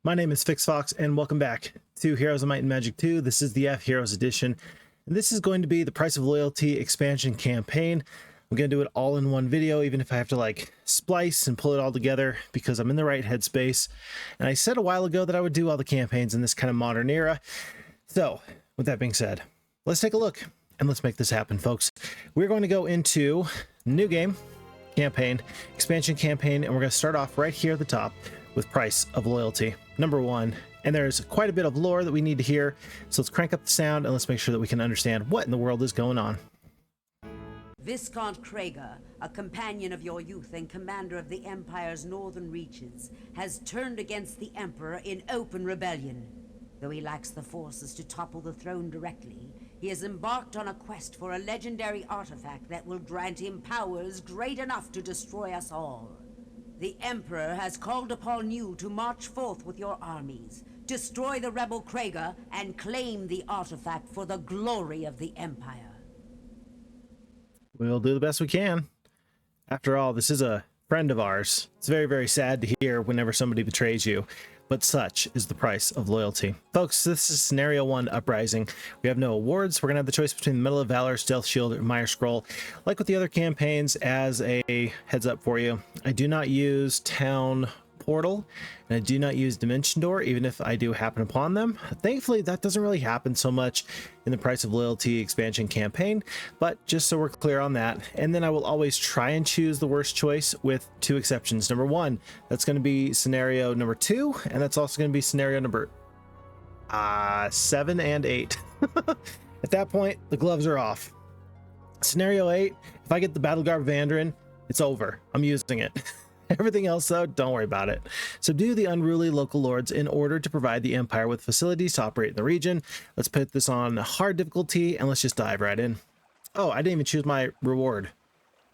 My name is Phixfox, and welcome back to Heroes of Might and Magic 2. This is the F-Heroes edition, and this is going to be the Price of Loyalty expansion campaign. I'm going to do it all in one video, even if I have to like splice and pull it all together, because I'm in the right headspace. And I said a while ago that I would do all the campaigns in this kind of modern era. So, with that being said, let's take a look, and let's make this happen, folks. We're going to go into new game, campaign, expansion campaign, and we're going to start off right here at the top with Price of Loyalty number 1. And there's quite a bit of lore that we need to hear, so let's crank up the sound and let's make sure that we can understand what in the world is going on. Viscount Krager, a companion of your youth and commander of the Empire's northern reaches, has turned against the Emperor in open rebellion. Though he lacks the forces to topple the throne directly, he has embarked on a quest for a legendary artifact that will grant him powers great enough to destroy us all. The Emperor has called upon you to march forth with your armies, destroy the rebel Krager, and claim the artifact for the glory of the Empire. We'll do the best we can. After all, this is a friend of ours. It's very, very sad to hear whenever somebody betrays you, but such is the price of loyalty. Folks, this is Scenario 1 Uprising. We have no awards. We're going to have the choice between the Medal of Valor, Stealth Shield, or Mire Scroll. Like with the other campaigns, as a heads up for you, I do not use Town Portal, and I do not use Dimension Door, even if I do happen upon them. Thankfully, that doesn't really happen so much in the Price of Loyalty expansion campaign, but just so we're clear on that. And then I will always try and choose the worst choice with 2 exceptions. Number 1, that's going to be scenario number 2, and that's also going to be scenario number 7 and 8. At that point, the gloves are off. Scenario 8, if I get the Battle Garb Vandarin, it's over. I'm using it. Everything else, though, don't worry about it. Subdue the unruly local lords in order to provide the Empire with facilities to operate in the region. Let's put this on hard difficulty, and let's just dive right in. Oh, I didn't even choose my reward.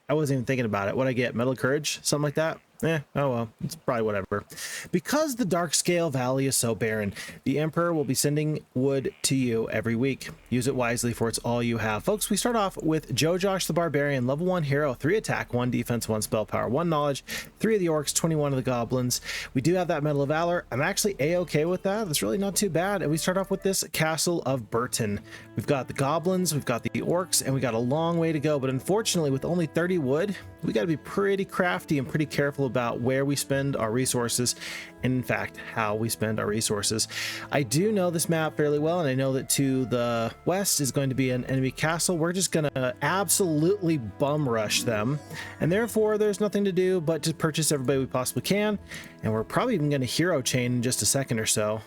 I wasn't even thinking about it. What'd I get? Metal Courage? Something like that? Oh well, it's probably whatever. Because the Darkscale Valley is so barren, the Emperor will be sending wood to you every week. Use it wisely, for it's all you have. Folks, we start off with JoJosh the Barbarian, level 1 hero, 3 attack, 1 defense, 1 spell power, 1 knowledge, 3 of the orcs, 21 of the goblins. We do have that Medal of Valor. I'm actually a-okay with that. That's really not too bad. And we start off with this Castle of Burton. We've got the goblins, we've got the orcs, and we got a long way to go. But unfortunately, with only 30 wood, we got to be pretty crafty and pretty careful about where we spend our resources, and in fact how we spend our resources. I do know this map fairly well, and I know that to the west is going to be an enemy castle. We're just gonna absolutely bum rush them, and therefore there's nothing to do but to purchase everybody we possibly can. And we're probably even going to hero chain in just a second or so.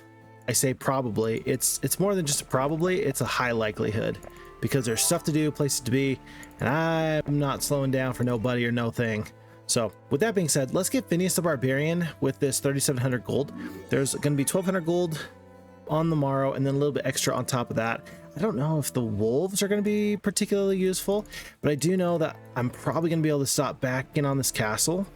I say probably. It's more than just a probably, it's a high likelihood, because there's stuff to do, places to be, and I'm not slowing down for nobody or no thing. So with that being said, let's get Phineas the Barbarian with this 3,700 gold. There's going to be 1,200 gold on the morrow, and then a little bit extra on top of that. I don't know if the wolves are going to be particularly useful, but I do know that I'm probably going to be able to stop back in on this castle.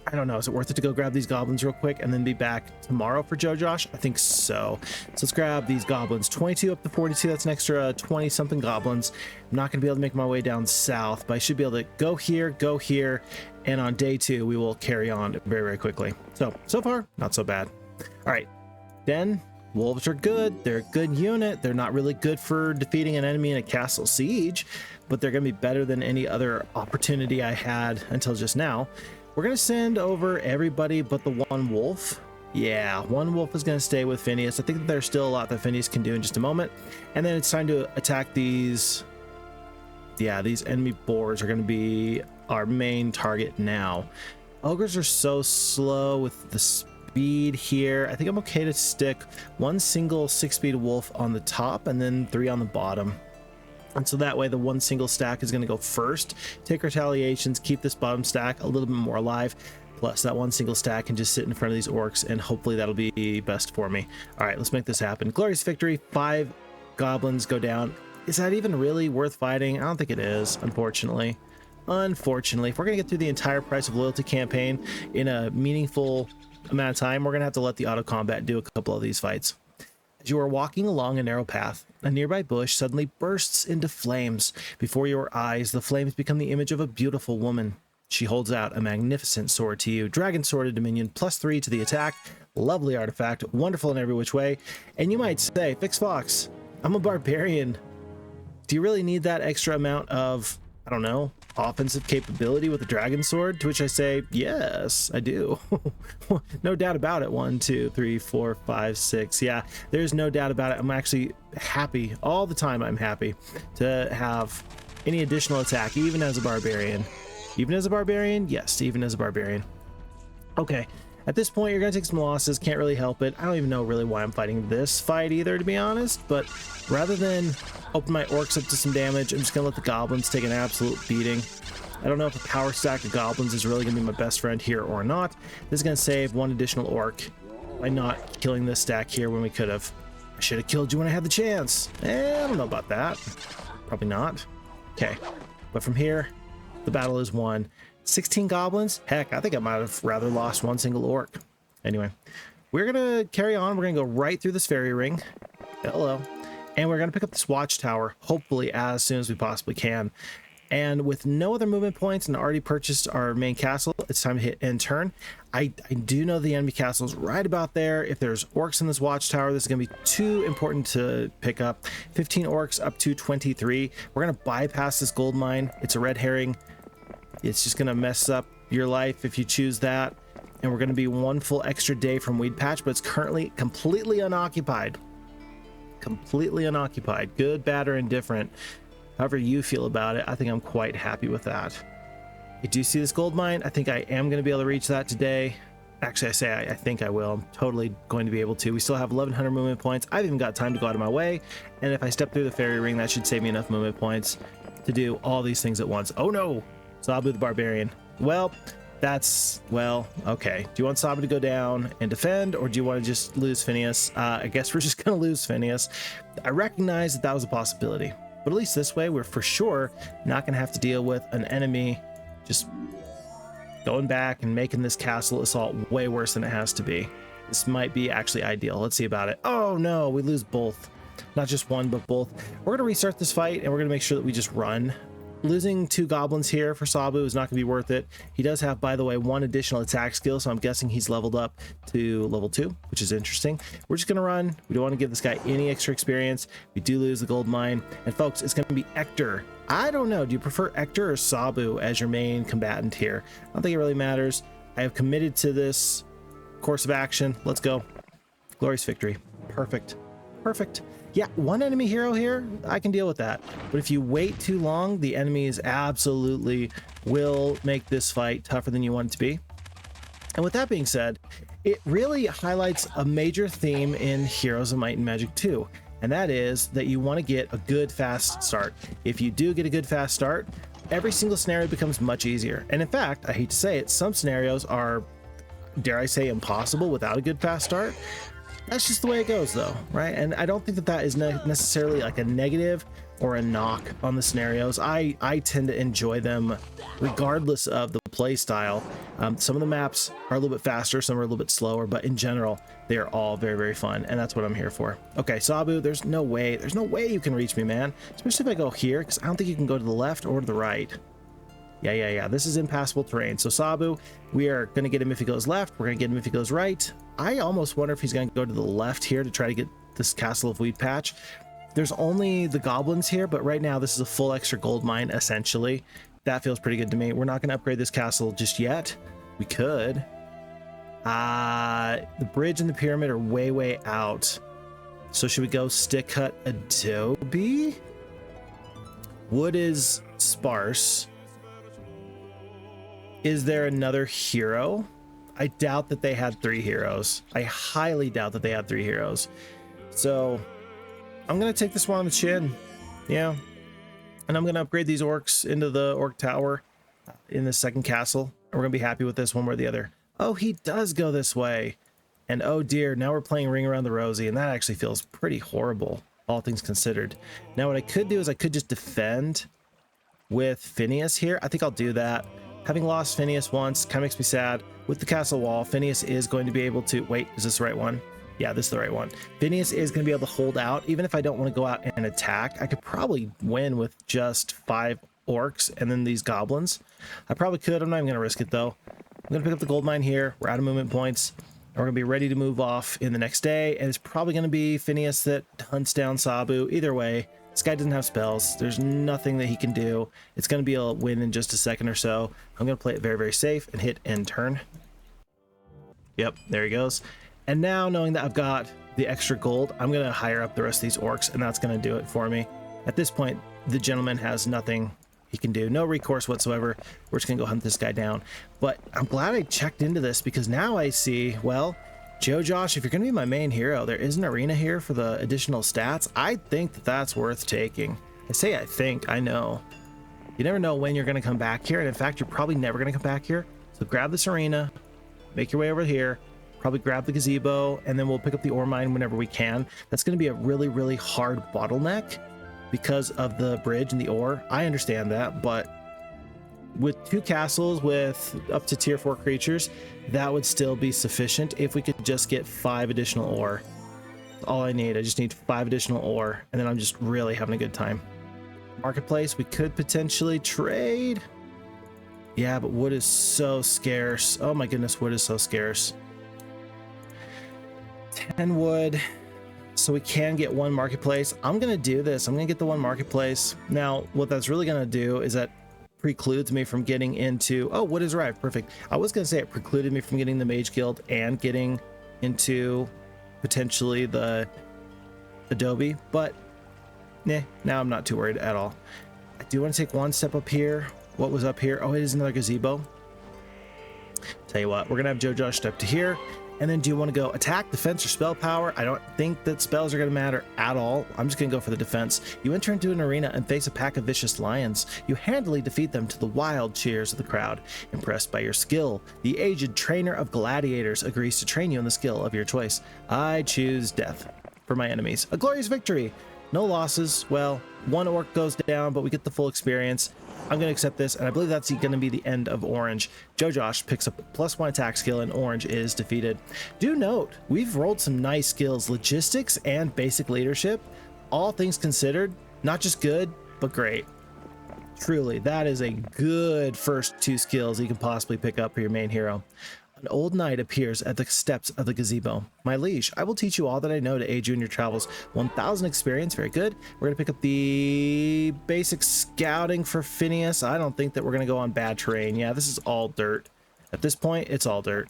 I don't know, is it worth it to go grab these goblins real quick and then be back tomorrow for JoJosh? I think so. So let's grab these goblins. 22 up to 42, that's an extra 20 something goblins. I'm not gonna be able to make my way down south, but I should be able to go here, and on day 2 we will carry on very, very quickly. So far, not so bad. All right, then wolves are good. They're a good unit. They're not really good for defeating an enemy in a castle siege, but they're gonna be better than any other opportunity I had until just now. We're going to send over everybody but the one wolf. Yeah, one wolf is going to stay with Phineas. I think that there's still a lot that Phineas can do in just a moment. And then it's time to attack these. Yeah, these enemy boars are going to be our main target now. Ogres are so slow with the speed here. I think I'm okay to stick 1 single 6-speed wolf on the top and then 3 on the bottom. And so that way the 1 single stack is going to go first, take retaliations, keep this bottom stack a little bit more alive, plus that 1 single stack can just sit in front of these orcs, and hopefully that'll be best for me. All right, let's make this happen. Glorious victory. 5 goblins go down. Is that even really worth fighting? I don't think it is, unfortunately. Unfortunately, if we're going to get through the entire Price of Loyalty campaign in a meaningful amount of time, we're going to have to let the auto combat do a couple of these fights. As you are walking along a narrow path, a nearby bush suddenly bursts into flames. Before your eyes, the flames become the image of a beautiful woman. She holds out a magnificent sword to you. Dragon Sword of Dominion, +3 to the attack. Lovely artifact, wonderful in every which way. And you might say, Phixfox, I'm a barbarian. Do you really need that extra amount of, I don't know, offensive capability with the Dragon Sword? To which I say, yes, I do. No doubt about it. 1, 2, 3, 4, 5, 6. Yeah, there's no doubt about it. I'm actually happy all the time. I'm happy to have any additional attack, even as a barbarian. Even as a barbarian? Yes, even as a barbarian. Okay, at this point, you're going to take some losses. Can't really help it. I don't even know really why I'm fighting this fight either, to be honest. But rather than open my orcs up to some damage, I'm just going to let the goblins take an absolute beating. I don't know if a power stack of goblins is really going to be my best friend here or not. This is going to save one additional orc by not killing this stack here when we could have. I should have killed you when I had the chance. I don't know about that. Probably not. Okay, but from here, the battle is won. 16 goblins? Heck, I think I might have rather lost one single orc. Anyway, we're going to carry on. We're going to go right through this fairy ring. Hello. And we're going to pick up this watchtower, hopefully as soon as we possibly can. And with no other movement points and already purchased our main castle, it's time to hit end turn. I do know the enemy castle is right about there. If there's orcs in this watchtower, this is going to be too important to pick up. 15 orcs up to 23. We're going to bypass this gold mine. It's a red herring. It's just going to mess up your life if you choose that. And we're going to be one full extra day from Weed Patch, but it's currently completely unoccupied. Completely unoccupied. Good, bad, or indifferent. However you feel about it, I think I'm quite happy with that. I do see this gold mine. I think I am going to be able to reach that today. Actually, I think I will. I'm totally going to be able to. We still have 1,100 movement points. I've even got time to go out of my way. And if I step through the fairy ring, that should save me enough movement points to do all these things at once. Oh no! Sabu the Barbarian. Well, okay. Do you want Sabu to go down and defend, or do you want to just lose Phineas? I guess we're just going to lose Phineas. I recognize that was a possibility. But at least this way, we're for sure not going to have to deal with an enemy just going back and making this castle assault way worse than it has to be. This might be actually ideal. Let's see about it. Oh no, we lose both. Not just one, but both. We're going to restart this fight, and we're going to make sure that we just run. Losing 2 goblins here for Sabu is not going to be worth it. He does have, by the way, 1 additional attack skill, so I'm guessing he's leveled up to level 2, which is interesting. We're just going to run. We don't want to give this guy any extra experience. We do lose the gold mine. And folks, it's going to be Ector. I don't know. Do you prefer Ector or Sabu as your main combatant here? I don't think it really matters. I have committed to this course of action. Let's go. Glorious victory. Perfect. Perfect. Yeah, 1 enemy hero here, I can deal with that. But if you wait too long, the enemies absolutely will make this fight tougher than you want it to be. And with that being said, it really highlights a major theme in Heroes of Might and Magic 2. And that is that you want to get a good, fast start. If you do get a good, fast start, every single scenario becomes much easier. And in fact, I hate to say it, some scenarios are, dare I say, impossible without a good, fast start. That's just the way it goes, though, right? And I don't think that that is necessarily like a negative or a knock on the scenarios. I tend to enjoy them regardless of the play style. Some of the maps are a little bit faster, some are a little bit slower, but in general, they are all very, very fun, and that's what I'm here for. Okay, Sabu, there's no way you can reach me, man. Especially if I go here, because I don't think you can go to the left or to the right. Yeah. This is impassable terrain. So Sabu, we are going to get him if he goes left. We're going to get him if he goes right. I almost wonder if he's going to go to the left here to try to get this Castle of Weed Patch. There's only the goblins here, but right now this is a full extra gold mine, essentially. That feels pretty good to me. We're not going to upgrade this castle just yet. We could. The bridge and the pyramid are way, way out. So should we go stick cut adobe? Wood is sparse. Is there another hero? I doubt that they had 3 heroes. I highly doubt that they had 3 heroes. So I'm going to take this one on the chin. Yeah. And I'm going to upgrade these orcs into the orc tower in the second castle. And we're going to be happy with this one way or the other. Oh, he does go this way. And oh dear, now we're playing Ring Around the Rosie. And that actually feels pretty horrible, all things considered. Now what I could do is I could just defend with Phineas here. I think I'll do that. Having lost Phineas once kind of makes me sad. With the castle wall, Phineas is going to be able to... Wait, is this the right one? Yeah, this is the right one. Phineas is going to be able to hold out. Even if I don't want to go out and attack, I could probably win with just 5 orcs and then these goblins. I probably could. I'm not even going to risk it, though. I'm going to pick up the gold mine here. We're out of movement points. And we're going to be ready to move off in the next day. And it's probably going to be Phineas that hunts down Sabu. Either way, this guy doesn't have spells. There's nothing that he can do. It's going to be a win in just a second or so. I'm going to play it very, very safe and hit end turn. Yep, there he goes. And now, knowing that I've got the extra gold, I'm going to hire up the rest of these orcs, and that's going to do it for me. At this point, the gentleman has nothing he can do. No recourse whatsoever. We're just going to go hunt this guy down. But I'm glad I checked into this, because now I see, well, JoJosh, if you're going to be my main hero, there is an arena here for the additional stats. I think that that's worth taking. I say I think, I know. You never know when you're going to come back here, and in fact, you're probably never going to come back here. So grab this arena, make your way over here, probably grab the gazebo, and then we'll pick up the ore mine whenever we can. That's going to be a really, really hard bottleneck because of the bridge and the ore. I understand that, but with 2 castles with up to tier 4 creatures, that would still be sufficient if we could just get 5 additional ore. That's all I need. I just need 5 additional ore, and then I'm just really having a good time. Marketplace, we could potentially trade. Yeah, but wood is so scarce. Oh my goodness, wood is so scarce. 10 wood, so we can get 1 marketplace. I'm gonna do this. I'm gonna get the 1 marketplace. Now, what that's really gonna do is that precludes me from getting into, oh, wood is arrived, perfect. I was gonna say it precluded me from getting the Mage Guild and getting into potentially the Adobe, but now I'm not too worried at all. I do want to take 1 step up here. What was up here? Oh, it is another gazebo. Tell you what, we're gonna have JoJosh step to here. And then do you want to go attack, defense, or spell power? I don't think that spells are going to matter at all. I'm just going to go for the defense. You enter into an arena and face a pack of vicious lions. You handily defeat them to the wild cheers of the crowd. Impressed by your skill, the aged trainer of gladiators agrees to train you in the skill of your choice. I choose death for my enemies. A glorious victory. No losses. Well, 1 orc goes down, but we get the full experience. I'm going to accept this, and I believe that's going to be the end of Orange. JoJosh picks up +1 attack skill, and Orange is defeated. Do note, we've rolled some nice skills, logistics and basic leadership. All things considered, not just good, but great. Truly, that is a good first 2 skills you can possibly pick up for your main hero. An old knight appears at the steps of the gazebo. My liege, I will teach you all that I know to aid you in your travels. 1,000 experience, very good. We're going to pick up the basic scouting for Phineas. I don't think that we're going to go on bad terrain. Yeah, this is all dirt. At this point, it's all dirt.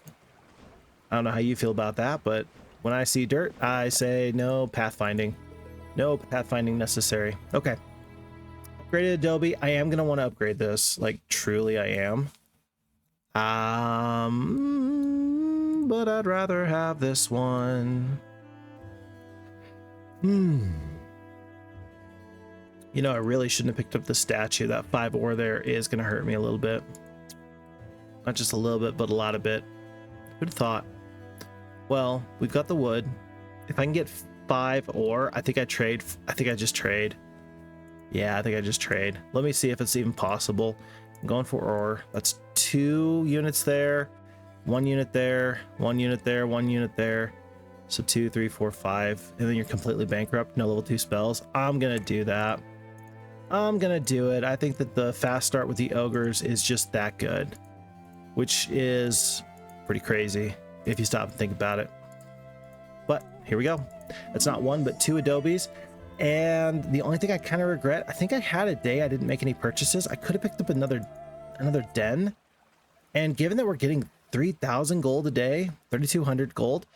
I don't know how you feel about that, but when I see dirt, I say no pathfinding. No pathfinding necessary. Okay. Upgraded Adobe. I am going to want to upgrade this. Like, truly I am. But I'd rather have this one. You know, I really shouldn't have picked up the statue. That 5 ore there is going to hurt me a little bit. Not just a little bit, but a lot of bit. Who'd have thought? Well, we've got the wood. If I can get 5 ore, I think I trade. I think I just trade. Yeah, I think I just trade. Let me see if it's even possible. I'm going for ore. That's 2 units there, 1 unit there, 1 unit there, 1 unit there. So 2, 3, 4, 5, and then you're completely bankrupt. No level 2 spells. I'm gonna do that. I'm gonna do it. I think that the fast start with the ogres is just that good, which is pretty crazy if you stop and think about it. But here we go. It's not 1 but 2 adobes. And the only thing I kind of regret, I think I had a day I didn't make any purchases. I could have picked up another den. And given that we're getting 3,000 gold a day, 3,200 gold,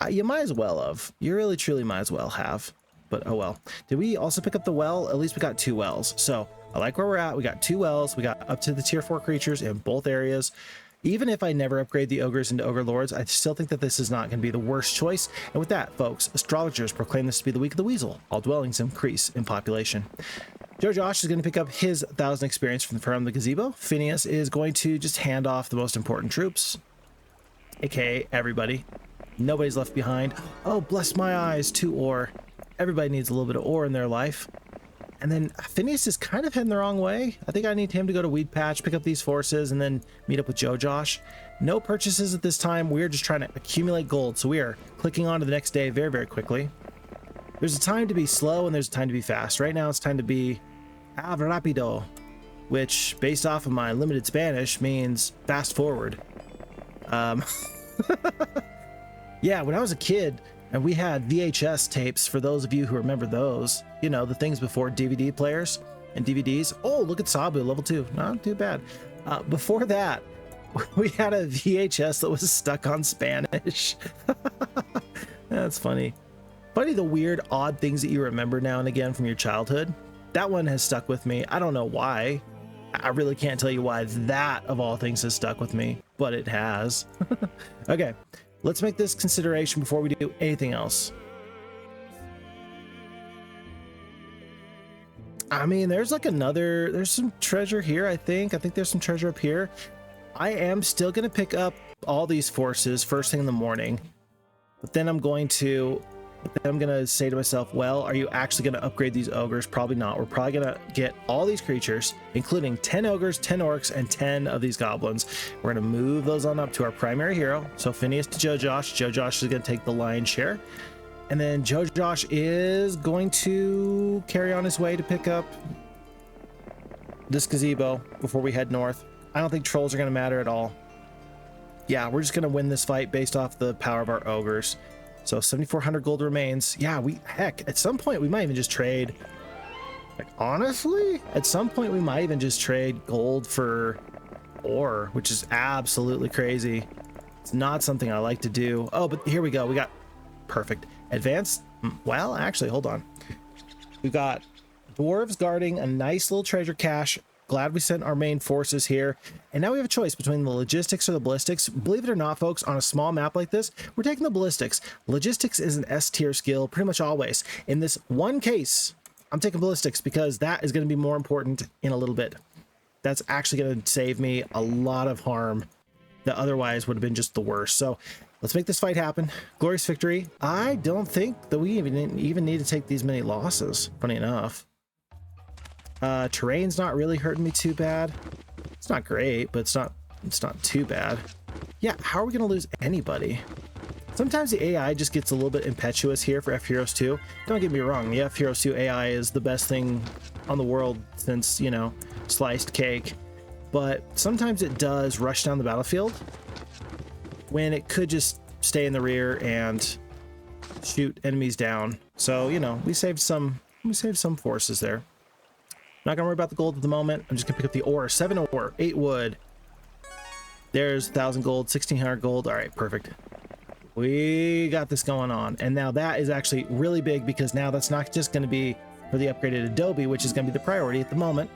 you might as well have. You really truly might as well have. But oh well. Did we also pick up the well? At least we got 2 wells. So I like where we're at. We got 2 wells. We got up to the tier 4 creatures in both areas. Even if I never upgrade the ogres into ogre lords, I still think that this is not going to be the worst choice. And with that, folks, astrologers proclaim this to be the week of the weasel. All dwellings increase in population. JoJosh is going to pick up his 1,000 experience from the gazebo. Phineas is going to just hand off the most important troops, aka everybody. Nobody's left behind. Oh, bless my eyes, 2 ore. Everybody needs a little bit of ore in their life. And then Phineas is kind of heading the wrong way. I think I need him to go to Weed Patch, pick up these forces, and then meet up with JoJosh. No purchases at this time. We're just trying to accumulate gold. So we are clicking on to the next day very, very quickly. There's a time to be slow and there's a time to be fast. Right now it's time to be rapido. which based off of my limited Spanish means fast forward. Yeah, when I was a kid and we had VHS tapes, for those of you who remember those, you know, the things before DVD players and DVDs. Oh, look at Sabu, level 2. Not too bad. Before that, we had a VHS that was stuck on Spanish. That's funny. Funny the weird, odd things that you remember now and again from your childhood. That one has stuck with me. I don't know why. I really can't tell you why that, of all things, has stuck with me, but it has. Okay, let's make this consideration before we do anything else. I mean, there's like there's some treasure here, I think. I think there's some treasure up here. I am still going to pick up all these forces first thing in the morning, but then I'm going to say to myself, well, are you actually going to upgrade these ogres? Probably not. We're probably going to get all these creatures, including 10 ogres, 10 orcs, and 10 of these goblins. We're going to move those on up to our primary hero. So Phineas to JoJosh. JoJosh is going to take the lion's share. And then JoJosh is going to carry on his way to pick up this gazebo before we head north. I don't think trolls are going to matter at all. Yeah, we're just going to win this fight based off the power of our ogres. So 7,400 gold remains. Yeah, heck, at some point we might even just trade. Like, honestly, at some point we might even just trade gold for ore, which is absolutely crazy. It's not something I like to do. Oh, but here we go. We got perfect. Advanced. Well, actually, hold on. We've got dwarves guarding a nice little treasure cache. Glad we sent our main forces here. And now we have a choice between the logistics or the ballistics. Believe it or not, folks, on a small map like this, we're taking the ballistics. Logistics is an S tier skill pretty much always. In this one case, I'm taking ballistics because that is going to be more important in a little bit. That's actually going to save me a lot of harm that otherwise would have been just the worst. So let's make this fight happen. Glorious victory. I don't think that we even need to take these many losses, funny enough. Terrain's not really hurting me too bad. It's not great, but it's not too bad. Yeah, how are we gonna lose anybody? Sometimes the AI just gets a little bit impetuous here for fheroes2. Don't get me wrong, the fheroes2 AI is the best thing on the world since, you know, sliced cake. But sometimes it does rush down the battlefield when it could just stay in the rear and shoot enemies down. So, you know, we saved some forces there. Not gonna worry about the gold at the moment. I'm just gonna pick up the ore. 7 ore, 8 wood. There's 1,000 gold, 1,600 gold. All right, perfect. We got this going on. And now that is actually really big because now that's not just gonna be for the upgraded Adobe, which is gonna be the priority at the moment,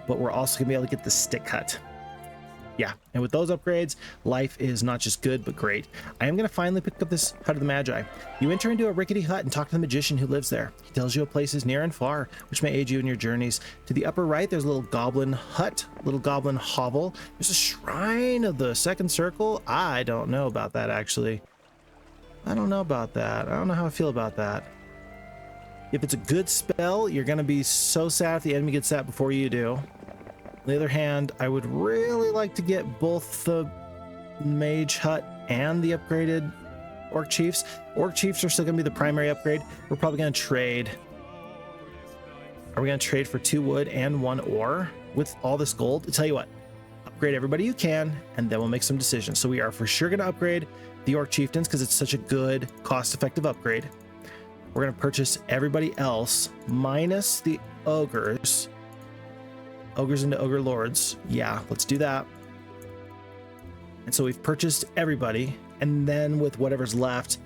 but we're also gonna be able to get the stick hut. Yeah, and with those upgrades, life is not just good, but great. I am going to finally pick up this Hut of the Magi. You enter into a rickety hut and talk to the magician who lives there. He tells you of places near and far, which may aid you in your journeys. To the upper right, there's a little goblin hut, little goblin hovel. There's a shrine of the second circle. I don't know about that, actually. I don't know about that. I don't know how I feel about that. If it's a good spell, you're going to be so sad if the enemy gets that before you do. On the other hand, I would really like to get both the mage hut and the upgraded orc chiefs. Orc chiefs are still going to be the primary upgrade. We're probably going to trade. Are we going to trade for 2 wood and 1 ore with all this gold? I'll tell you what, upgrade everybody you can, and then we'll make some decisions. So we are for sure going to upgrade the orc chieftains because it's such a good, cost-effective upgrade. We're going to purchase everybody else minus the ogres. Ogres into ogre lords. Yeah, let's do that. And so we've purchased everybody, and then with whatever's left,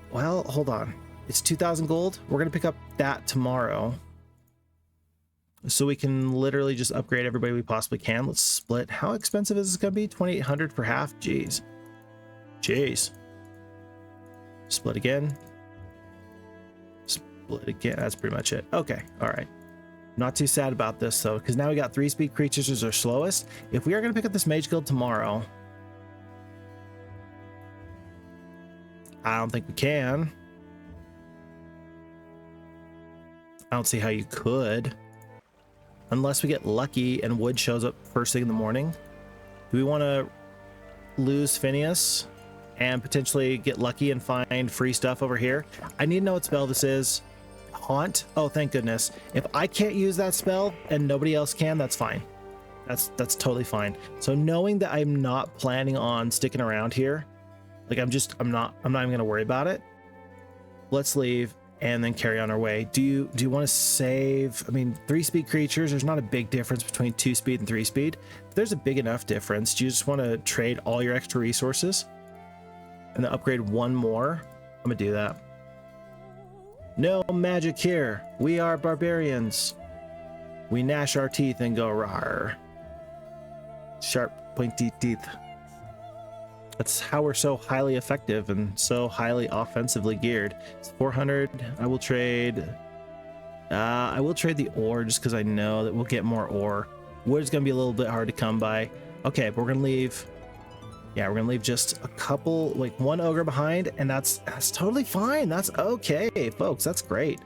well, hold on, it's 2,000 gold. We're gonna pick up that tomorrow, so we can literally just upgrade everybody we possibly can. Let's split. How expensive is this gonna be? 2,800 for half. Jeez. Split again. Split again. That's pretty much it. Okay, all right. Not too sad about this though, because now we got 3-speed creatures as our slowest. If we are going to pick up this mage guild tomorrow, I don't think we can. I don't see how you could, unless we get lucky and wood shows up first thing in the morning. Do we want to lose Phineas and potentially get lucky and find free stuff over here? I need to know what spell this is. Haunt. Oh, thank goodness. If I can't use that spell and nobody else can, that's fine. That's totally fine. So knowing that I'm not planning on sticking around here, like I'm not even gonna worry about it. Let's leave and then carry on our way. Do you want to save? I mean, 3-speed creatures, there's not a big difference between 2-speed and 3-speed. There's a big enough difference. Do you just want to trade all your extra resources and then upgrade one more? I'm gonna do that. No magic here. We are barbarians. We gnash our teeth and go rawr. Sharp, pointy teeth. That's how we're so highly effective and so highly offensively geared. It's 400. I will trade the ore just because I know that we'll get more ore. Wood's gonna be a little bit hard to come by. Okay, but we're gonna leave. Yeah, we're gonna leave just a couple, like one ogre behind, and that's totally fine. That's okay, folks. That's great.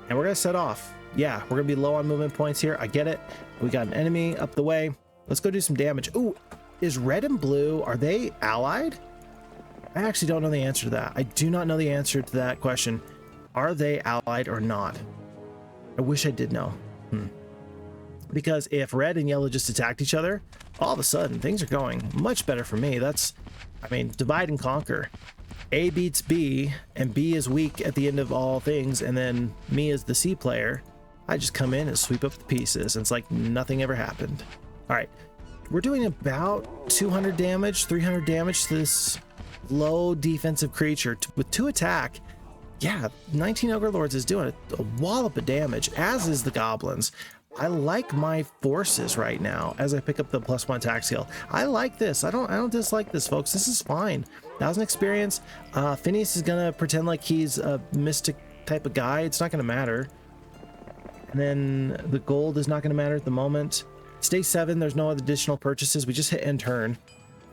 And we're gonna set off. Yeah, we're gonna be low on movement points here. I get it. We got an enemy up the way. Let's go do some damage. Ooh, is red and blue, are they allied? I actually don't know the answer to that. I do not know the answer to that question. Are they allied or not? I wish I did know. Because if red and yellow just attacked each other, all of a sudden things are going much better for me. I mean, divide and conquer. A beats B, and B is weak at the end of all things, and then me as the C player, I just come in and sweep up the pieces, and it's like nothing ever happened. All right, we're doing about 200 damage, 300 damage to this low defensive creature with 2 attack. Yeah, 19 Ogre Lords is doing a wallop of damage, as is the goblins. I like my forces right now as I pick up the +1 attack skill. I like this. I don't dislike this, folks. This is fine. 1,000 experience. Phineas is gonna pretend like he's a mystic type of guy. It's not gonna matter. And then the gold is not gonna matter at the moment. Stay 7, there's no other additional purchases. We just hit end turn.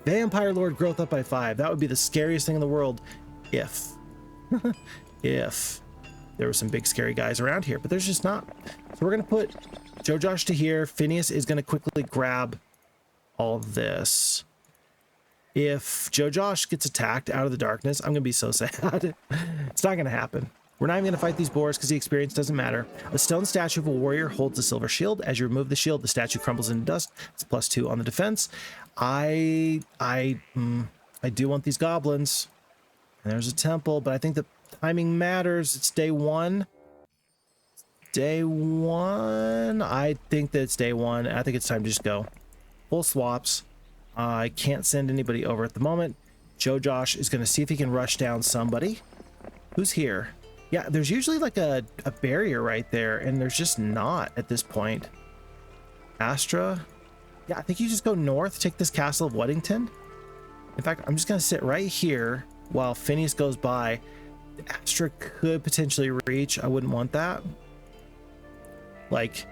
Vampire Lord growth up by 5. That would be the scariest thing in the world if if there were some big scary guys around here, but there's just not. So we're gonna put JoJosh to here. Phineas is gonna quickly grab all this. If JoJosh gets attacked out of the darkness, I'm gonna be so sad. It's not gonna happen. We're not even going to fight these boars because the experience doesn't matter. A stone statue of a warrior holds a silver shield. As you remove the shield, the statue crumbles into dust. It's +2 on the defense. I do want these goblins. And there's a temple, but I think the timing matters. It's day 1. Day 1. I think that it's day 1. I think it's time to just go. Full swaps. I can't send anybody over at the moment. JoJosh is going to see if he can rush down somebody. Who's here? Yeah, there's usually like a barrier right there, and there's just not at this point. Astra. Yeah, I think you just go north, take this castle of Weddington. In fact, I'm just going to sit right here while Phineas goes by. Astra could potentially reach. I wouldn't want that. Like,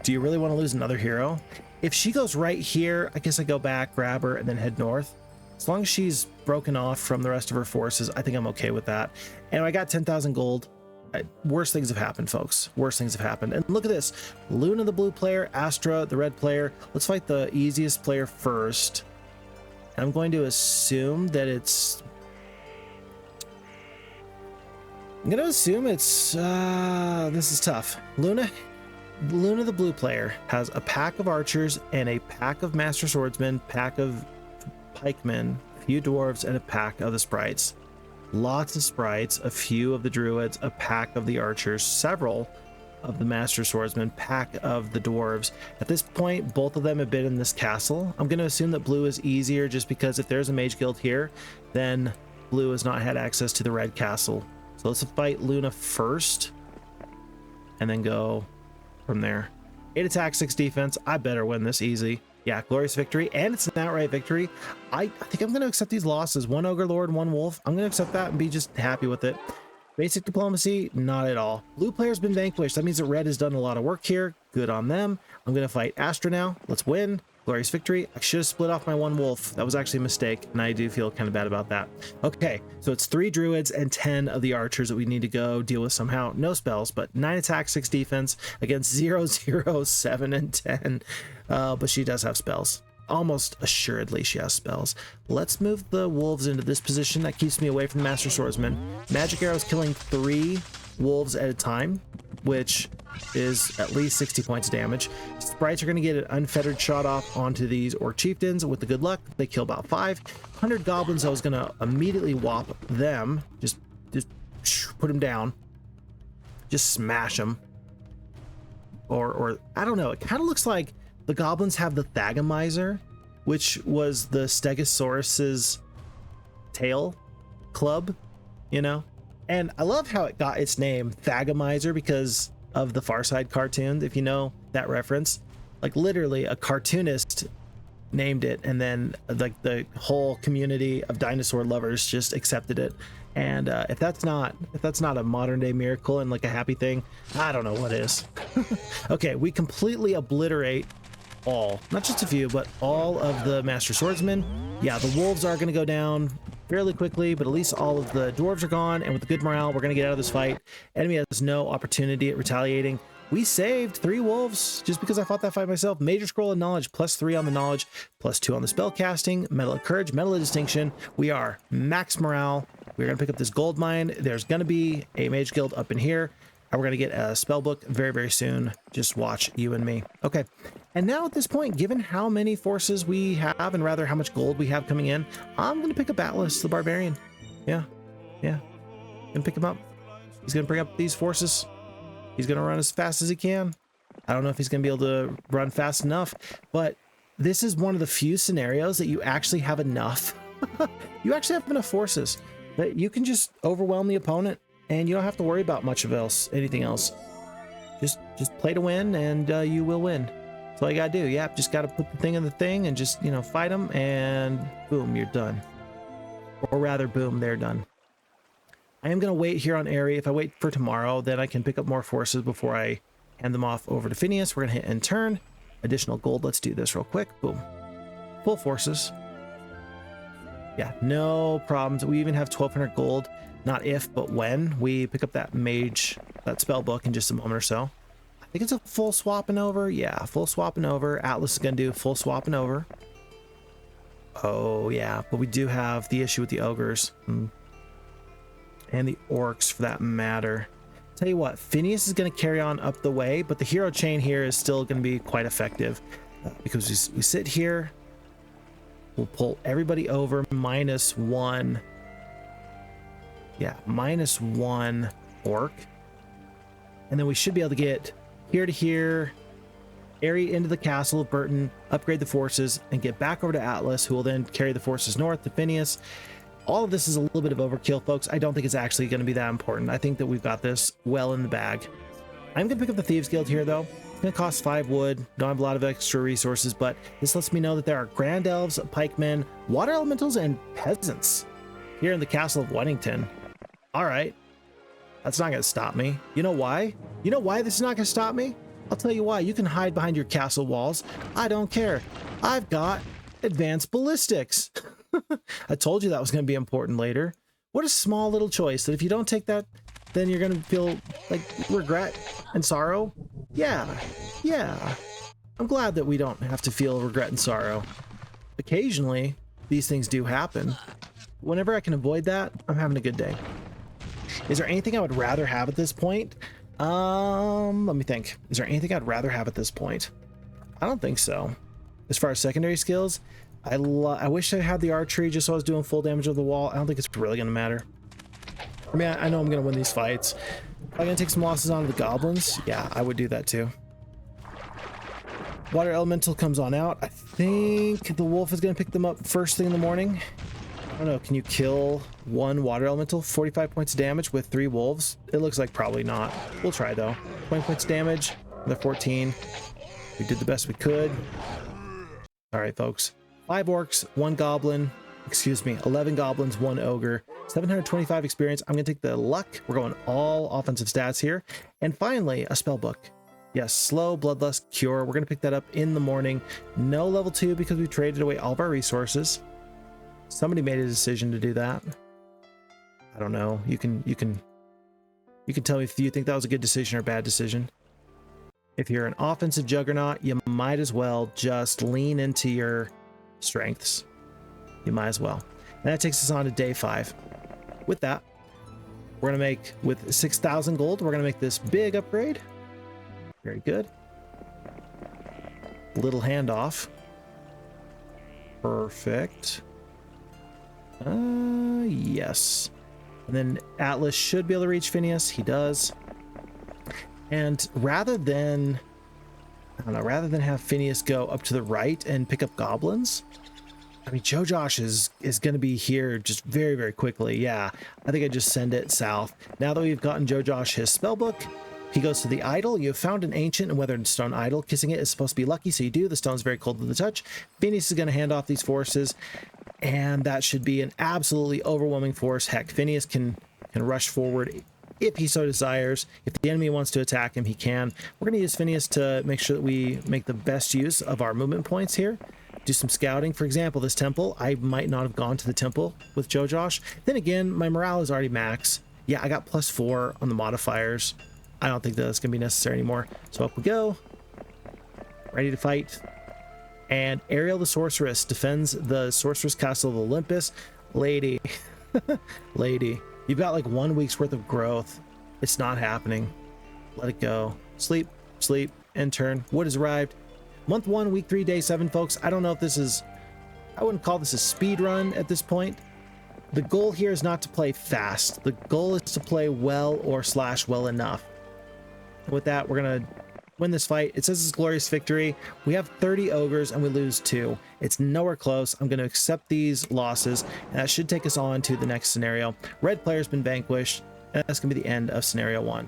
do you really want to lose another hero? If she goes right here, I guess I go back, grab her, and then head north. As long as she's broken off from the rest of her forces, I think I'm okay with that. And I got 10,000 gold. Worse things have happened, folks. Worse things have happened. And look at this. Luna, the blue player, Astra, the red player. Let's fight the easiest player first. And I'm going to assume that it's... I'm going to assume it's... this is tough. Luna, the blue player, has a pack of archers and a pack of master swordsmen, pack of pikemen, a few dwarves, and a pack of the sprites. Lots of sprites, a few of the druids, a pack of the archers, several of the master swordsmen, pack of the dwarves. At this point, both of them have been in this castle. I'm going to assume that blue is easier just because if there's a mage guild here, then blue has not had access to the red castle. So let's fight Luna first and then go from there. 8 attack, 6 defense. I better win this easy. Yeah, glorious victory, and it's an outright victory. I think I'm going to accept these losses. 1 Ogre Lord, 1 Wolf. I'm going to accept that and be just happy with it. Basic diplomacy, not at all. Blue player's been vanquished. That means that red has done a lot of work here. Good on them. I'm going to fight Astra now. Let's win. Glorious victory. I should have split off my 1 wolf. That was actually a mistake, and I do feel kind of bad about that. Okay, so it's 3 druids and 10 of the archers that we need to go deal with somehow. No spells, but 9 attack, 6 defense against 0, 0, 7, and 10. But she does have spells. Almost assuredly she has spells. Let's move the wolves into this position. That keeps me away from the master swordsman. Magic arrows killing 3 wolves at a time, which is at least 60 points of damage. Sprites are going to get an unfettered shot off onto these orc chieftains. With the good luck, they kill about 5. 100 goblins, I was going to immediately whop them. Just put them down. Just smash them. Or I don't know. It kind of looks like the goblins have the Thagomizer, which was the Stegosaurus's tail club, you know? And I love how it got its name, Thagomizer, because of the Far Side cartoon, if you know that reference. Like literally a cartoonist named it, and then like the whole community of dinosaur lovers just accepted it. And if that's not a modern day miracle and like a happy thing, I don't know what is. Okay, we completely obliterate all, not just a few, but all of the master swordsmen. Yeah, the wolves are going to go down fairly quickly, but at least all of the dwarves are gone, and with the good morale, we're going to get out of this fight. Enemy has no opportunity at retaliating. We saved 3 wolves just because I fought that fight myself. Major scroll of knowledge, +3 on the knowledge, +2 on the spell casting, medal of courage, medal of distinction. We are max morale. We're going to pick up this gold mine. There's going to be a mage guild up in here, and we're going to get a spell book very, very soon. Just watch you and me. Okay. And now at this point, given how many forces we have, and rather how much gold we have coming in, I'm going to pick up Atlas, the Barbarian. Yeah. Gonna pick him up. He's going to bring up these forces. He's going to run as fast as he can. I don't know if he's going to be able to run fast enough, but this is one of the few scenarios that you actually have enough. You actually have enough forces that you can just overwhelm the opponent, and you don't have to worry about much of anything else. Just play to win, and you will win. That's all you gotta do. Yeah, just gotta put the thing in the thing and just, you know, fight them, and boom, you're done. Or rather, boom, they're done. I am gonna wait here on Airy. If I wait for tomorrow, then I can pick up more forces before I hand them off over to Phineas. We're gonna hit end turn. Additional gold. Let's do this real quick. Boom. Full forces. Yeah, no problems. We even have 1,200 gold. Not if, but when we pick up that mage, that spell book in just a moment or so. I think it's a full swapping over. Yeah, full swapping over. Atlas is going to do full swapping over. Oh, yeah, but we do have the issue with the ogres. And the orcs, for that matter. Tell you what, Phineas is going to carry on up the way, but the hero chain here is still going to be quite effective. Because we sit here. We'll pull everybody over -1. Yeah, -1 orc. And then we should be able to get here to here, Airy into the castle of Burton, upgrade the forces, and get back over to Atlas, who will then carry the forces north to Phineas. All of this is a little bit of overkill, folks. I don't think it's actually going to be that important. I think that we've got this well in the bag. I'm going to pick up the Thieves Guild here, though. It's going to cost 5 wood. Don't have a lot of extra resources, but this lets me know that there are Grand Elves, Pikemen, Water Elementals, and Peasants here in the Castle of Weddington. All right. That's not going to stop me. You know why? You know why this is not going to stop me? I'll tell you why. You can hide behind your castle walls. I don't care. I've got advanced ballistics. I told you that was going to be important later. What a small little choice that if you don't take that, then you're going to feel like regret and sorrow. Yeah. I'm glad that we don't have to feel regret and sorrow. Occasionally, these things do happen. Whenever I can avoid that, I'm having a good day. Is there anything I would rather have at this point? Let me think. Is there anything I'd rather have at this point? I don't think so. As far as secondary skills, I wish I had the archery just so I was doing full damage of the wall. I don't think it's really going to matter. I mean, I know I'm going to win these fights. Am I going to take some losses on the goblins? Yeah, I would do that too. Water Elemental comes on out. I think the wolf is going to pick them up first thing in the morning. I don't know. Can you kill 1 Water Elemental? 45 points of damage with 3 wolves? It looks like probably not. We'll try though. 20 points of damage. Another 14. We did the best we could. All right, folks. 5 orcs, 1 goblin. Excuse me, 11 goblins, 1 ogre, 725 experience. I'm going to take the luck. We're going all offensive stats here. And finally, a spell book. Yes, slow bloodlust cure. We're going to pick that up in the morning. No level 2 because we traded away all of our resources. Somebody made a decision to do that. I don't know. You can tell me if you think that was a good decision or a bad decision. If you're an offensive juggernaut, you might as well just lean into your strengths. You might as well. And that takes us on to day 5. With that, We're gonna make, with 6,000 gold, we're gonna make this big upgrade. Very good. Little handoff. Perfect. Yes. And then Atlas should be able to reach Phineas. He does. And rather than, I don't know, rather than have Phineas go up to the right and pick up goblins, I mean, JoJosh is going to be here just very, very quickly. Yeah, I think I just send it south. Now that we've gotten JoJosh his spellbook, he goes to the idol. You have found an ancient and weathered stone idol. Kissing it is supposed to be lucky, so you do. The stone's very cold to the touch. Phineas is going to hand off these forces, and that should be an absolutely overwhelming force. Heck, Phineas can rush forward if he so desires. If the enemy wants to attack him, he can. We're going to use Phineas to make sure that we make the best use of our movement points here. Do some scouting. For example, this temple, I might not have gone to the temple with JoJosh. Then again, my morale is already max. Yeah, I got +4 on the modifiers. I don't think that's going to be necessary anymore. So up we go. Ready to fight. And Ariel the Sorceress defends the Sorceress Castle of Olympus. Lady. Lady. You've got like 1 week's worth of growth. It's not happening. Let it go. Sleep, sleep, and turn. Wood has arrived. Month 1, week 3, day 7, folks. I don't know if this is, I wouldn't call this a speed run at this point. The goal here is not to play fast. The goal is to play well or / well enough. With that, we're going to win this fight. It says it's glorious victory. We have 30 ogres and we lose 2. It's nowhere close. I'm going to accept these losses, and that should take us on to the next scenario. Red player's been vanquished, and that's going to be the end of scenario 1.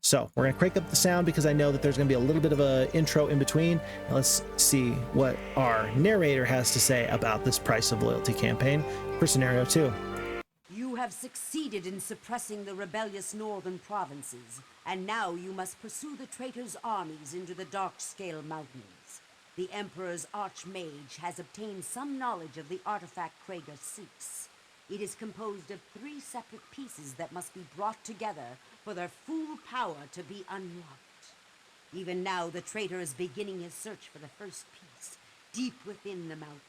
So we're going to crank up the sound because I know that there's going to be a little bit of an intro in between. Now let's see what our narrator has to say about this Price of Loyalty campaign for scenario 2. You have succeeded in suppressing the rebellious northern provinces, and now you must pursue the traitors' armies into the Darkscale Mountains. The Emperor's Archmage has obtained some knowledge of the artifact Crag seeks. It is composed of 3 separate pieces that must be brought together for their full power to be unlocked. Even now, the traitor is beginning his search for the first piece, deep within the mountains.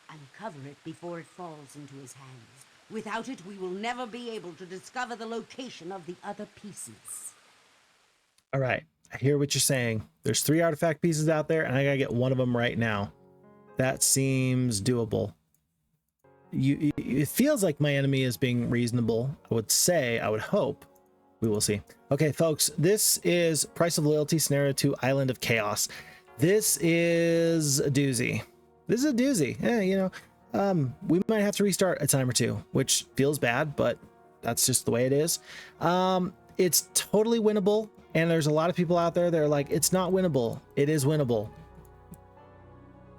Uncover it before it falls into his hands. Without it, we will never be able to discover the location of the other pieces. All right, I hear what you're saying. There's 3 artifact pieces out there, and I gotta get one of them right now. That seems doable. It feels like my enemy is being reasonable. I would say, I would hope. We will see. Okay, folks, this is Price of Loyalty Scenario 2 Island of Chaos. This is a doozy. This is a doozy. Yeah, you know, we might have to restart a time or 2, which feels bad, but that's just the way it is. It's totally winnable, and there's a lot of people out there that are like, it's not winnable. It is winnable.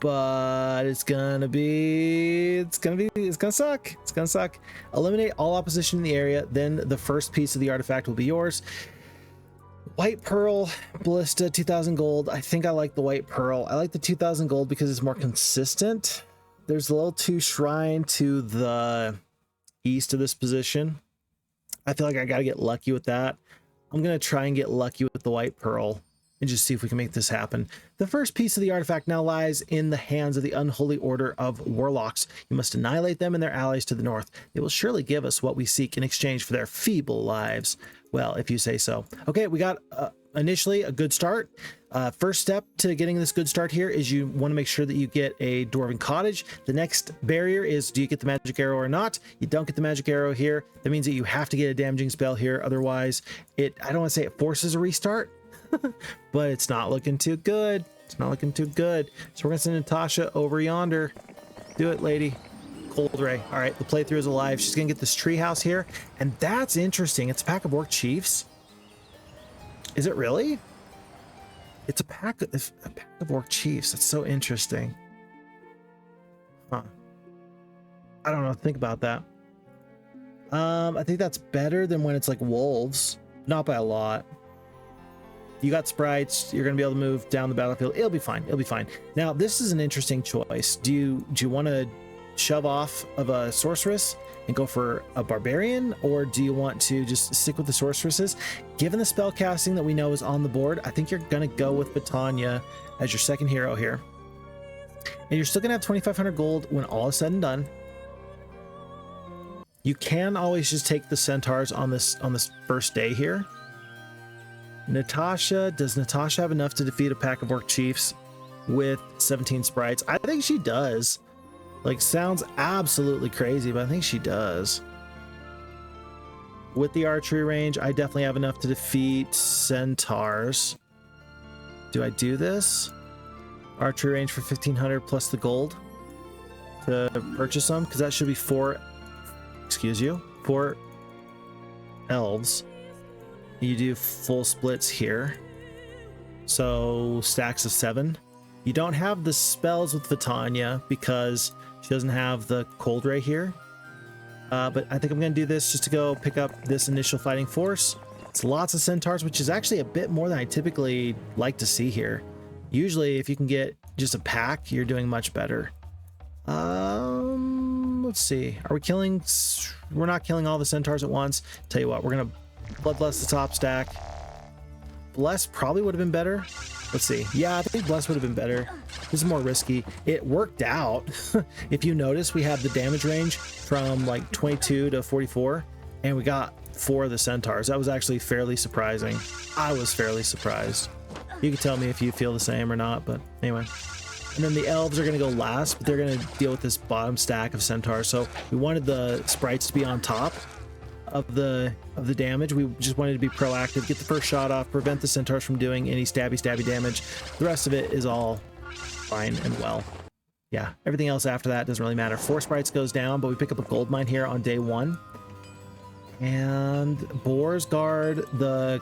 But it's gonna suck. It's gonna suck. Eliminate all opposition in the area, then the first piece of the artifact will be yours. White Pearl, Ballista, 2,000 gold. I think I like the White Pearl. I like the 2,000 gold because it's more consistent. There's a level 2 shrine to the east of this position. I feel like I gotta get lucky with that. I'm gonna try and get lucky with the White Pearl and just see if we can make this happen. The first piece of the artifact now lies in the hands of the Unholy Order of Warlocks. You must annihilate them and their allies to the north. They will surely give us what we seek in exchange for their feeble lives. Well, if you say so. Okay, we got initially a good start. First step to getting this good start here is you want to make sure that you get a Dwarven Cottage. The next barrier is, do you get the magic arrow or not? You don't get the magic arrow here. That means that you have to get a damaging spell here. Otherwise, I don't want to say it forces a restart, but it's not looking too good. It's not looking too good. So we're gonna send Natasha over yonder. Do it, lady. Cold Ray. All right, the playthrough is alive. She's gonna get this treehouse here, and that's interesting. It's a pack of Orc Chiefs. Is it really? It's a pack of Orc Chiefs. That's so interesting. Huh. I don't know. Think about that. I think that's better than when it's like wolves. Not by a lot. You got sprites. You're going to be able to move down the battlefield. It'll be fine. It'll be fine. Now, this is an interesting choice. Do you want to shove off of a sorceress and go for a barbarian, or do you want to just stick with the sorceresses? Given the spell casting that we know is on the board, I think you're going to go with Batanya as your second hero here. And you're still going to have 2,500 gold when all is said and done. You can always just take the centaurs on this first day here. Natasha, does Natasha have enough to defeat a pack of orc chiefs with 17 sprites? I think she does. Like, sounds absolutely crazy, but I think she does. With the archery range, I definitely have enough to defeat centaurs. Do I do this? Archery range for 1500 plus the gold to purchase them, because that should be 4 elves. You do full splits here, so stacks of 7. You don't have the spells with Vitania because she doesn't have the cold ray here, but I think I'm gonna do this just to go pick up this initial fighting force. It's lots of centaurs, which is actually a bit more than I typically like to see here. Usually if you can get just a pack, you're doing much better. Let's see, are we killing? We're not killing all the centaurs at once. Tell you what, we're gonna bloodbless the top stack. Bless probably would have been better. Let's see. Yeah, I think Bless would have been better. This is more risky. It worked out. If you notice, we have the damage range from like 22 to 44, and we got 4 of the centaurs. That was actually fairly surprising. I was fairly surprised. You can tell me if you feel the same or not, but anyway. And then the elves are going to go last, but they're going to deal with this bottom stack of centaurs. So we wanted the sprites to be on top of the damage. We just wanted to be proactive, get the first shot off, prevent the centaurs from doing any stabby damage. The rest of it is all fine and well. Yeah, everything else after that doesn't really matter. 4 sprites goes down, but we pick up a gold mine here on day 1. And boars guard the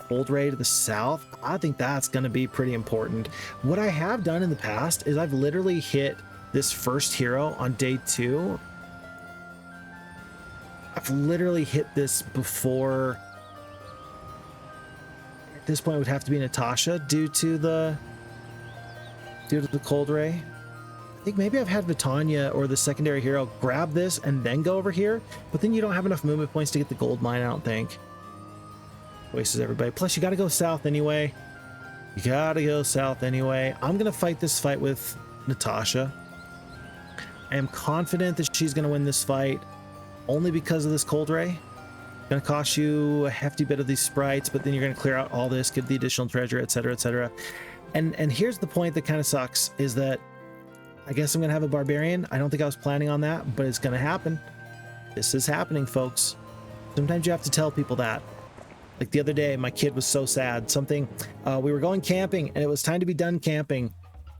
cold ray to the south. I think that's going to be pretty important. What I have done in the past is I've literally hit this first hero on day 2. I've literally hit this before. At this point it would have to be Natasha due to the cold ray. I think maybe I've had Vitania or the secondary hero grab this and then go over here, but then you don't have enough movement points to get the gold mine, I don't think. Wastes everybody. Plus you got to go south anyway. I'm gonna fight this fight with Natasha. I am confident that she's gonna win this fight only because of this cold ray. Gonna cost you a hefty bit of these sprites, but then you're gonna clear out all this, get the additional treasure, etc, etc. And here's the point that kind of sucks, is that I guess I'm gonna have a barbarian. I don't think I was planning on that, but it's gonna happen. This is happening, folks. Sometimes you have to tell people that. Like the other day, my kid was so sad. We were going camping and it was time to be done camping.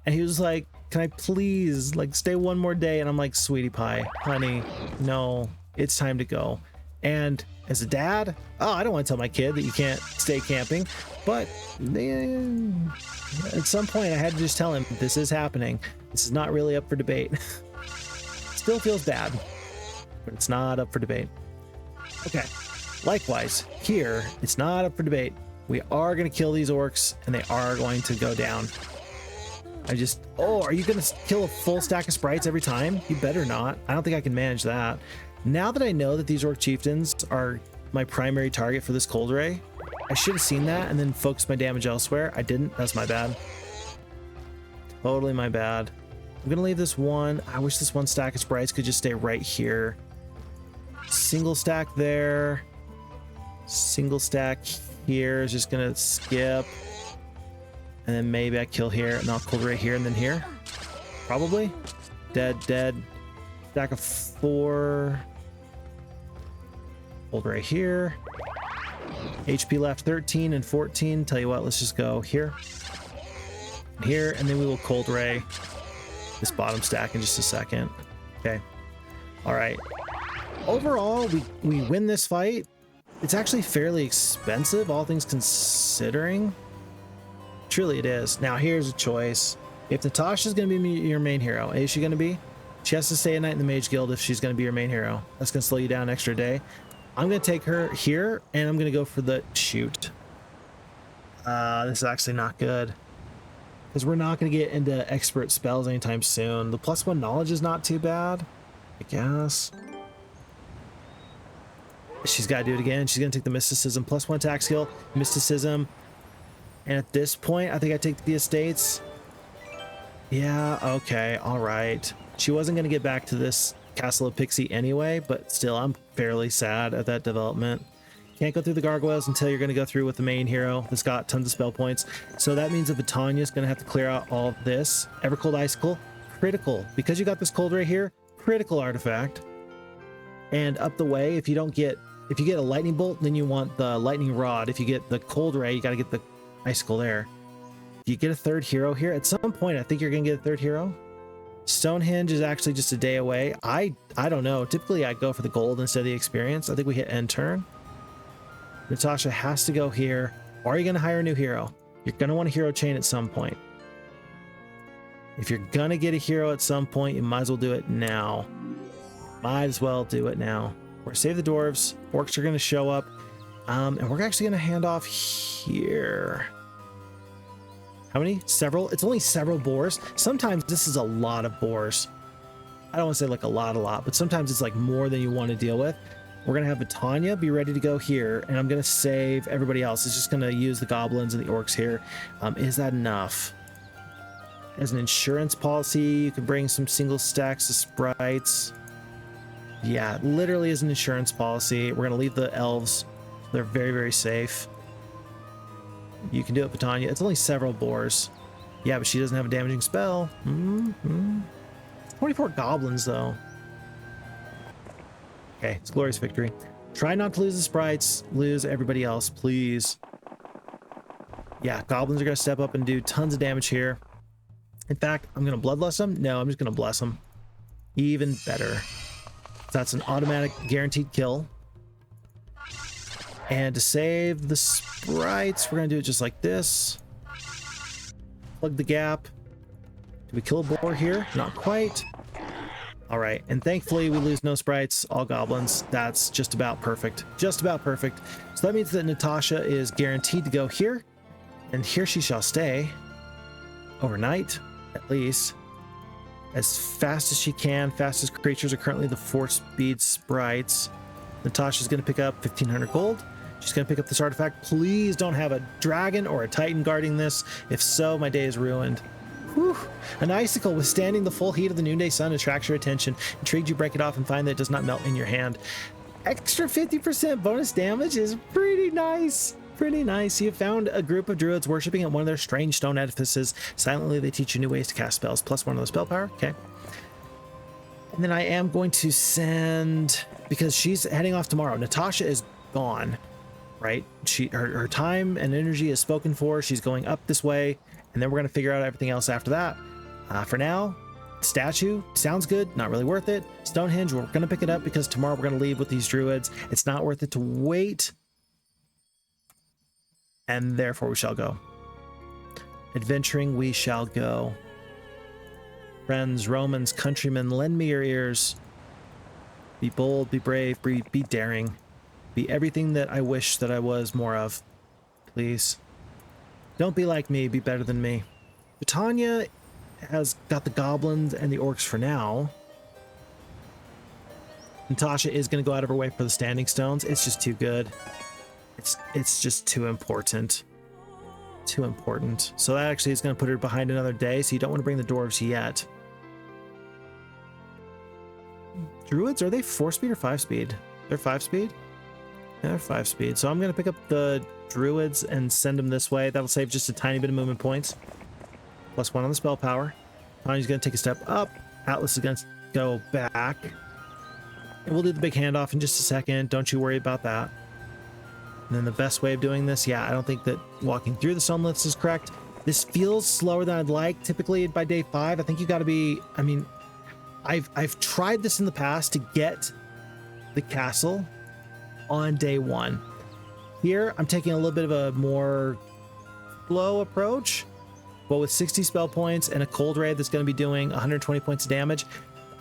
And he was like, can I please like stay one more day? And I'm like, sweetie pie, honey, no, it's time to go. And as a dad, I don't want to tell my kid that you can't stay camping, but at some point I had to just tell him this is happening. This is not really up for debate. Still feels bad, but it's not up for debate. Okay. Likewise, here, it's not up for debate. We are going to kill these orcs, and they are going to go down. Are you going to kill a full stack of sprites every time? You better not. I don't think I can manage that. Now that I know that these orc chieftains are my primary target for this cold ray, I should have seen that and then focused my damage elsewhere. I didn't. That's my bad. Totally my bad. I'm going to leave this one. I wish this one stack of sprites could just stay right here. Single stack there. Single stack here is just gonna skip, and then maybe I kill here and I'll cold ray here and then here, probably dead. Stack of 4, cold ray here, HP left 13 and 14. Tell you what, let's just go here, and then we will cold ray this bottom stack in just a second. Okay, all right, overall we win this fight. It's actually fairly expensive, all things considering. Truly it is. Now here's a choice. If Natasha's going to be your main hero, is she going to be? She has to stay a night in the Mage Guild if she's going to be your main hero. That's going to slow you down an extra day. I'm going to take her here, and I'm going to go for the shoot. This is actually not good, because we're not going to get into expert spells anytime soon. The +1 knowledge is not too bad, I guess. She's got to do it again. She's going to take the mysticism, +1 attack skill, mysticism. And at this point, I think I take the estates. Yeah, okay, all right. She wasn't going to get back to this Castle of Pixie anyway, but still, I'm fairly sad at that development. Can't go through the gargoyles until you're going to go through with the main hero that's got tons of spell points. So that means that Vitania is going to have to clear out all of this. Evercold Icicle, critical. Because you got this cold right here, critical artifact. And up the way, if you get a lightning bolt, then you want the lightning rod. If you get the cold ray, you got to get the icicle there. You get a third hero here. At some point, I think you're going to get a third hero. Stonehenge is actually just a day away. I don't know. Typically, I go for the gold instead of the experience. I think we hit end turn. Natasha has to go here. Or are you going to hire a new hero? You're going to want a hero chain at some point. If you're going to get a hero at some point, you might as well do it now. Might as well do it now. We're going to save the dwarves. Orcs are going to show up. And we're actually going to hand off here. How many? Several? It's only several boars. Sometimes this is a lot of boars. I don't want to say like a lot, but sometimes it's like more than you want to deal with. We're going to have Vitania be ready to go here, and I'm going to save everybody else. It's just going to use the goblins and the orcs here. Is that enough? As an insurance policy, you can bring some single stacks of sprites. Yeah, literally as an insurance policy. We're going to leave the elves. They're very, very safe. You can do it, Vitania. It's only several boars. Yeah, but she doesn't have a damaging spell. 24 goblins, though. Okay, it's glorious victory. Try not to lose the sprites. Lose everybody else, please. Yeah, goblins are going to step up and do tons of damage here. In fact, I'm going to bloodlust them. No, I'm just going to bless them. Even better. That's an automatic guaranteed kill. And to save the sprites, we're going to do it just like this. Plug the gap. Do we kill a boar here? Not quite. All right. And thankfully, we lose no sprites, all goblins. That's just about perfect. Just about perfect. So that means that Natasha is guaranteed to go here. And here she shall stay. Overnight, at least. As fast as she can. Fastest creatures are currently the 4-speed sprites. Natasha's going to pick up 1,500 gold. She's going to pick up this artifact. Please don't have a dragon or a titan guarding this. If so, my day is ruined. Whew. An icicle withstanding the full heat of the noonday sun attracts your attention. Intrigued, you break it off and find that it does not melt in your hand. Extra 50% bonus damage is pretty nice. Pretty nice. You have found a group of druids worshipping at one of their strange stone edifices. Silently, they teach you new ways to cast spells. +1 of the spell power. Okay. And then I am going to send, because she's heading off tomorrow. Natasha is gone, right? Her time and energy is spoken for. She's going up this way, and then we're going to figure out everything else after that. For now, statue sounds good. Not really worth it. Stonehenge, we're going to pick it up because tomorrow we're going to leave with these druids. It's not worth it to wait. And therefore we shall go. Adventuring we shall go. Friends, Romans, countrymen, lend me your ears. Be bold, be brave, be daring. Be everything that I wish that I was more of. Please. Don't be like me, be better than me. Vitania has got the goblins and the orcs for now. Natasha is going to go out of her way for the standing stones. It's just too good. It's just too important. Too important. So that actually is going to put her behind another day, so you don't want to bring the dwarves yet. Druids, are they 4-speed or 5-speed? They're 5-speed? Yeah, they're 5-speed. So I'm going to pick up the druids and send them this way. That'll save just a tiny bit of movement points. +1 on the spell power. Tanya's going to take a step up. Atlas is going to go back. And we'll do the big handoff in just a second. Don't you worry about that. And then the best way of doing this, yeah, I don't think that walking through the sunlets is correct. This feels slower than I'd like. Typically by day 5, I think you got to be, I mean, I've tried this in the past to get the castle on day 1. Here, I'm taking a little bit of a more slow approach, but with 60 spell points and a cold ray that's going to be doing 120 points of damage,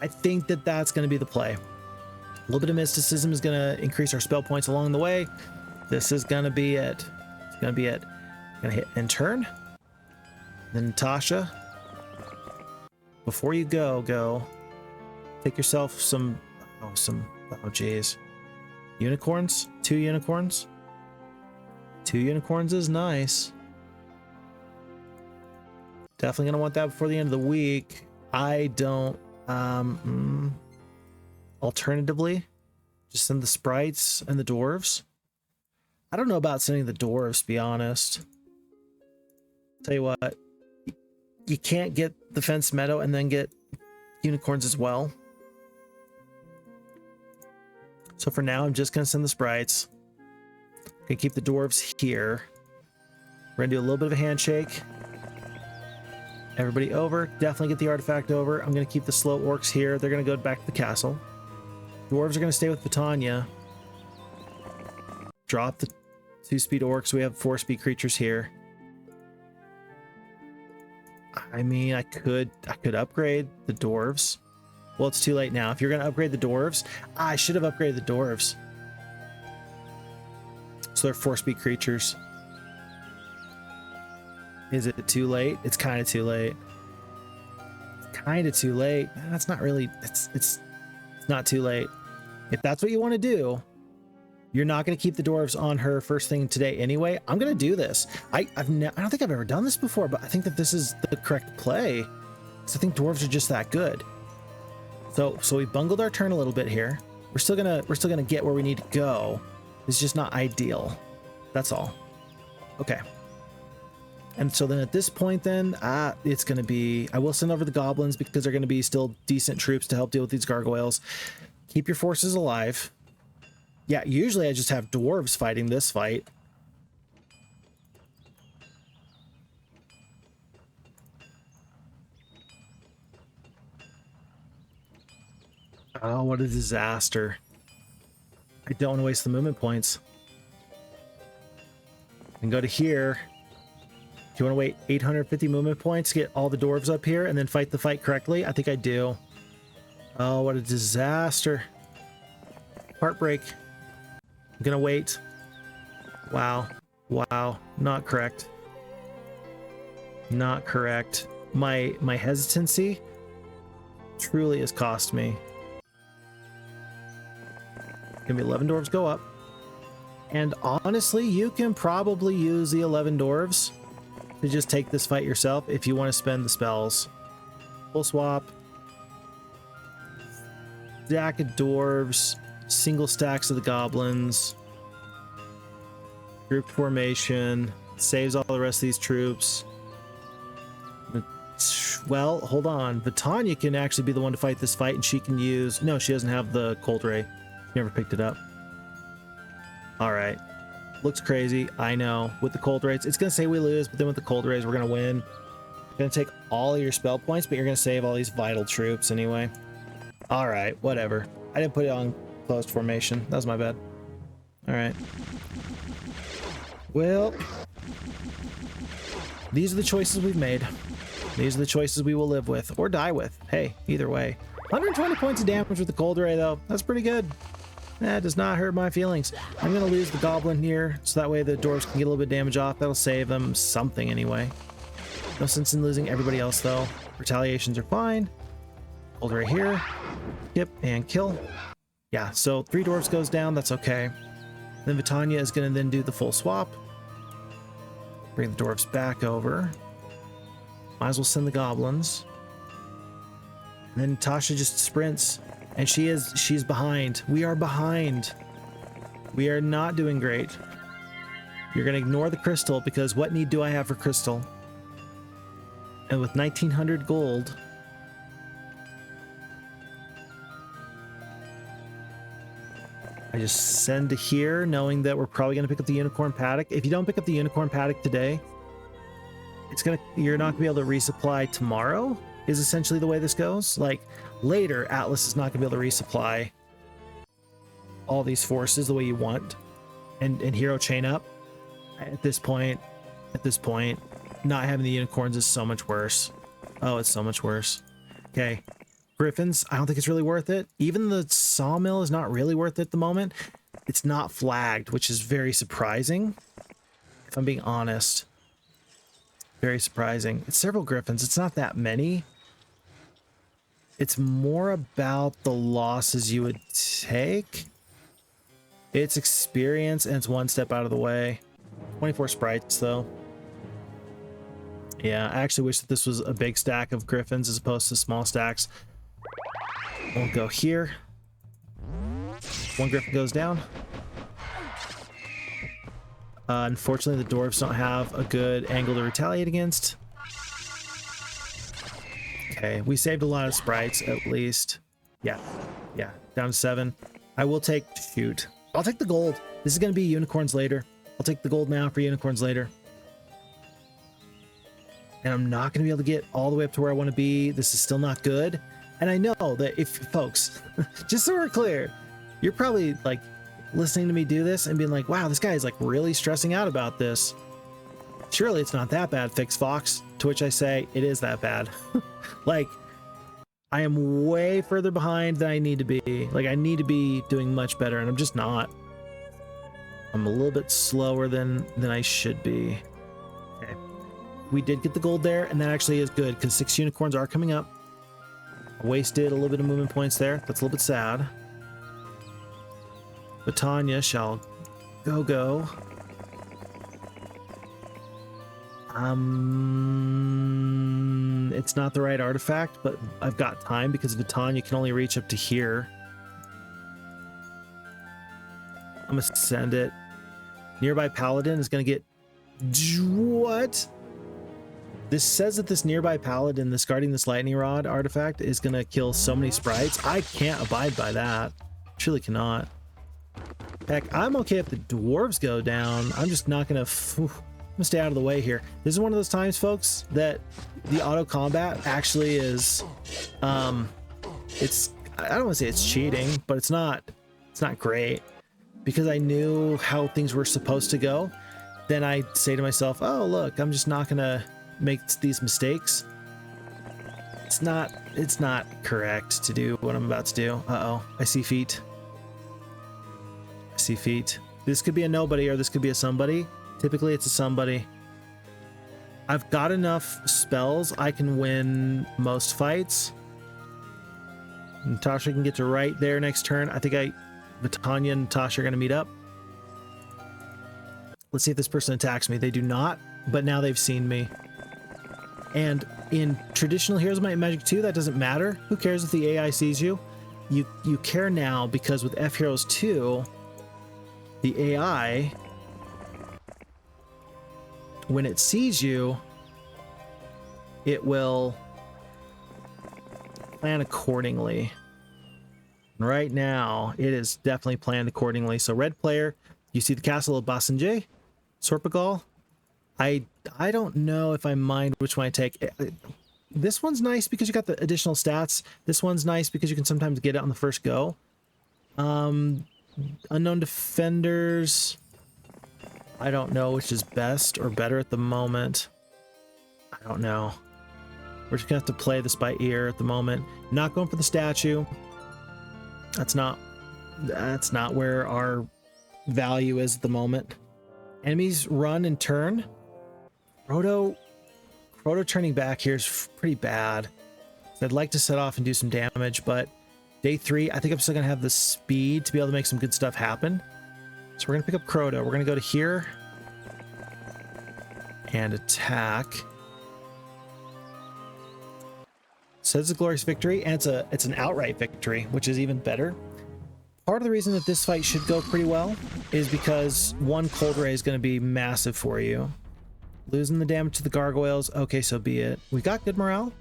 I think that that's going to be the play. A little bit of mysticism is going to increase our spell points along the way. This is going to be it. It's going to be it. Going to hit end turn. Then Natasha, before you go take yourself some, oh geez. Unicorns? 2 unicorns? 2 unicorns is nice. Definitely going to want that before the end of the week. I don't, Alternatively, just send the sprites and the dwarves. I don't know about sending the dwarves, to be honest. Tell you what, you can't get the fenced meadow and then get unicorns as well. So for now, I'm just going to send the sprites. Gonna keep the dwarves here. We're gonna do a little bit of a handshake. Everybody over. Definitely get the artifact over. I'm gonna keep the slow orcs here. They're gonna go back to the castle. Dwarves are gonna stay with Vitania. Drop the 2-speed orcs. We have 4-speed creatures here. I mean, I could upgrade the dwarves. Well, it's too late now. If you're gonna upgrade the dwarves, I should have upgraded the dwarves. So they're 4-speed creatures. Is it too late? It's kind of too late. Kind of too late. That's not really. It's not too late. If that's what you want to do, you're not going to keep the dwarves on her first thing today anyway. I'm going to do this. I don't think I've ever done this before, but I think that this is the correct play. So I think dwarves are just that good. So we bungled our turn a little bit here. We're still gonna get where we need to go. It's just not ideal. That's all. Okay. And so then at this point then, it's going to be, I will send over the goblins because they're going to be still decent troops to help deal with these gargoyles. Keep your forces alive. Yeah, usually I just have dwarves fighting this fight. Oh, what a disaster. I don't want to waste the movement points. And go to here. Do you want to wait 850 movement points to get all the dwarves up here and then fight the fight correctly? I think I do. Oh, what a disaster. Heartbreak. I'm gonna wait. Wow. Wow. Not correct. Not correct. My hesitancy truly has cost me. Gonna be 11 dwarves go up. And honestly, you can probably use the 11 dwarves to just take this fight yourself if you want to spend the spells. Full swap. Stack of dwarves. Single stacks of the goblins. Grouped formation. Saves all the rest of these troops. Well, hold on. Vitania can actually be the one to fight this fight, and she can use... No, she doesn't have the Cold Ray. She never picked it up. Alright. Looks crazy, I know. With the Cold Rays, it's going to say we lose, but then with the Cold Rays, we're going to win. Going to take all of your spell points, but you're going to save all these vital troops anyway. Alright, whatever. I didn't put it on closed formation. That was my bad. Alright. Well, these are the choices we've made. These are the choices we will live with, or die with. Hey, either way. 120 points of damage with the Cold Ray, though. That's pretty good. That does not hurt my feelings. I'm going to lose the Goblin here, so that way the dwarves can get a little bit of damage off. That'll save them something anyway. No sense in losing everybody else, though. Retaliations are fine. Cold Ray here. Yep, and kill. Yeah, so 3 dwarves goes down. That's okay. Then Vitania is going to then do the full swap. Bring the dwarves back over. Might as well send the goblins. And then Tasha just sprints. And she's behind. We are behind. We are not doing great. You're going to ignore the crystal because what need do I have for crystal? And with 1900 gold... I just send to here knowing that we're probably going to pick up the Unicorn Paddock. If you don't pick up the Unicorn Paddock today, you're not going to be able to resupply tomorrow, is essentially the way this goes. Like, later, Atlas is not going to be able to resupply all these forces the way you want and hero chain up. At this point, not having the unicorns is so much worse. Oh, it's so much worse. Okay. Griffins, I don't think it's really worth it. Even the sawmill is not really worth it at the moment. It's not flagged, which is very surprising. If I'm being honest. Very surprising. It's several griffins. It's not that many. It's more about the losses you would take. It's experience and it's one step out of the way. 24 sprites though. Yeah, I actually wish that this was a big stack of griffins as opposed to small stacks. We'll go here. One griffin goes down. Unfortunately, the dwarves don't have a good angle to retaliate against. Okay, we saved a lot of sprites, at least. Yeah, down to 7. I will take... Shoot. I'll take the gold. This is going to be unicorns later. I'll take the gold now for unicorns later. And I'm not going to be able to get all the way up to where I want to be. This is still not good. And I know that if folks, just so we're clear, you're probably like listening to me do this and being like, wow, this guy is like really stressing out about this. Surely it's not that bad, Phixfox. To which I say, it is that bad. Like, I am way further behind than I need to be. Like, I need to be doing much better, and I'm just not. I'm a little bit slower than I should be. Okay. We did get the gold there, and that actually is good, because 6 unicorns are coming up. I wasted a little bit of movement points there. That's a little bit sad. But Tanya shall go. It's not the right artifact, but I've got time because Vitanya can only reach up to here. I'm gonna send it. Nearby paladin is gonna get... What? This says that this nearby paladin, this guarding this lightning rod artifact, is gonna kill so many sprites. I can't abide by that. Truly cannot. Heck, I'm okay if the dwarves go down. I'm just not gonna... I'm gonna stay out of the way here. This is one of those times, folks, that the auto combat actually is, it's, I don't want to say it's cheating, but it's not great, because I knew how things were supposed to go. Then I say to myself, oh, look, I'm just not gonna make these mistakes. It's not correct to do what I'm about to do. Uh-oh, I see feet. I see feet. This could be a nobody or this could be a somebody. Typically, it's a somebody. I've got enough spells. I can win most fights. Natasha can get to right there next turn. I think Vitanya and Natasha are going to meet up. Let's see if this person attacks me. They do not, but now they've seen me. And in traditional Heroes of Might and Magic 2, that doesn't matter. Who cares if the AI sees you? You care now, because with fheroes2, the AI... when it sees you, it will plan accordingly. Right now, it is definitely planned accordingly. So red player, you see the castle of Basenjay, Sorpagal. I don't know if I mind which one I take. This one's nice because you got the additional stats. This one's nice because you can sometimes get it on the first go. Unknown Defenders... I don't know which is best or better at the moment. I don't know. We're just gonna have to play this by ear at the moment. Not going for the statue. That's not where our value is at the moment. Enemies run and turn. Proto turning back here is pretty bad. So I'd like to set off and do some damage, but day 3, I think I'm still gonna have the speed to be able to make some good stuff happen. So we're going to pick up Crota. We're going to go to here and attack. Says a glorious victory, and it's an outright victory, which is even better. Part of the reason that this fight should go pretty well is because one cold ray is going to be massive for you. Losing the damage to the gargoyles. Okay, so be it. We got good morale.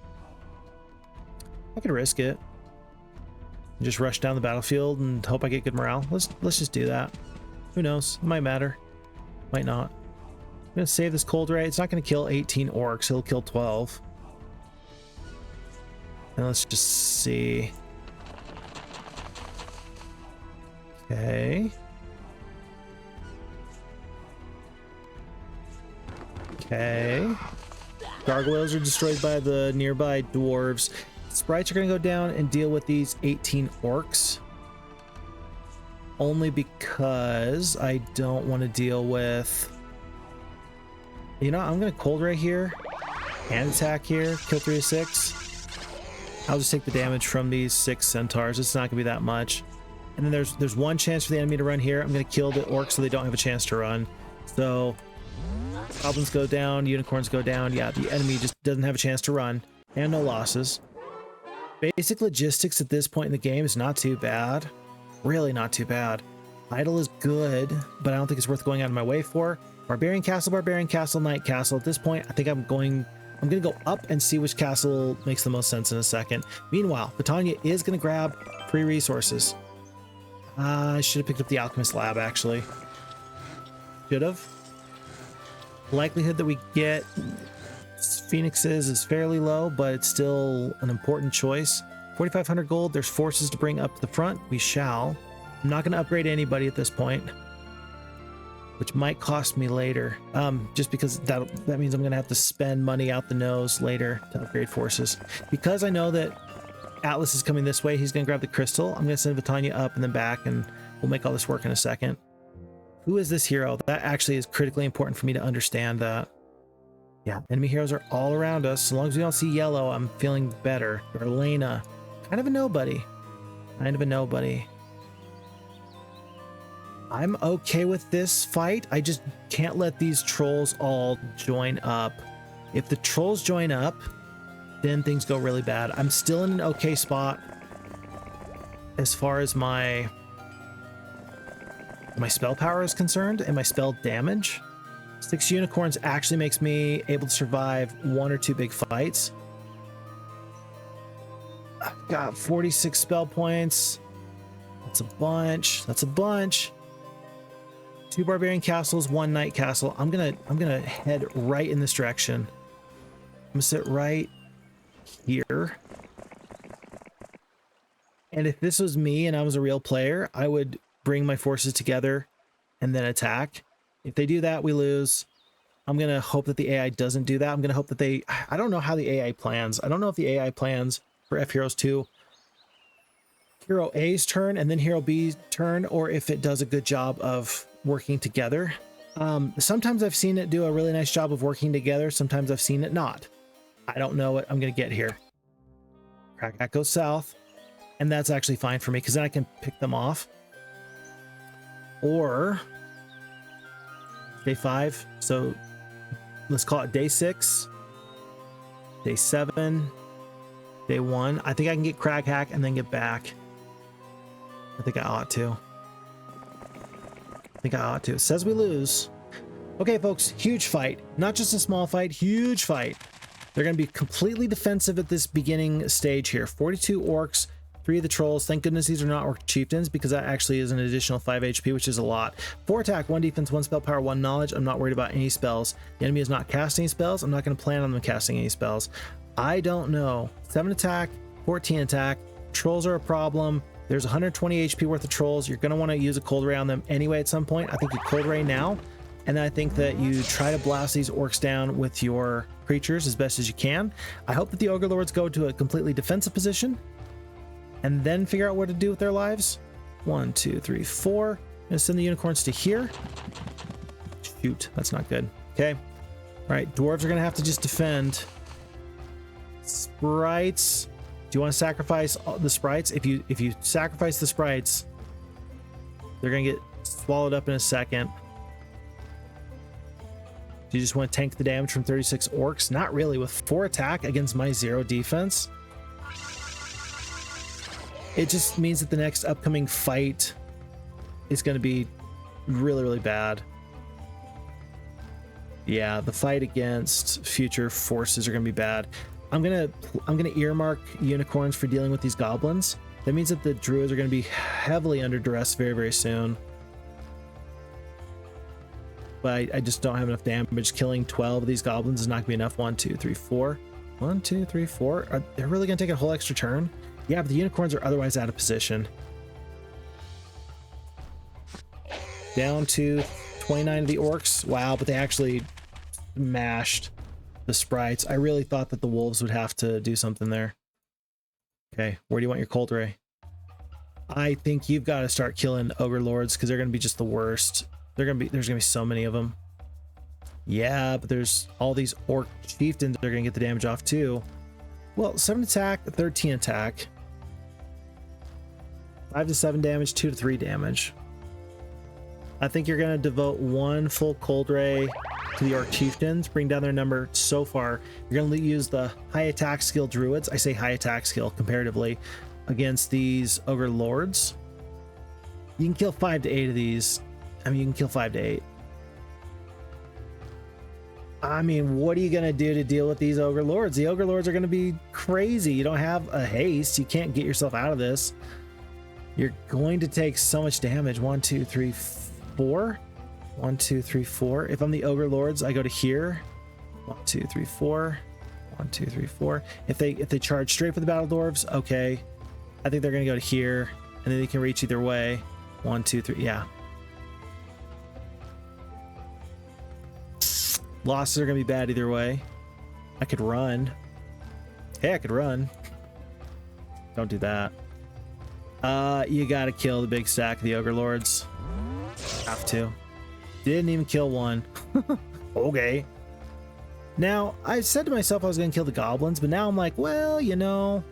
I could risk it. Just rush down the battlefield and hope I get good morale. Let's just do that. Who knows? It might matter. Might not. I'm going to save this cold ray. It's not going to kill 18 orcs. It'll kill 12. And let's just see. Okay. Okay. Gargoyles are destroyed by the nearby dwarves. Sprites are going to go down and deal with these 18 orcs. Only because I don't want to deal with... You know, I'm going to cold ray here. And attack here. Kill 3 of 6. I'll just take the damage from these 6 centaurs. It's not going to be that much. And then there's one chance for the enemy to run here. I'm going to kill the orcs so they don't have a chance to run. So, goblins go down. Unicorns go down. Yeah, the enemy just doesn't have a chance to run. And no losses. Basic logistics at this point in the game is not too bad. really not too bad. Idol is good, but I don't think it's worth going out of my way for. Barbarian Castle, Knight Castle. At this point, I think I'm gonna go up and see which castle makes the most sense in a second. Meanwhile, Vitania is gonna grab free resources. I should have picked up the Alchemist Lab, actually. Should have. Likelihood that we get Phoenixes is fairly low, but it's still an important choice. 4,500 gold. There's forces to bring up to the front. We shall. I'm not going to upgrade anybody at this point, which might cost me later. Just because that means I'm going to have to spend money out the nose later to upgrade forces. Because I know that Atlas is coming this way, he's going to grab the crystal. I'm going to send Vitania up and then back, and we'll make all this work in a second. Who is this hero? That actually is critically important for me to understand that. Yeah, enemy heroes are all around us. So long as we don't see yellow, I'm feeling better. Elena, kind of a nobody. Kind of a nobody. I'm okay with this fight. I just can't let these trolls all join up. If the trolls join up, then things go really bad. I'm still in an okay spot as far as my spell power is concerned and my spell damage. 6 unicorns actually makes me able to survive 1 or 2 big fights. I've got 46 spell points. That's a bunch. That's a bunch. 2 barbarian castles, 1 knight castle. I'm gonna head right in this direction. I'm gonna sit right here. And if this was me and I was a real player, I would bring my forces together and then attack. If they do that, we lose. I'm gonna hope that the AI doesn't do that. I'm gonna hope that I don't know how the AI plans. I don't know if the AI plans for fheroes2 Hero A's turn and then Hero B's turn, or if it does a good job of working together. Sometimes I've seen it do a really nice job of working together. Sometimes I've seen it not. I don't know what I'm going to get here. Crag goes south, and that's actually fine for me because then I can pick them off. Or day 5. So let's call it day 6, day 7, day 1. I think I can get Crag hack and then get back. I think I ought to. It says we lose. Okay, folks, huge fight. Not just a small fight, huge fight. They're going to be completely defensive at this beginning stage here. 42 orcs, 3 of the trolls. Thank goodness these are not orc chieftains because that actually is an additional 5 HP, which is a lot. 4 attack, 1 defense, 1 spell power, 1 knowledge. I'm not worried about any spells. The enemy is not casting spells. I'm not going to plan on them casting any spells. I don't know. 7 attack, 14 attack. Trolls are a problem. There's 120 HP worth of trolls. You're going to want to use a cold ray on them anyway at some point. I think you cold ray now, and then I think that you try to blast these orcs down with your creatures as best as you can. I hope that the Ogre Lords go to a completely defensive position and then figure out what to do with their lives. 1, 2, 3, 4. I'm going to send the unicorns to here. Shoot, that's not good. Okay. All right, dwarves are going to have to just defend. Sprites. Do you want to sacrifice the sprites? If you sacrifice the sprites, they're going to get swallowed up in a second. Do you just want to tank the damage from 36 orcs? Not really. With 4 attack against my 0 defense, it just means that the next upcoming fight is going to be really, really bad. Yeah, the fight against future forces are going to be bad. I'm gonna earmark unicorns for dealing with these goblins. That means that the druids are gonna be heavily under duress very, very soon. But I just don't have enough damage. Killing 12 of these goblins is not gonna be enough. 1, 2, 3, 4. 1, 2, 3, 4. Are they really gonna take a whole extra turn? Yeah, but the unicorns are otherwise out of position. Down to 29 of the orcs. Wow, but they actually smashed the sprites. I really thought that the wolves would have to do something there. Okay, where do you want your cold ray? I think you've got to start killing ogre lords because they're going to be just the worst. There's going to be so many of them. Yeah, but there's all these orc chieftains that are going to get the damage off too. Well, 7 attack, 13 attack. 5 to 7 damage, 2 to 3 damage. I think you're going to devote 1 full cold ray to the orc chieftains, bring down their number so far. You're going to use the high attack skill druids. I say high attack skill comparatively against these ogre lords. You can kill 5 to 8 of these. I mean, you can kill 5 to 8. I mean, what are you going to do to deal with these Ogre Lords? The Ogre Lords are going to be crazy. You don't have a haste. You can't get yourself out of this. You're going to take so much damage. 1, 2, 3, 4. 1, 2, 3, 4. If I'm the Ogre Lords, I go to here. 1, 2, 3, 4. 1, 2, 3, 4. If they charge straight for the Battle Dwarves, okay. I think they're going to go to here, and then they can reach either way. 1, 2, 3. Yeah. Losses are going to be bad either way. I could run. Hey, I could run. Don't do that. You got to kill the big stack of the Ogre Lords. Have to. Didn't even kill one. Okay. Now, I said to myself I was going to kill the goblins, but now I'm like, well, you know,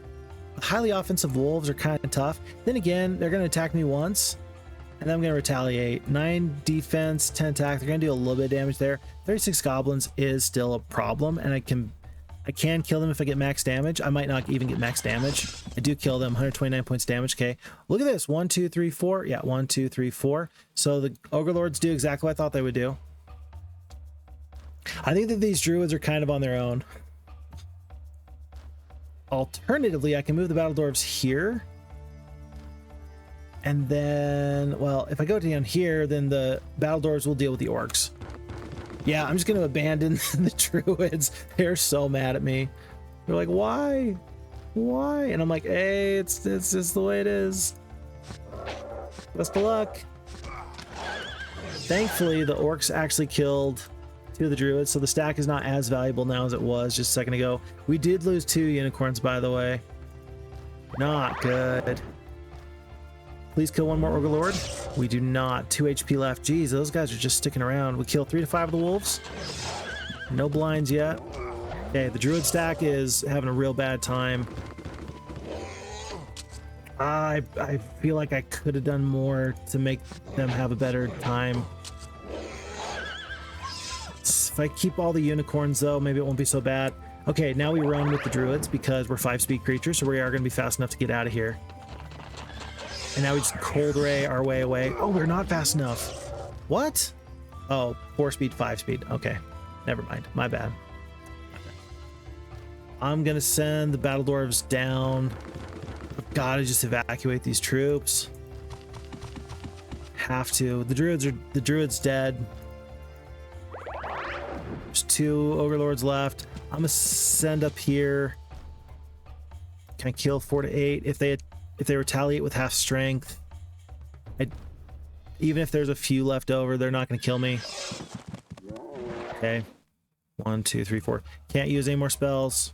highly offensive wolves are kind of tough. Then again, they're going to attack me once, and then I'm going to retaliate. 9 defense, 10 attack. They're going to do a little bit of damage there. 36 goblins is still a problem, and I can kill them if I get max damage. I might not even get max damage. I do kill them. 129 points damage. Okay, look at this. 1, 2, 3, 4. Yeah, 1, 2, 3, 4. So the Ogre Lords do exactly what I thought they would do. I think that these druids are kind of on their own. Alternatively, I can move the Battle Dwarves here. And then, well, if I go down here, then the Battle Dwarves will deal with the orcs. Yeah, I'm just going to abandon the druids. They're so mad at me. They're like, why? Why? And I'm like, hey, it's just the way it is. Best of luck. Thankfully, the orcs actually killed 2 of the druids, so the stack is not as valuable now as it was just a second ago. We did lose 2 unicorns, by the way. Not good. Please kill one more Ogre Lord. We do not. 2 HP left. Jeez, those guys are just sticking around. We kill 3 to 5 of the wolves. No blinds yet. Okay, the druid stack is having a real bad time. I feel like I could have done more to make them have a better time. If I keep all the unicorns, though, maybe it won't be so bad. Okay, now we run with the druids because we're 5-speed creatures, so we are going to be fast enough to get out of here. And now we just cold ray our way away. Oh, we're not fast enough. What? Oh, 4-speed, 5-speed. Okay, never mind. My bad. I'm going to send the Battle Dwarves down. I've got to just evacuate these troops. Have to. The druid's dead. There's 2 Ogre Lords left. I'm gonna send up here. Can I kill 4 to 8 if they retaliate with half strength? Even if there's a few left over, they're not gonna kill me. Okay. 1, 2, 3, 4. Can't use any more spells.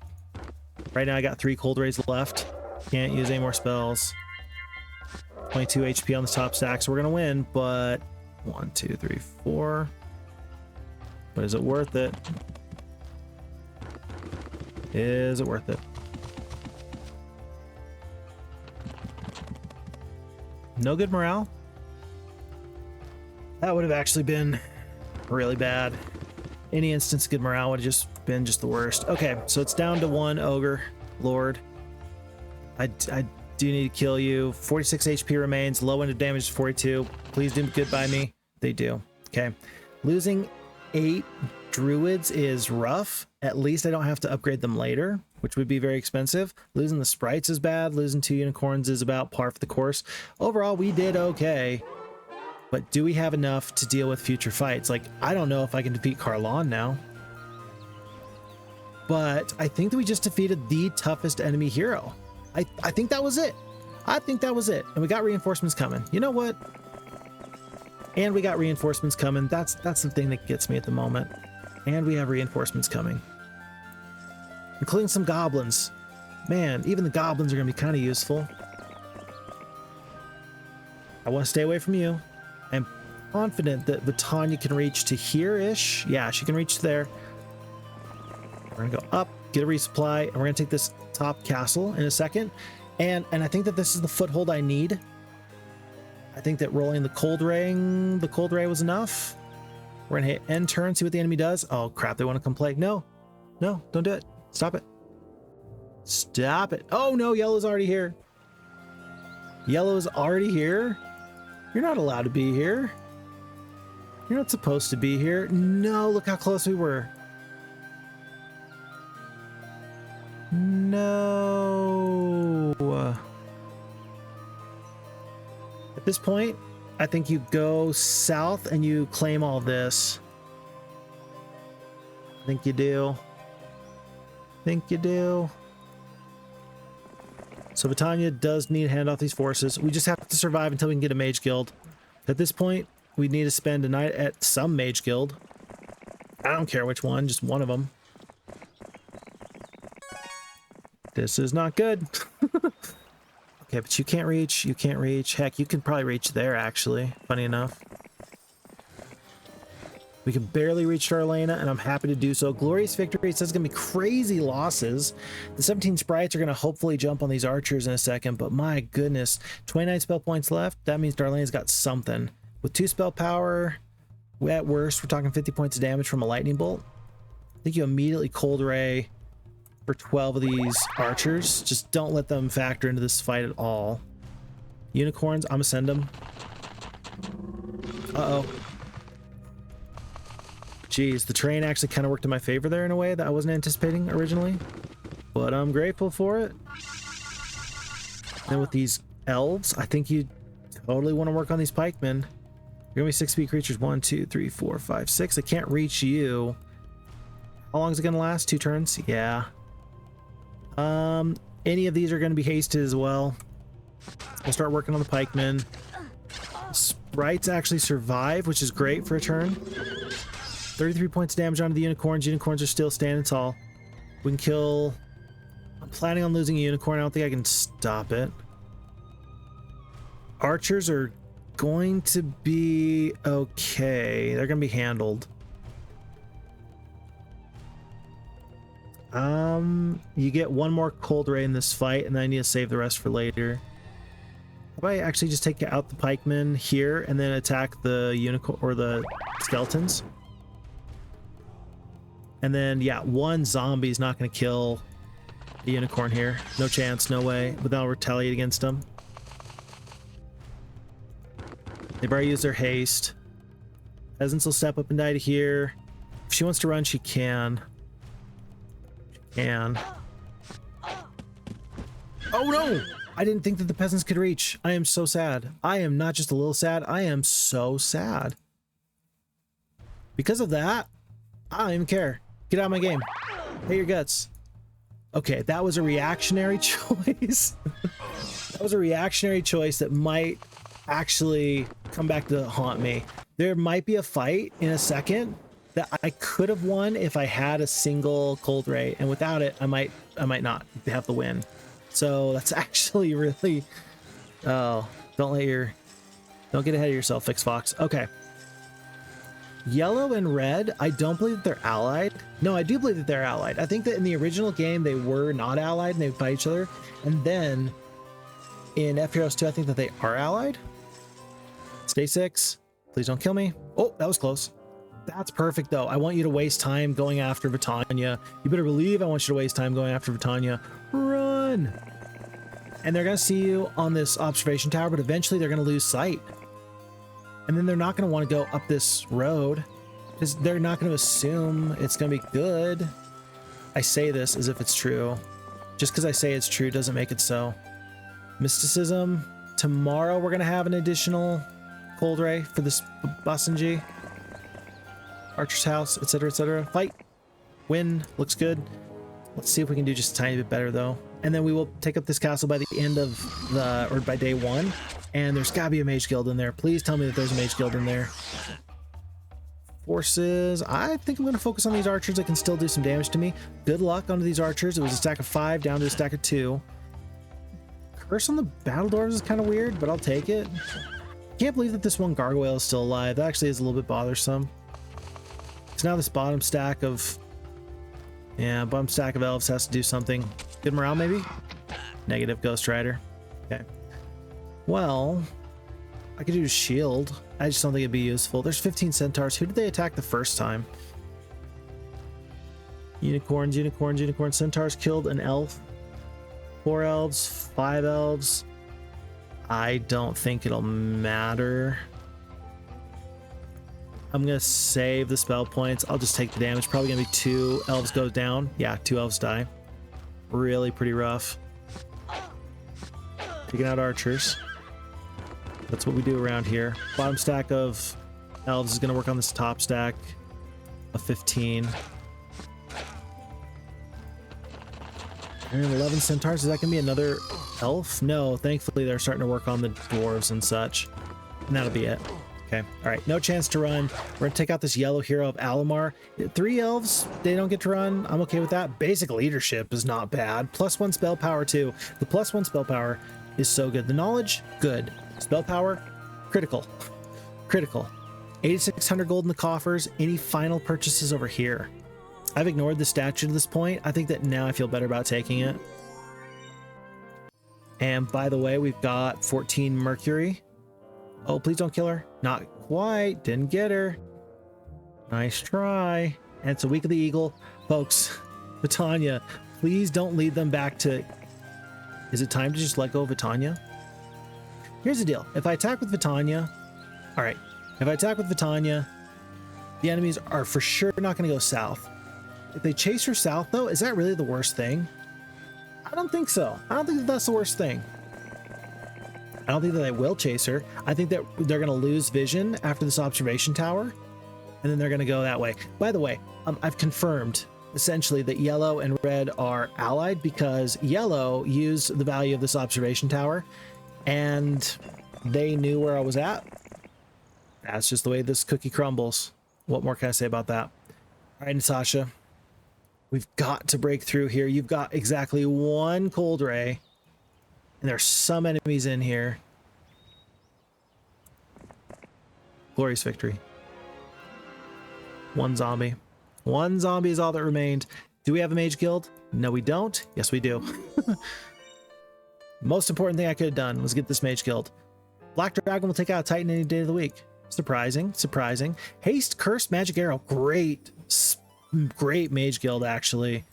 Right now I got 3 cold rays left. Can't use any more spells. 22 HP on the top stack, so we're gonna win, but 1, 2, 3, 4. But is it worth it? Is it worth it? No good morale. That would have actually been really bad. Any instance of good morale would have just been just the worst. Okay, so it's down to 1 Ogre Lord. I do need to kill you. 46 HP remains. Low end of damage is 42. Please do good by me. They do. Okay. Losing 8 druids is rough. At least I don't have to upgrade them later, which would be very expensive. Losing the sprites is bad. Losing 2 unicorns is about par for the course. Overall, we did okay. But do we have enough to deal with future fights? Like, I don't know if I can defeat Carlawn now. But I think that we just defeated the toughest enemy hero. I think that was it. I think that was it. And we got reinforcements coming. You know what? And we got reinforcements coming. That's the thing that gets me at the moment. And we have reinforcements coming. Including some goblins. Man, even the goblins are going to be kind of useful. I want to stay away from you. I'm confident that Vitania can reach to here-ish. Yeah, she can reach there. We're going to go up, get a resupply, and we're going to take this top castle in a second. And I think that this is the foothold I need. I think that rolling the cold ray was enough. We're gonna hit end turn, see what the enemy does. Oh crap, they want to come play. No, don't do it. Stop it. Stop it. Oh no, yellow's already here. Yellow is already here. You're not allowed to be here. You're not supposed to be here. No, look how close we were. No. At this point, I think you go south and you claim all this. I think you do. So Vitania does need to hand off these forces. We just have to survive until we can get a mage guild. At this point, we need to spend a night at some mage guild. I don't care which one, just one of them. This is not good. Okay, but you can't reach. Heck, you can probably reach there, actually. Funny enough. We can barely reach Darlena, and I'm happy to do so. Glorious victory. It says it's going to be crazy losses. The 17 sprites are going to hopefully jump on these archers in a second, but my goodness. 29 spell points left. That means Darlena's got something. With 2 spell power, at worst, we're talking 50 points of damage from a lightning bolt. I think you immediately cold ray for 12 of these archers. Just don't let them factor into this fight at all. Unicorns, I'm going to send them. Uh-oh. Geez, the terrain actually kind of worked in my favor there in a way that I wasn't anticipating originally, but I'm grateful for it. And with these elves, I think you totally want to work on these pikemen. You're gonna be 6 speed creatures. 1, 2, 3, 4, 5, 6. I can't reach you. How long is it gonna last? 2 turns? Yeah. Any of these are gonna be hasted as well. We'll start working on the pikemen. Sprites actually survive, which is great for a turn. 33 points of damage onto the unicorns. Unicorns are still standing tall. We can kill... I'm planning on losing a unicorn. I don't think I can stop it. Archers are going to be okay. They're going to be handled. You get 1 more cold ray in this fight, and then I need to save the rest for later. How about I actually just take out the pikemen here and then attack the unicorn or the skeletons? And then, yeah, 1 zombie is not going to kill the unicorn here. No chance, no way. But they'll retaliate against them. They've already used their haste. Peasants will step up and die to here. If she wants to run, she can. She can. Oh no! I didn't think that the peasants could reach. I am so sad. I am not just a little sad. I am so sad. Because of that, I don't even care. Get out of my game. Hate your guts. Okay, that was a reactionary choice. That was a reactionary choice that might actually come back to haunt me. There might be a fight in a second that I could have won if I had a single cold ray, and without it, I might not have the win. So that's actually really... Oh, don't get ahead of yourself, Phixfox. Okay. Yellow and red, I don't believe that they're allied. No, I do believe that they're allied. I think that in the original game, they were not allied and they would fight each other. And then in fheroes2, I think that they are allied. Stay 6. Please don't kill me. Oh, that was close. That's perfect, though. I want you to waste time going after Vitania. You better believe I want you to waste time going after Vitania. Run! And they're going to see you on this observation tower, but eventually they're going to lose sight. And then they're not going to want to go up this road because they're not going to assume it's going to be good. I say this as if it's true. Just because I say it's true doesn't make it so. Mysticism. Tomorrow we're going to have an additional cold ray for this Basenji. Archer's house, etc., etc. Fight. Win. Looks good. Let's see if we can do just a tiny bit better, though. And then we will take up this castle by the end of the... or by day 1. And there's gotta be a mage guild in there. Please tell me that there's a mage guild in there. Forces. I think I'm going to focus on these archers that can still do some damage to me. Good luck onto these archers. It was a stack of 5 down to a stack of 2. Curse on the battle dwarves is kind of weird, but I'll take it. Can't believe that this one gargoyle is still alive. That actually is a little bit bothersome. So now this bottom stack of... yeah, bottom stack of elves has to do something. Good morale, maybe? Negative, Ghost Rider. Okay. Well, I could do shield. I just don't think it'd be useful. There's 15 centaurs. Who did they attack the first time? Unicorns, unicorns, unicorns. Centaurs killed an elf. 4 elves, 5 elves. I don't think it'll matter. I'm gonna save the spell points. I'll just take the damage. Probably gonna be 2 elves go down. Yeah, 2 elves die. Really pretty rough. Taking out archers. That's what we do around here. Bottom stack of elves is gonna work on this top stack of 15. And 11 centaurs. Is that gonna be another elf? No, thankfully they're starting to work on the dwarves and such. And that'll be it. Okay, all right, no chance to run. We're gonna take out this yellow hero of Alamar. 3 elves, they don't get to run. I'm okay with that. Basic leadership is not bad. +1 spell power too. The +1 spell power is so good. The knowledge, good. Spell power, critical. Critical. 8,600 gold in the coffers. Any final purchases over here? I've ignored the statue to this point. I think that now I feel better about taking it. And by the way, we've got 14 mercury. Oh, please don't kill her. Not quite. Didn't get her. Nice try. And it's a week of the eagle. Folks, Vitania, please don't lead them back to... Is it time to just let go of Vitania? Here's the deal. If I attack with Vitania... All right. If I attack with Vitania, the enemies are for sure not going to go south. If they chase her south, though, is that really the worst thing? I don't think so. I don't think that that's the worst thing. I don't think that they will chase her. I think that they're going to lose vision after this observation tower, and then they're going to go that way. By the way, I've confirmed essentially that yellow and red are allied because yellow used the value of this observation tower, and they knew where I was at. That's just the way this cookie crumbles. What more can I say about that? All right, Natasha, we've got to break through here. You've got exactly 1 cold ray. And there's some enemies in here. Glorious victory. 1 zombie. 1 zombie is all that remained. Do we have a mage guild? No, we don't. Yes, we do. Most important thing I could have done was get this mage guild. Black Dragon will take out a Titan any day of the week. Surprising, surprising. Haste, Cursed, Magic Arrow. Great, great mage guild, actually.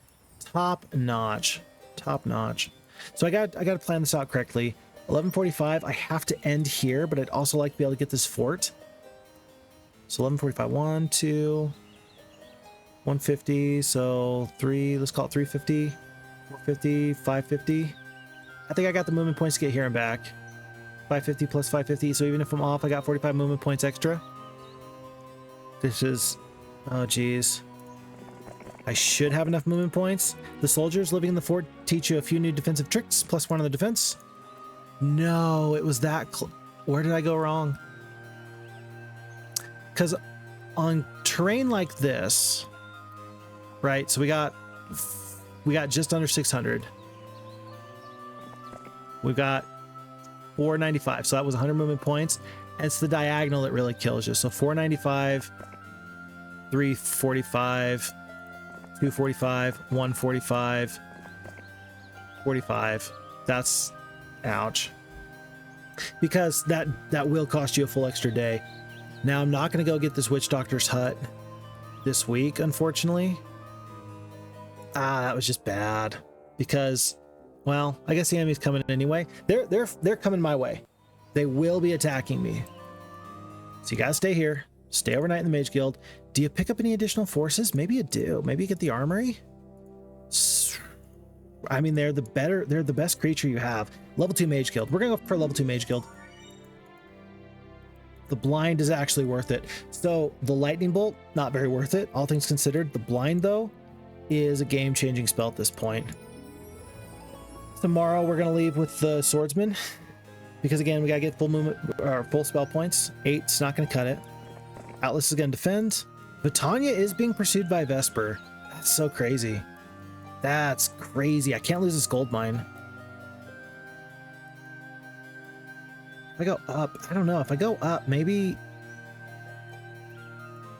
Top notch. Top notch. So I got to plan this out correctly. 11:45, I have to end here, but I'd also like to be able to get this fort. So 11:45, 1, 2, 150, so 3, let's call it 350, 450, 550. I think I got the movement points to get here and back. 550 plus 550, so even if I'm off, I got 45 movement points extra. This is, oh geez. I should have enough movement points. The soldiers living in the fort teach you a few new defensive tricks, +1 on the defense. No, it was that where did I go wrong? Because on terrain like this, right? So we got just under 600. We've got 495, so that was 100 movement points. And it's the diagonal that really kills you. So 495, 345. 245, 145, 45. That's ouch. Because that will cost you a full extra day. Now I'm not going to go get this witch doctor's hut this week, unfortunately. That was just bad. Because, well, I guess the enemy's coming anyway. They're coming my way. They will be attacking me. So you gotta stay here. Stay overnight in the Mage Guild. Do you pick up any additional forces? Maybe you do. Maybe you get the armory. I mean, they're the best creature you have. Level 2 Mage Guild. We're gonna go for level 2 Mage Guild. The blind is actually worth it. So the lightning bolt, not very worth it, all things considered. The blind, though, is a game-changing spell at this point. Tomorrow we're gonna leave with the swordsman, because again, we gotta get full movement or full spell points. 8's not gonna cut it. Atlas is gonna defend. Vitania is being pursued by Vesper. That's so crazy. That's crazy. I can't lose this gold mine. If I go up, I don't know. If I go up, maybe...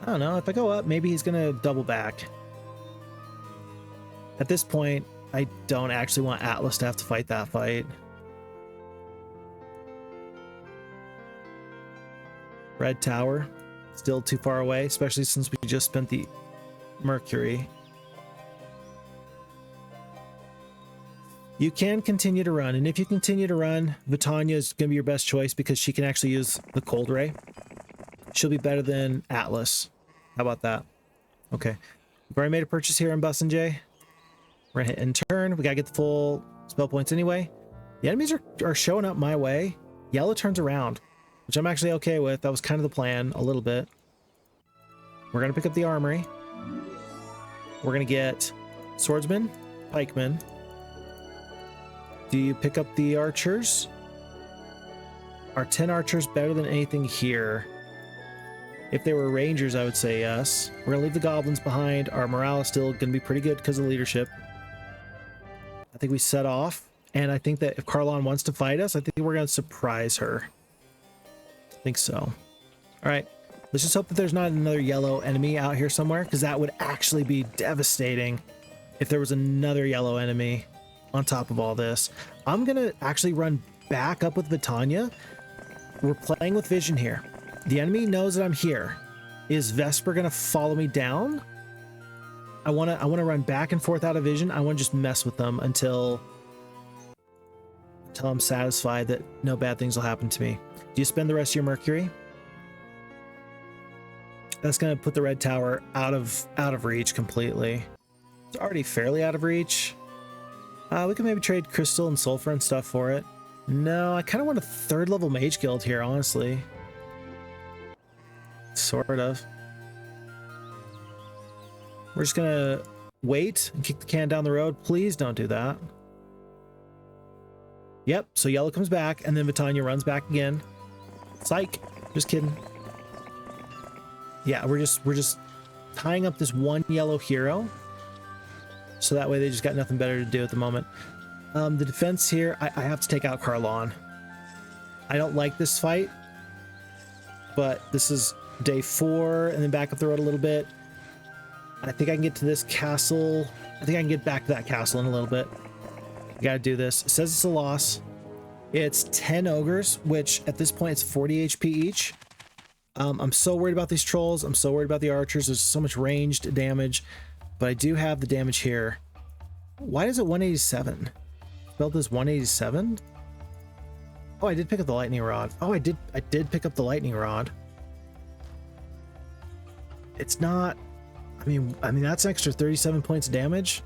I don't know. If I go up, maybe he's gonna double back. At this point, I don't actually want Atlas to have to fight that fight. Red Tower. Still too far away, especially since we just spent the Mercury. You can continue to run, and if you continue to run, Vitania is going to be your best choice because she can actually use the Cold Ray. She'll be better than Atlas. How about that? Okay. We've already made a purchase here in Bussin' J. We're going to hit end turn. We got to get the full spell points anyway. The enemies are showing up my way. Yellow turns around, which I'm actually okay with. That was kind of the plan, a little bit. We're going to pick up the armory. We're going to get swordsman, pikeman. Do you pick up the archers? Are 10 archers better than anything here? If they were rangers, I would say yes. We're gonna leave the goblins behind. Our morale is still gonna be pretty good because of leadership. I think we set off, and I think that if Carlawn wants to fight us, I think we're gonna surprise her. I think so. All right, let's just hope that there's not another yellow enemy out here somewhere, because that would actually be devastating if there was another yellow enemy on top of all this. I'm gonna actually run back up with Vitania. We're playing with vision here. The enemy knows that I'm here. Is Vesper gonna follow me down? I wanna run back and forth out of vision. I wanna just mess with them until I'm satisfied that no bad things will happen to me. Do you spend the rest of your Mercury? That's gonna put the red tower out of reach completely. It's already fairly out of reach. We can maybe trade crystal and sulfur and stuff for it. No, I kind of want a 3rd level mage guild here, honestly. Sort of. We're just gonna wait and kick the can down the road. Please don't do that. Yep, so yellow comes back, and then Vitania runs back again. Psych. Just kidding. Yeah, we're just tying up this one yellow hero. So that way they just got nothing better to do at the moment. The defense here, I have to take out Carlawn. I don't like this fight, but this is day 4, and then back up the road a little bit. I think I can get to this castle. I think I can get back to that castle in a little bit. Gotta do this. It says it's a loss. It's 10 ogres, which at this point it's 40 HP each. I'm so worried about these trolls. I'm so worried about the archers. There's so much ranged damage, but I do have the damage here. Why is it 187? Build this 187? Oh, I did pick up the lightning rod. Oh, I did pick up the lightning rod. It's not, I mean that's an extra 37 points of damage.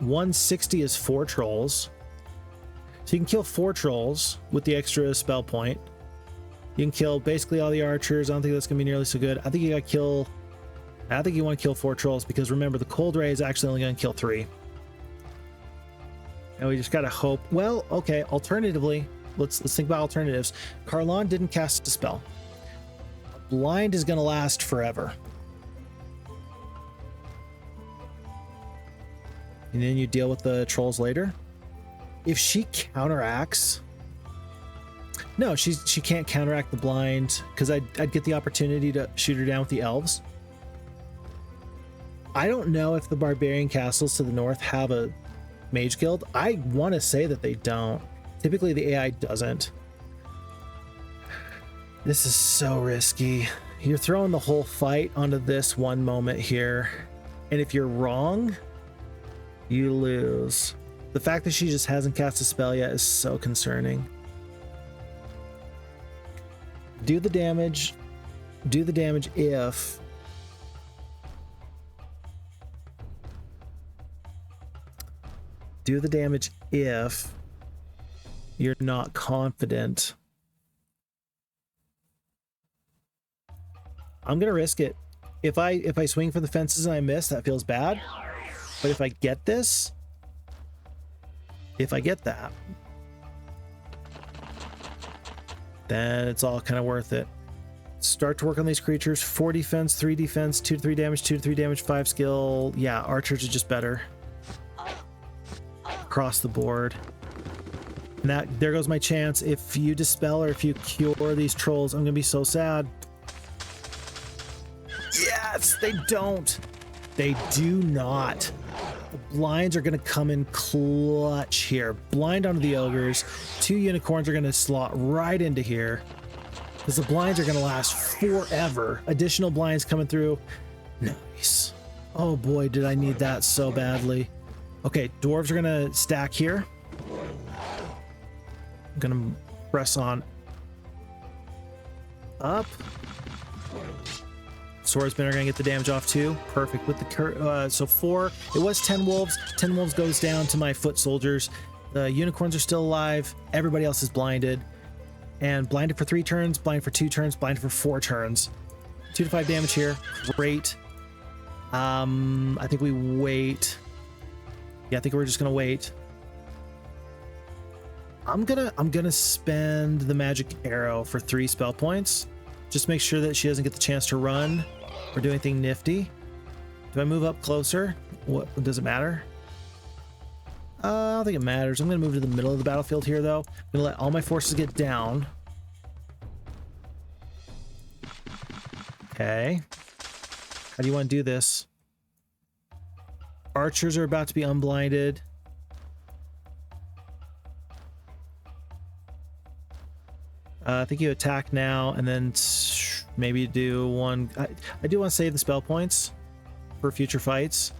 $160 is 4 trolls. So you can kill 4 trolls with the extra spell point. You can kill basically all the archers. I don't think that's gonna be nearly so good. I think you want to kill 4 trolls, because remember, the cold ray is actually only gonna kill 3. And we just gotta hope. Well, okay, alternatively, let's think about alternatives. Carlawn didn't cast a spell. Blind is gonna last forever. And then you deal with the trolls later. If she counteracts, no, she can't counteract the blind, because I'd get the opportunity to shoot her down with the elves. I don't know if the barbarian castles to the north have a mage guild. I want to say that they don't. Typically the AI doesn't. This is so risky. You're throwing the whole fight onto this one moment here, and if you're wrong, you lose. The fact that she just hasn't cast a spell yet is so concerning. Do the damage if you're not confident. I'm gonna risk it. If I swing for the fences and I miss, that feels bad. But if I get this, if I get that, then it's all kind of worth it. Start to work on these creatures. 4 defense, 3 defense, 2 to 3 damage, 2 to 3 damage, 5 skill. Yeah, archers are just better across the board. And there goes my chance. If you dispel or if you cure these trolls, I'm gonna be so sad. Yes, they don't. They do not. The blinds are gonna come in clutch here. Blind onto the ogres. 2 unicorns are gonna slot right into here, because the blinds are gonna last forever. Additional blinds coming through. Nice. Oh boy, did I need that so badly. Okay, dwarves are gonna stack here. I'm gonna press on up. Swordsmen are gonna get the damage off too. Perfect with the so 4. It was 10 wolves. 10 wolves goes down to my foot soldiers. The unicorns are still alive. Everybody else is blinded. And blinded for 3 turns, blind for 2 turns, blinded for 4 turns. 2 to 5 damage here. Great. I think we wait. Yeah, I think we're just gonna wait. I'm gonna spend the magic arrow for 3 spell points. Just make sure that she doesn't get the chance to run or do anything nifty. Do I move up closer? What does it matter? I don't think it matters. I'm gonna move to the middle of the battlefield here though. I'm gonna let all my forces get down. Okay. How do you want to do this? Archers are about to be unblinded. I think you attack now and then maybe do one. I do want to save the spell points for future fights.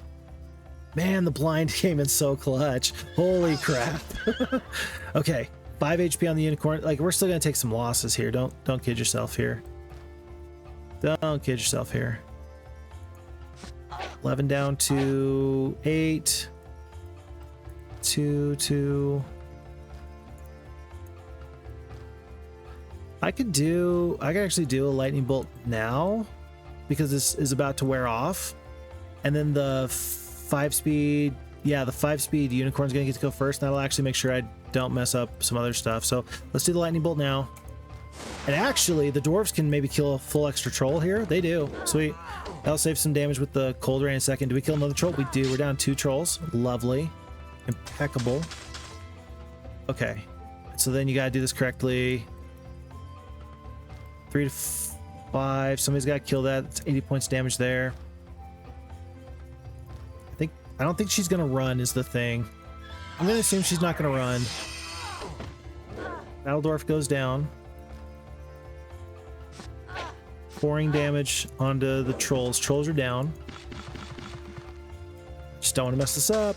Man, the blind came in so clutch. Holy crap. Okay, 5 HP on the unicorn. Like, we're still gonna take some losses here. Don't kid yourself here. Don't kid yourself here. 11 down to 8. 2. I could actually do a lightning bolt now because this is about to wear off. And then the 5 speed, yeah, the 5 speed unicorn's gonna get to go first. That'll actually make sure I don't mess up some other stuff. So let's do the lightning bolt now. And actually, the dwarves can maybe kill a full extra troll here. They do. Sweet. That'll save some damage with the cold ray in a second. Do we kill another troll? We do. We're down 2 trolls. Lovely. Impeccable. Okay. So then you gotta do this correctly. 3 to 5. Somebody's gotta kill that. It's 80 points damage there. I don't think she's gonna run is the thing. I'm gonna assume she's not gonna run. Battledorf goes down. Pouring damage onto the trolls. Trolls are down. Just don't want to mess this up.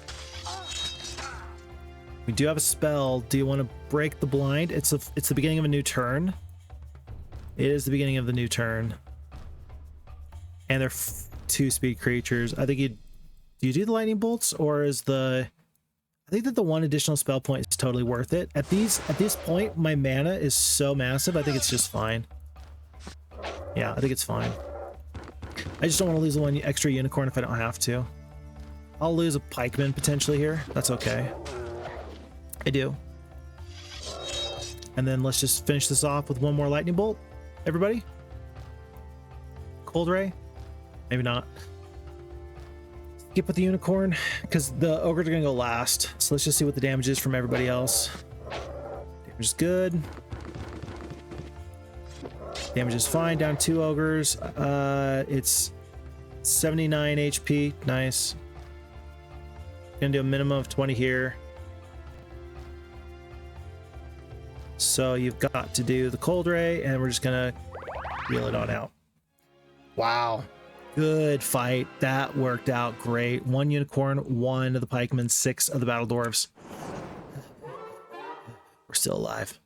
We do have a spell. Do you want to break the blind? It's the beginning of a new turn. It is the beginning of the new turn. And they're 2 speed creatures. I think do you do the lightning bolts or is I think that the 1 additional spell point is totally worth it. At this point, my mana is so massive. I think it's just fine. Yeah, I think it's fine. I just don't want to lose the 1 extra unicorn if I don't have to. I'll lose a pikeman potentially here. That's okay. I do. And then let's just finish this off with 1 more lightning bolt. Everybody? Cold ray? Maybe not. Skip with the unicorn because the ogres are gonna go last. So let's just see what the damage is from everybody else. Damage is good. Damage is fine. Down 2 ogres. It's 79 HP. Nice. Gonna do a minimum of 20 here. So you've got to do the cold ray, and we're just gonna reel it on out. Wow. Good fight. That worked out great. 1 unicorn, 1 of the pikemen, 6 of the battle dwarves. We're still alive.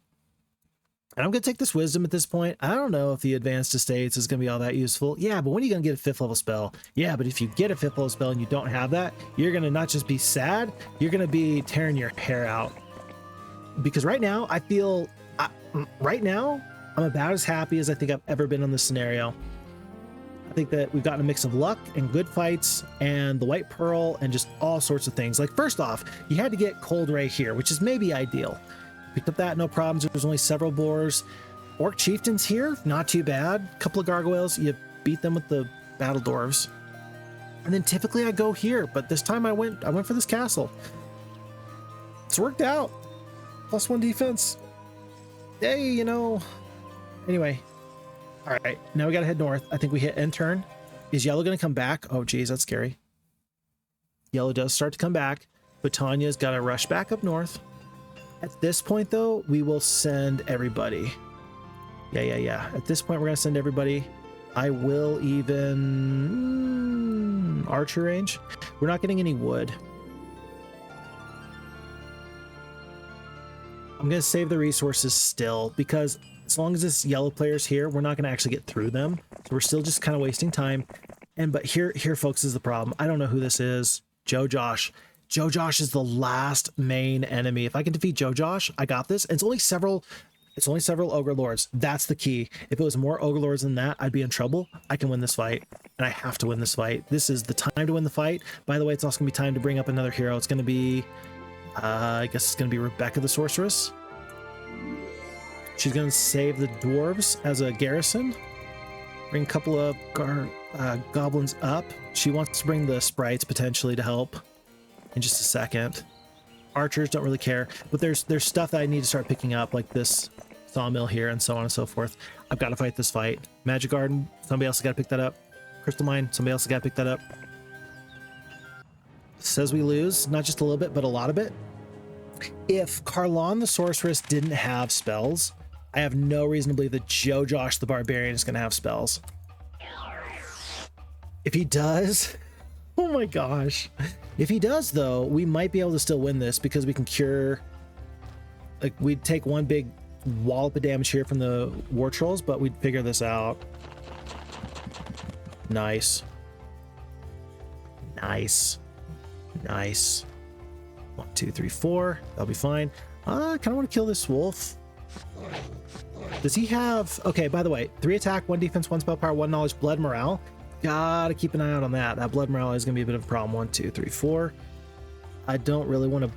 And I'm going to take this wisdom at this point. I don't know if the advanced estates is going to be all that useful. Yeah, but when are you going to get a 5th level spell? Yeah, but if you get a 5th level spell and you don't have that, you're going to not just be sad, you're going to be tearing your hair out. Because right now, I feel... right now, I'm about as happy as I think I've ever been on this scenario. I think that we've gotten a mix of luck and good fights and the white pearl and just all sorts of things. Like, first off, you had to get cold ray here, which is maybe ideal. Picked up that, no problems. There was only several boars. Orc chieftains here, not too bad. Couple of gargoyles, you beat them with the battle dwarves. And then typically I go here, but this time I went for this castle. It's worked out. +1 defense. Hey, you know. Anyway. All right, now we gotta head north. I think we hit end turn. Is yellow gonna come back? Oh geez, that's scary. Yellow does start to come back, but Tanya's gotta rush back up north. At this point though, we will send everybody. Yeah. At this point, we're gonna send everybody. I will even... within archer range. We're not getting any wood. I'm going to save the resources still, because as long as this yellow player's here, we're not going to actually get through them. So we're still just kind of wasting time. But here, folks, is the problem. I don't know who this is. JoJosh. JoJosh is the last main enemy. If I can defeat JoJosh, I got this. It's only several ogre lords. That's the key. If it was more ogre lords than that, I'd be in trouble. I can win this fight, and I have to win this fight. This is the time to win the fight. By the way, it's also gonna be time to bring up another hero. It's gonna be, I guess it's gonna be Rebecca the Sorceress. She's gonna save the dwarves as a garrison. Bring a couple of goblins up. She wants to bring the sprites potentially to help in just a second. Archers don't really care, but there's stuff that I need to start picking up, like this sawmill here and so on and so forth. I've got to fight this fight. Magic Garden, somebody else has got to pick that up. Crystal Mine, somebody else has got to pick that up. Says we lose, not just a little bit, but a lot of it. If Carlawn the Sorceress didn't have spells, I have no reason to believe that JoJosh the Barbarian is going to have spells. If he does, oh my gosh. If he does, though, we might be able to still win this, because we can cure, like, we'd take one big wallop of damage here from the war trolls, but we'd figure this out. Nice. Nice. Nice. 1, 2, 3, 4. That'll be fine. I kind of want to kill this wolf. Does he have... Okay, by the way, 3 attack, 1 defense, 1 spell power, 1 knowledge, blood morale. Gotta keep an eye out on that. That blood morale is gonna be a bit of a problem. 1, 2, 3, 4. I don't really want to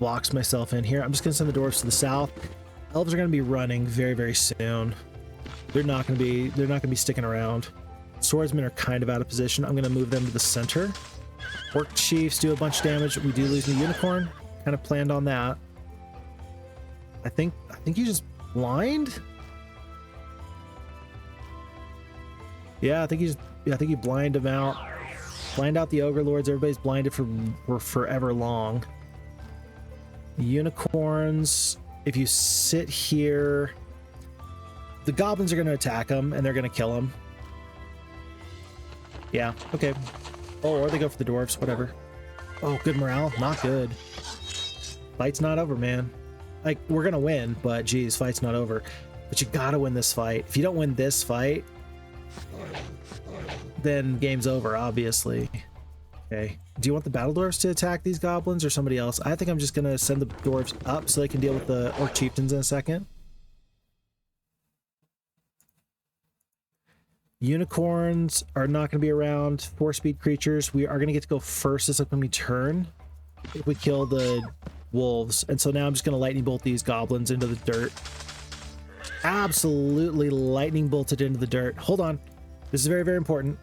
box myself in here. I'm just gonna send the dwarves to the south. Elves are gonna be running very, very soon. They're not gonna be sticking around. Swordsmen are kind of out of position. I'm gonna move them to the center. Orc chiefs do a bunch of damage. We do lose the unicorn. Kind of planned on that. I think you just blind. Yeah, I think you blind them out. Blind out the ogre lords. Everybody's blinded for forever long. Unicorns. If you sit here, the goblins are going to attack them and they're going to kill them. Yeah. Okay. Oh, or they go for the dwarves. Whatever. Oh, good morale. Not good. Fight's not over, man. Like, we're going to win, but geez, fight's not over. But you got to win this fight. If you don't win this fight, then game's over, obviously. Okay. Do you want the battle dwarves to attack these goblins or somebody else? I think I'm just going to send the dwarves up so they can deal with the orc chieftains in a second. Unicorns are not going to be around. 4-speed creatures. We are going to get to go first this upcoming turn if we kill the wolves. And so now I'm just going to lightning bolt these goblins into the dirt. Absolutely lightning bolted into the dirt. Hold on. This is very, very important.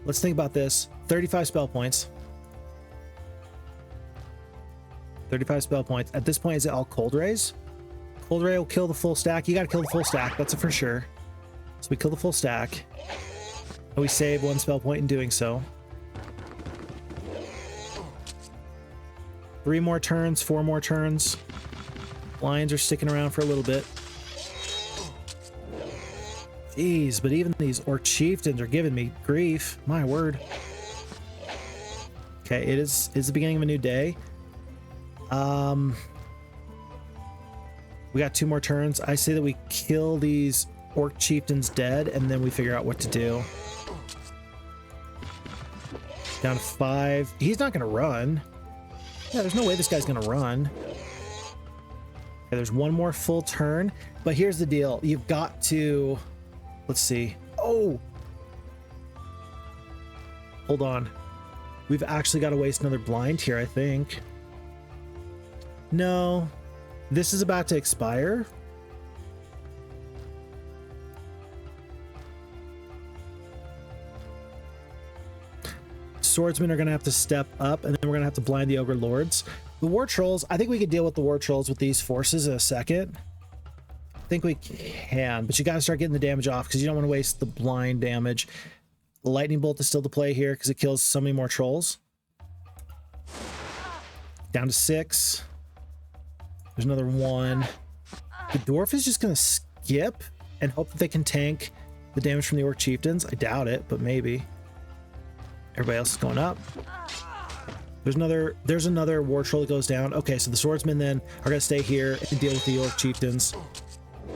Let's think about this. 35 spell points. 35 spell points. At this point, is it all cold rays? Cold ray will kill the full stack. You got to kill the full stack. That's a for sure. So we kill the full stack. And we save 1 spell point in doing so. 3 more turns, 4 more turns. Lions are sticking around for a little bit. Jeez, but even these orc chieftains are giving me grief. My word. Okay, it is the beginning of a new day. We got 2 more turns. I say that we kill these orc chieftains dead, and then we figure out what to do. Down to 5. He's not gonna run. Yeah, there's no way this guy's gonna run. Okay, there's 1 more full turn, but here's the deal. You've got to... Let's see. Oh! Hold on. We've actually got to waste another blind here, I think. No. This is about to expire. Swordsmen are going to have to step up, and then we're going to have to blind the ogre lords. The war trolls, I think we could deal with the war trolls with these forces in a second. I think we can, but you got to start getting the damage off because you don't want to waste the blind damage. The lightning bolt is still to play here because it kills so many more trolls. Down to 6. There's another 1. The dwarf is just going to skip and hope that they can tank the damage from the orc chieftains. I doubt it, but maybe. Everybody else is going up. There's another war troll that goes down. Okay, so the swordsmen then are gonna stay here and deal with the orc chieftains.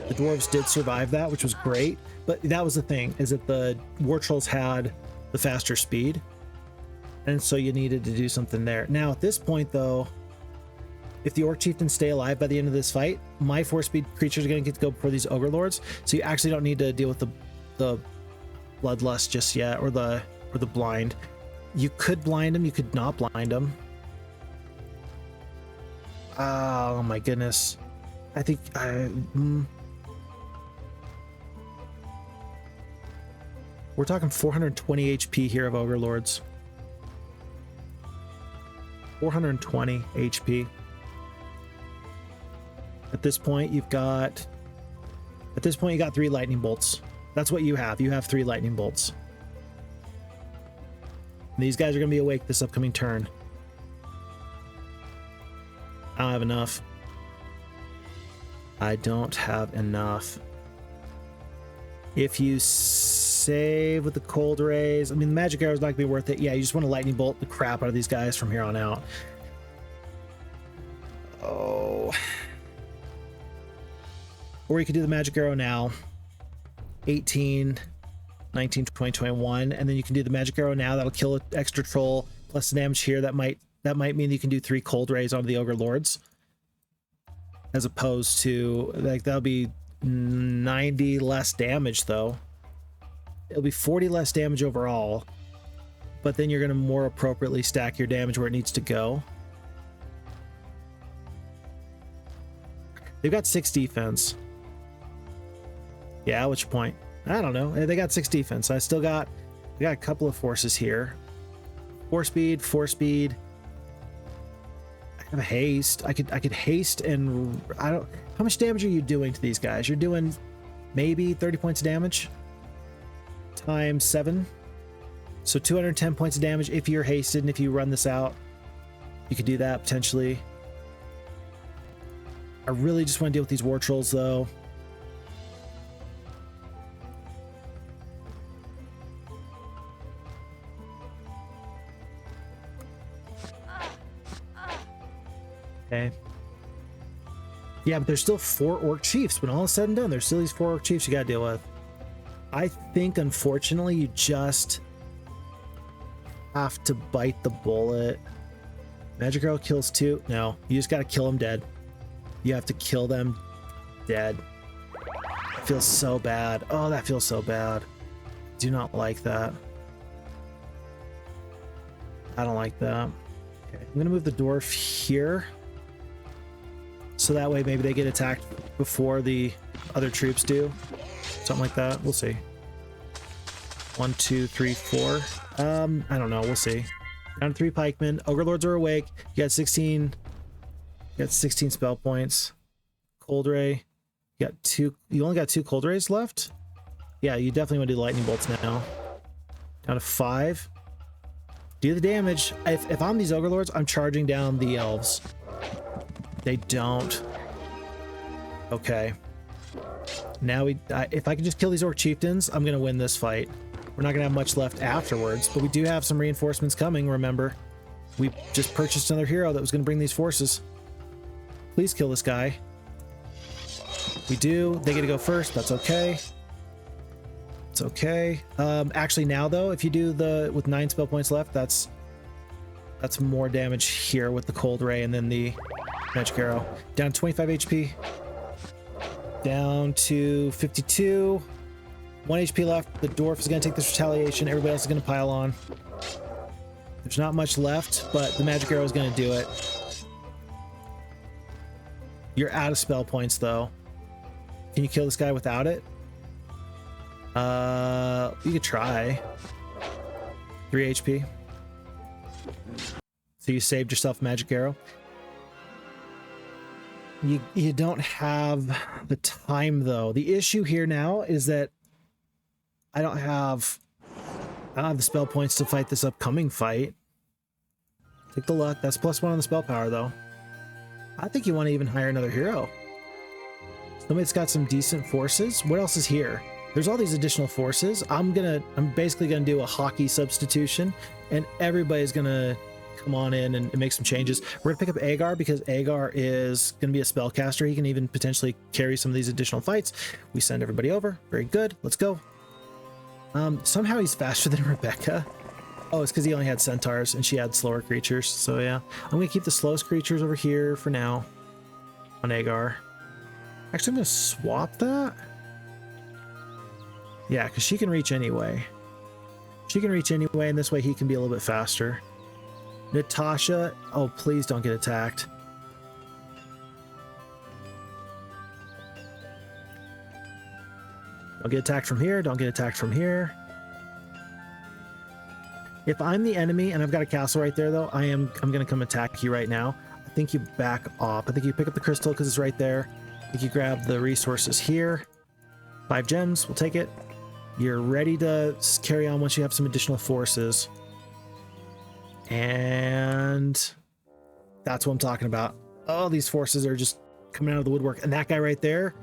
The dwarves did survive that, which was great, but that was the thing, is that the war trolls had the faster speed, and so you needed to do something there. Now at this point though, if the orc chieftains stay alive by the end of this fight, my 4-speed creatures are gonna get to go before these ogre lords, so you actually don't need to deal with the bloodlust just yet, or the blind. You could blind them, you could not blind them. Oh my goodness. I think we're talking 420 HP here of ogre lords. 420 HP. At this point you got 3 lightning bolts. That's what you have. You have 3 lightning bolts. And these guys are going to be awake this upcoming turn. I don't have enough. I don't have enough. If you save with the cold rays, I mean, the magic arrow is not going to be worth it. Yeah, you just want to lightning bolt the crap out of these guys from here on out. Oh. Or you could do the magic arrow now. 18, 19, 20, 21, and then you can do the magic arrow now. That'll kill an extra troll plus the damage here. That might mean you can do 3 cold rays onto the ogre lords, as opposed to, like, that'll be 90 less damage though. It'll be 40 less damage overall, but then you're going to more appropriately stack your damage where it needs to go. They've got 6 defense. Yeah, what's your point? I don't know. They got 6 defense. I got a couple of forces here. 4 speed. I have haste. I could haste, and I don't. How much damage are you doing to these guys? You're doing maybe 30 points of damage times 7. So 210 points of damage if you're hasted, and if you run this out, you could do that potentially. I really just want to deal with these war trolls though. Okay. Yeah, but there's still 4 orc chiefs. When all is said and done, there's still these 4 orc chiefs you gotta deal with. I think, unfortunately, you just have to bite the bullet. Magic arrow kills 2. No, you just gotta kill them dead. You have to kill them dead. It feels so bad. Oh, that feels so bad. Do not like that. I don't like that. Okay, I'm gonna move the dwarf here, so that way maybe they get attacked before the other troops do. Something like that. We'll see. 1, 2, 3, 4. I don't know. We'll see. Down to 3 pikemen. Ogre lords are awake. You got 16. You got 16 spell points. Cold ray. You got 2. You only got 2 cold rays left. Yeah, you definitely want to do lightning bolts now. Down to 5. Do the damage. If I'm these ogre lords, I'm charging down the elves. They don't. Okay. Now if I can just kill these orc chieftains, I'm gonna win this fight. We're not gonna have much left afterwards, but we do have some reinforcements coming. Remember, we just purchased another hero that was gonna bring these forces. Please kill this guy. We do. They get to go first. That's okay. It's okay. Actually, now though, if you do with 9 spell points left, that's more damage here with the cold ray and then the magic arrow. Down to 25 HP. Down to 52. 1 HP left. The dwarf is going to take this retaliation. Everybody else is going to pile on. There's not much left, but the magic arrow is going to do it. You're out of spell points, though. Can you kill this guy without it? You could try. 3 HP. So you saved yourself magic arrow. You don't have the time though. The issue here now is that I don't have the spell points to fight this upcoming fight. Take the luck. That's +1 on the spell power though. I think you want to even hire another hero. Somebody that's got some decent forces. What else is here? there's all these additional forces. I'm basically gonna do a hockey substitution, and everybody's gonna come on in and make some changes. We're gonna pick up Agar because Agar is gonna be a spellcaster. He can even potentially carry some of these additional fights. We send everybody over. Very good. Let's go. Somehow he's faster than Rebecca. Oh, it's because he only had centaurs and she had slower creatures. So yeah, I'm gonna keep the slowest creatures over here for now on Agar. Actually, I'm gonna swap that. Yeah, because she can reach anyway. She can reach anyway, and this way he can be a little bit faster. Natasha, oh, please don't get attacked. Don't get attacked from here. Don't get attacked from here. If I'm the enemy and I've got a castle right there, though, I'm gonna come attack you right now. I think you back off. I think you pick up the crystal because it's right there. I think you grab the resources here. 5 gems, we'll take it. You're ready to carry on once you have some additional forces. And that's what I'm talking about. Oh, these forces are just coming out of the woodwork. And that guy right there,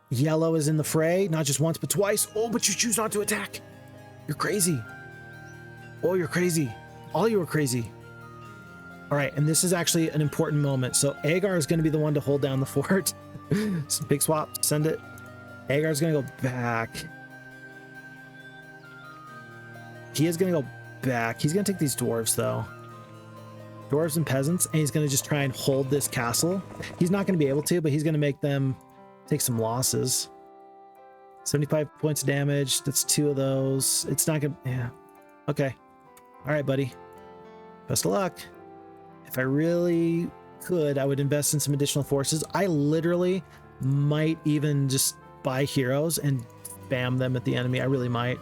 yellow is in the fray, not just once, but twice. Oh, but you choose not to attack. You're crazy. Oh, you're crazy. All you are crazy. All right, and this is actually an important moment. So Agar is going to be the one to hold down the fort. Some big swap, send it. Agar is going to go back. He is going to go back. He's going to take these dwarves, though. Dwarves and peasants, and he's going to just try and hold this castle. He's not going to be able to, but he's going to make them take some losses. 75 points of damage. That's 2 of those. It's not going to... Yeah. Okay. All right, buddy. Best of luck. If I really could, I would invest in some additional forces. I literally might even just buy heroes and spam them at the enemy. I really might.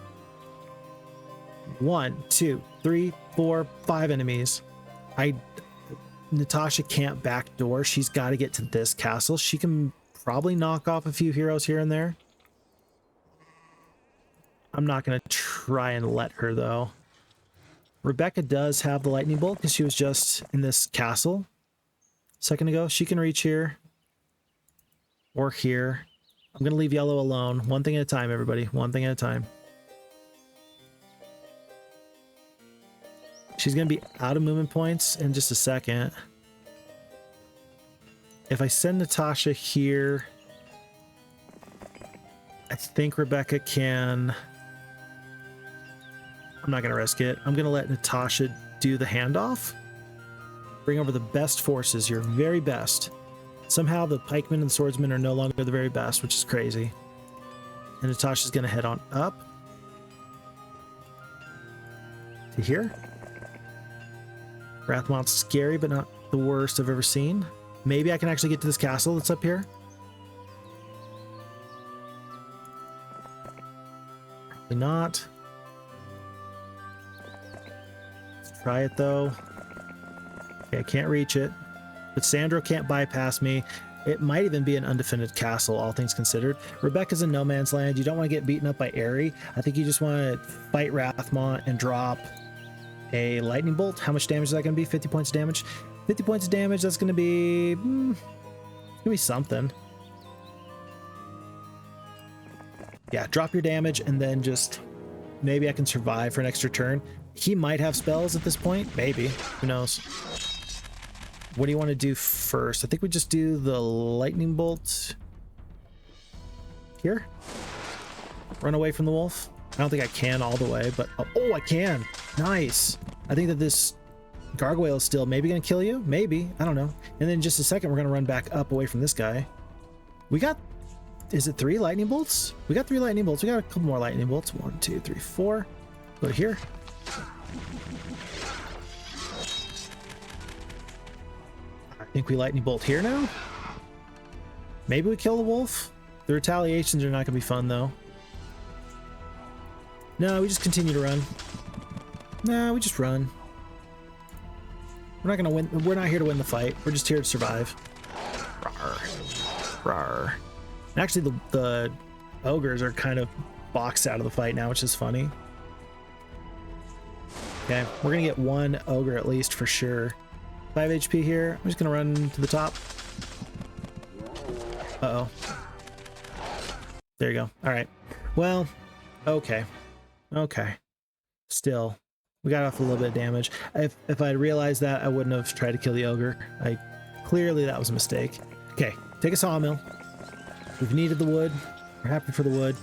1, 2, 3, 4, 5 enemies. Natasha can't backdoor. She's got to get to this castle. She can probably knock off a few heroes here and there. I'm not going to try and let her, though. Rebecca does have the lightning bolt because she was just in this castle a second ago. She can reach here or here. I'm going to leave yellow alone. One thing at a time, everybody. One thing at a time. She's going to be out of movement points in just a second. If I send Natasha here, I think Rebecca can... I'm not going to risk it. I'm going to let Natasha do the handoff. Bring over the best forces, your very best. Somehow the pikemen and the swordsmen are no longer the very best, which is crazy. And Natasha's going to head on up to here. Wrathmont's scary, but not the worst I've ever seen. Maybe I can actually get to this castle that's up here. Probably not. Let's try it though. Okay, I can't reach it. But Sandro can't bypass me. It might even be an undefended castle, all things considered. Rebecca's in no man's land. You don't want to get beaten up by Aerie. I think you just want to fight Wrathmont and drop a lightning bolt. How much damage is that going to be? 50 points of damage. 50 points of damage. That's going to be... it's going to be something. Yeah, drop your damage and then just... Maybe I can survive for an extra turn. He might have spells at this point. Maybe. Who knows? What do you want to do first? I think we just do the lightning bolt here. Run away from the wolf. I don't think I can all the way, but oh, I can. Nice. I think that this gargoyle is still maybe gonna kill you. Maybe, I don't know. And then in just a second, we're gonna run back up away from this guy. We got, is it 3 lightning bolts? We got 3 lightning bolts. We got a couple more lightning bolts. 1, 2, 3, 4. Go to here. I think we lightning bolt here now. Maybe we kill the wolf. The retaliations are not gonna be fun though. No, we just continue to run. No, we just run. We're not gonna win. We're not here to win the fight. We're just here to survive. Rawr. Rawr. And actually, the ogres are kind of boxed out of the fight now, which is funny. Okay, we're gonna get 1 ogre at least for sure. 5 HP here. I'm just gonna run to the top. Uh-oh. There you go. All right. Well, okay. Okay. Still, we got off a little bit of damage. If I'd realized that, I wouldn't have tried to kill the ogre. Clearly that was a mistake. Okay, take a sawmill. We've needed the wood. We're happy for the wood.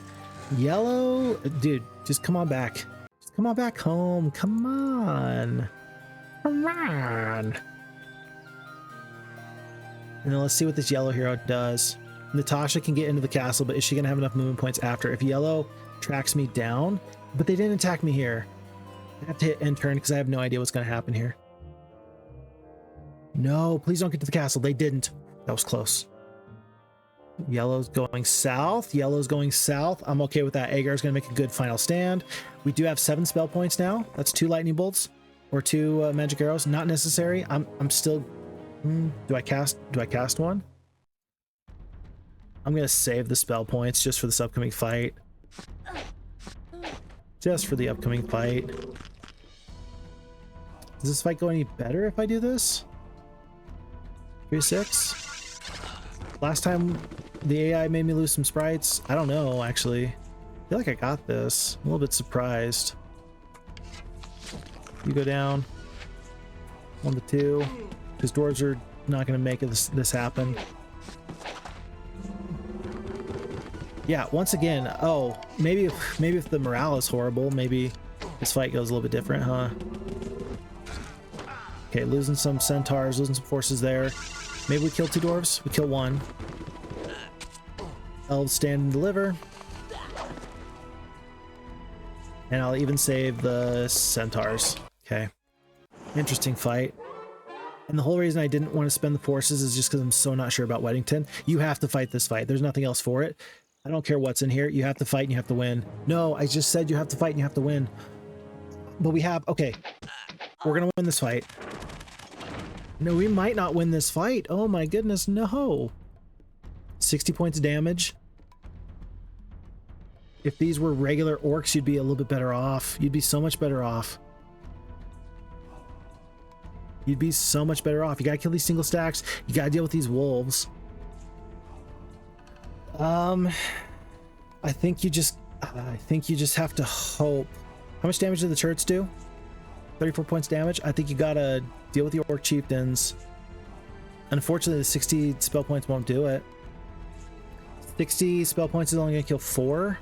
Yellow, dude, just come on back. Just come on back home. Come on. Come on. And then let's see what this yellow hero does. Natasha can get into the castle, but is she gonna have enough movement points after? If yellow tracks me down, but they didn't attack me here. I have to hit end turn because I have no idea what's gonna happen here. No, please don't get to the castle. They didn't. That was close. Yellow's going south. Yellow's going south. I'm okay with that. Agar's gonna make a good final stand. We do have 7 spell points now. That's 2 lightning bolts or 2 magic arrows. Not necessary. I'm still. Do I cast one? I'm gonna save the spell points just for this upcoming fight. Just for the upcoming fight. Does this fight go any better if I do this? 3-6. Last time the AI made me lose some sprites. I don't know, actually. I feel like I got this. I'm a little bit surprised. You go down. 1 to 2. Because dwarves are not going to make this happen. Yeah, once again, oh, maybe if the morale is horrible, maybe this fight goes a little bit different, huh? Okay, losing some centaurs, losing some forces there. Maybe we kill 2 dwarves. We kill 1. Elves stand and deliver. And I'll even save the centaurs. Okay. Interesting fight. And the whole reason I didn't want to spend the forces is just because I'm so not sure about Weddington. You have to fight this fight. There's nothing else for it. I don't care what's in here. You have to fight and you have to win. No, I just said you have to fight and you have to win. But we have... Okay. We're going to win this fight. No, we might not win this fight. Oh my goodness, no. 60 points of damage. If these were regular orcs, you'd be a little bit better off. You'd be so much better off. You'd be so much better off. You gotta kill these single stacks. You gotta deal with these wolves. I think you just have to hope. How much damage did the turrets do? 34 points damage. I think you gotta deal with the orc chieftains. Unfortunately, the 60 spell points won't do it. 60 spell points is only gonna kill 4.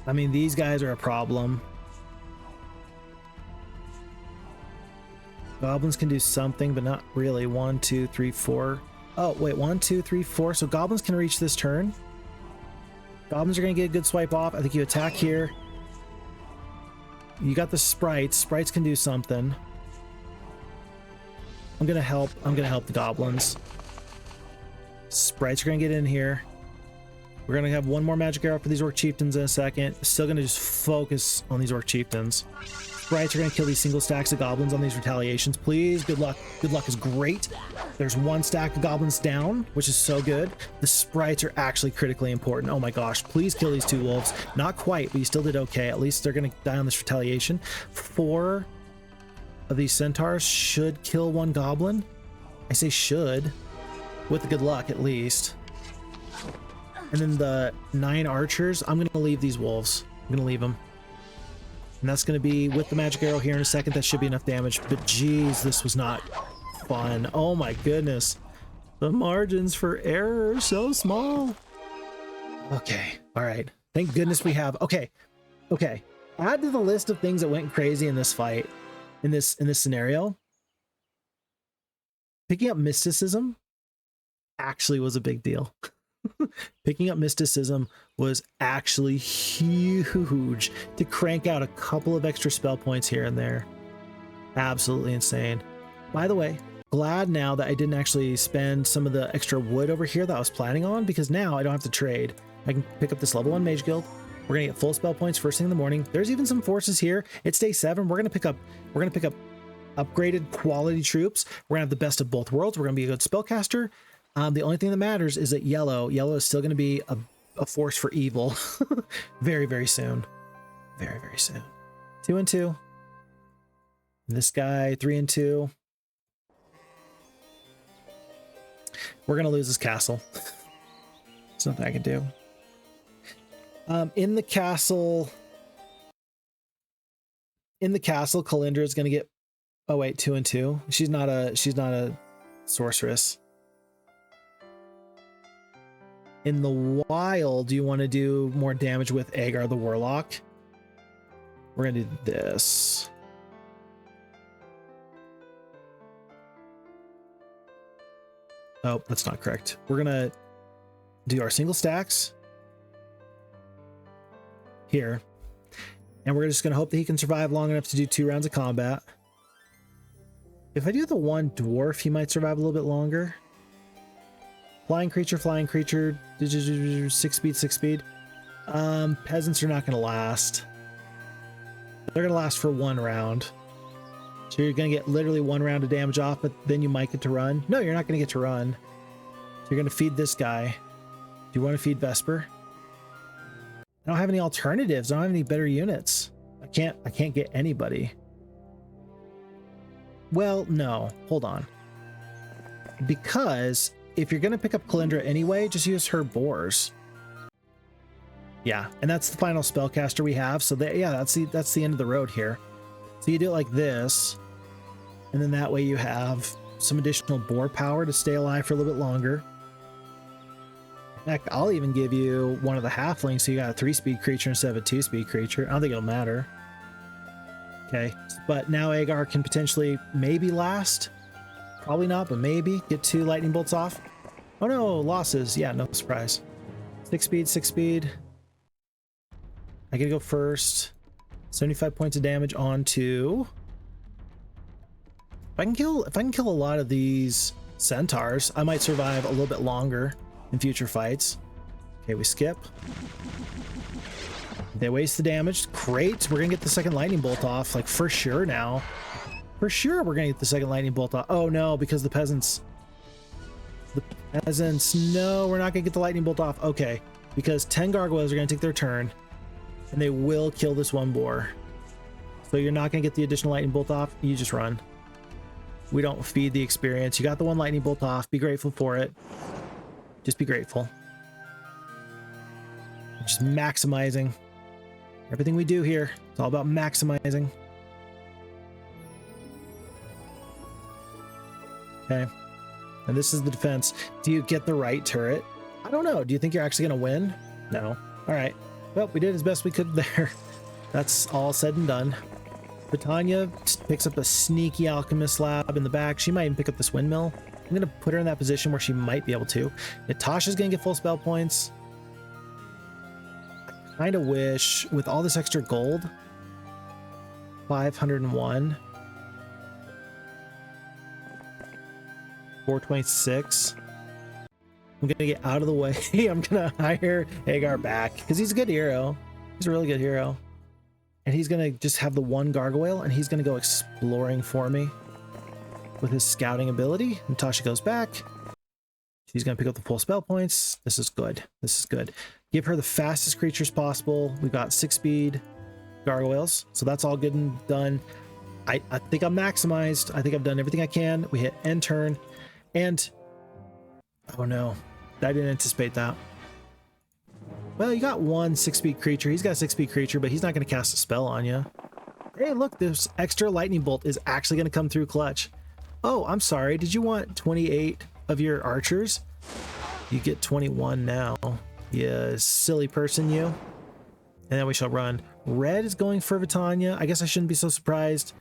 I mean, these guys are a problem. Goblins can do something, but not really. 1, 2, 3, 4. Oh, wait, 1, 2, 3, 4. So goblins can reach this turn. Goblins are going to get a good swipe off. I think you attack here. You got the sprites. Sprites can do something. I'm going to help. I'm going to help the goblins. Sprites are going to get in here. We're going to have 1 more magic arrow for these orc chieftains in a second. Still going to just focus on these orc chieftains. Sprites are going to kill these single stacks of goblins on these retaliations. Please, good luck. Good luck is great. There's 1 stack of goblins down, which is so good. The sprites are actually critically important. Oh my gosh, please kill these 2 wolves. Not quite, but you still did okay. At least they're going to die on this retaliation. 4 of these centaurs should kill 1 goblin. I say should, with the good luck at least. And then the 9 archers, I'm going to leave these wolves. I'm going to leave them. And that's going to be with the magic arrow here in a second. That should be enough damage. But geez, this was not fun. Oh my goodness. The margins for error are so small. Okay. All right. Thank goodness we have. Okay. Okay. Add to the list of things that went crazy in this fight, in this scenario. Picking up mysticism actually was a big deal. Picking up mysticism was actually huge to crank out a couple of extra spell points here and there. Absolutely insane. By the way, glad now that I didn't actually spend some of the extra wood over here that I was planning on, because now I don't have to trade. I can pick up this level 1 mage guild. We're gonna get full spell points first thing in the morning. There's even some forces here. It's day 7. We're gonna pick up upgraded quality troops. We're gonna have the best of both worlds. We're gonna be a good spellcaster. The only thing that matters is that yellow is still going to be a force for evil very, very soon. Very, very soon. 2 and 2. This guy, 3 and 2. We're gonna lose this castle. There's nothing I can do. In the castle, Kalindra is gonna get. Oh wait, 2 and 2. She's not a sorceress. In the wild, do you want to do more damage with Agar the Warlock? We're gonna do this. Oh, that's not correct. We're gonna do our single stacks here, and we're just gonna hope that he can survive long enough to do 2 rounds of combat. If I do the one dwarf, he might survive a little bit longer. Flying creature, 6 speed, 6 speed. Peasants are not going to last. They're going to last for 1 round. So you're going to get literally 1 round of damage off, but then you might get to run. No, you're not going to get to run. So you're going to feed this guy. Do you want to feed Vesper? I don't have any alternatives. I don't have any better units. I can't get anybody. Well, no, hold on. Because if you're going to pick up Kalindra anyway, just use her boars. Yeah, and that's the final spellcaster we have. So yeah, that's the end of the road here. So you do it like this, and then that way you have some additional boar power to stay alive for a little bit longer. Heck, I'll even give you one of the halflings, so you got a 3-speed creature instead of a 2-speed creature. I don't think it'll matter. Okay, but now Agar can potentially maybe last. Probably not, but maybe get 2 lightning bolts off. Oh no, losses. Yeah, no surprise. 6 speed, 6 speed. I gotta go first. 75 points of damage onto. If I can kill a lot of these centaurs, I might survive a little bit longer in future fights. Okay, we skip. They waste the damage. Great. We're gonna get the second lightning bolt off, like for sure now. For sure we're gonna get the second lightning bolt off. Oh no, because the peasants. No, we're not gonna get the lightning bolt off. Okay, because 10 gargoyles are gonna take their turn, and they will kill this 1 boar. So you're not gonna get the additional lightning bolt off. You just run. We don't feed the experience. You got the 1 lightning bolt off. Be grateful for it. Just be grateful. Just maximizing everything we do here. It's all about maximizing. Okay. And this is the defense. Do you get the right turret? I don't know. Do you think you're actually going to win? No. All right. Well, we did as best we could there. That's all said and done. Britannia picks up a sneaky alchemist lab in the back. She might even pick up this windmill. I'm going to put her in that position where she might be able to. Natasha's going to get full spell points. I kind of wish, with all this extra gold, 501, 426. I'm going to get out of the way. I'm going to hire Agar back because he's a good hero. He's a really good hero. And he's going to just have the 1 gargoyle, and he's going to go exploring for me with his scouting ability. Natasha goes back. She's going to pick up the full spell points. This is good. This is good. Give her the fastest creatures possible. We've got 6 speed gargoyles. So that's all good and done. I think I'm maximized. I think I've done everything I can. We hit end turn. And oh no, I didn't anticipate that. Well, you got 1 6-speed creature. He's got a 6-speed creature, but he's not going to cast a spell on you. Hey, look, this extra lightning bolt is actually going to come through clutch. Oh, I'm sorry. Did you want 28 of your archers? You get 21 now. You silly person, you. And then we shall run. Red is going for Vitania. I guess I shouldn't be so surprised.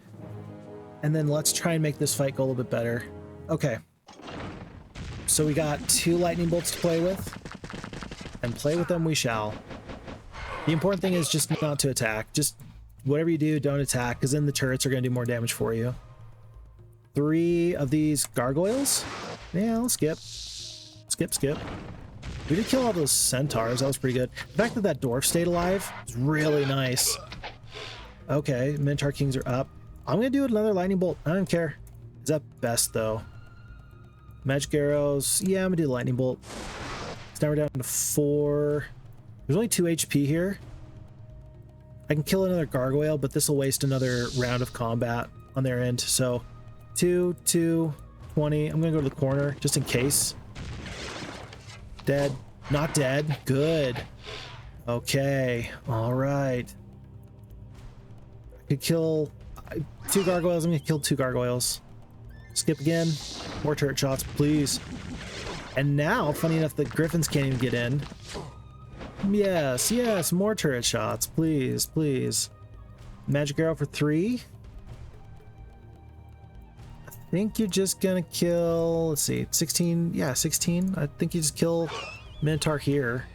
And then let's try and make this fight go a little bit better. Okay. So we got 2 lightning bolts to play with. And play with them we shall. The important thing is just not to attack. Just whatever you do, don't attack, because then the turrets are going to do more damage for you. 3 of these gargoyles. Yeah, I'll skip. Skip. We did kill all those centaurs. That was pretty good. The fact that that dwarf stayed alive is really nice. Okay, Minotaur Kings are up. I'm going to do another lightning bolt. I don't care. Is that best, though? Magic arrows. Yeah, I'm going to do the lightning bolt. So now we're down to 4. There's only 2 HP here. I can kill another gargoyle, but this will waste another round of combat on their end. So 2, 20. I'm going to go to the corner just in case. Dead. Not dead. Good. Okay. All right. I could kill 2 gargoyles. I'm gonna kill 2 gargoyles. Skip again. More turret shots, please. And now, funny enough, the griffins can't even get in. Yes, yes, more turret shots, please, please. Magic arrow for 3. I think you're just gonna kill, let's see, 16, yeah, 16. I think you just kill Minotaur here.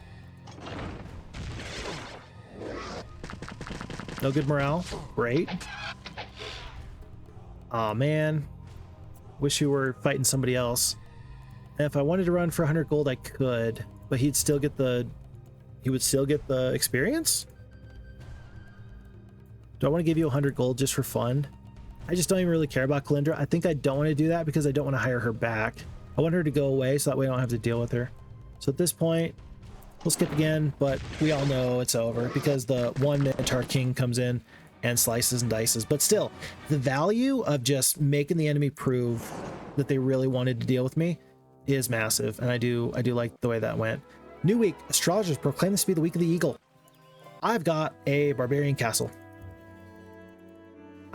No good morale, great. Aw, man. Wish you were fighting somebody else. And if I wanted to run for 100 gold, I could, but he would still get the experience? Do I want to give you 100 gold just for fun? I just don't even really care about Kalindra. I think I don't want to do that because I don't want to hire her back. I want her to go away so that way I don't have to deal with her. So at this point, we'll skip again, but we all know it's over because the one Minotaur King comes in and slices and dices. But still, the value of just making the enemy prove that they really wanted to deal with me is massive, and I do like the way that went. New week, astrologers proclaim this to be the week of the eagle. I've got a barbarian castle.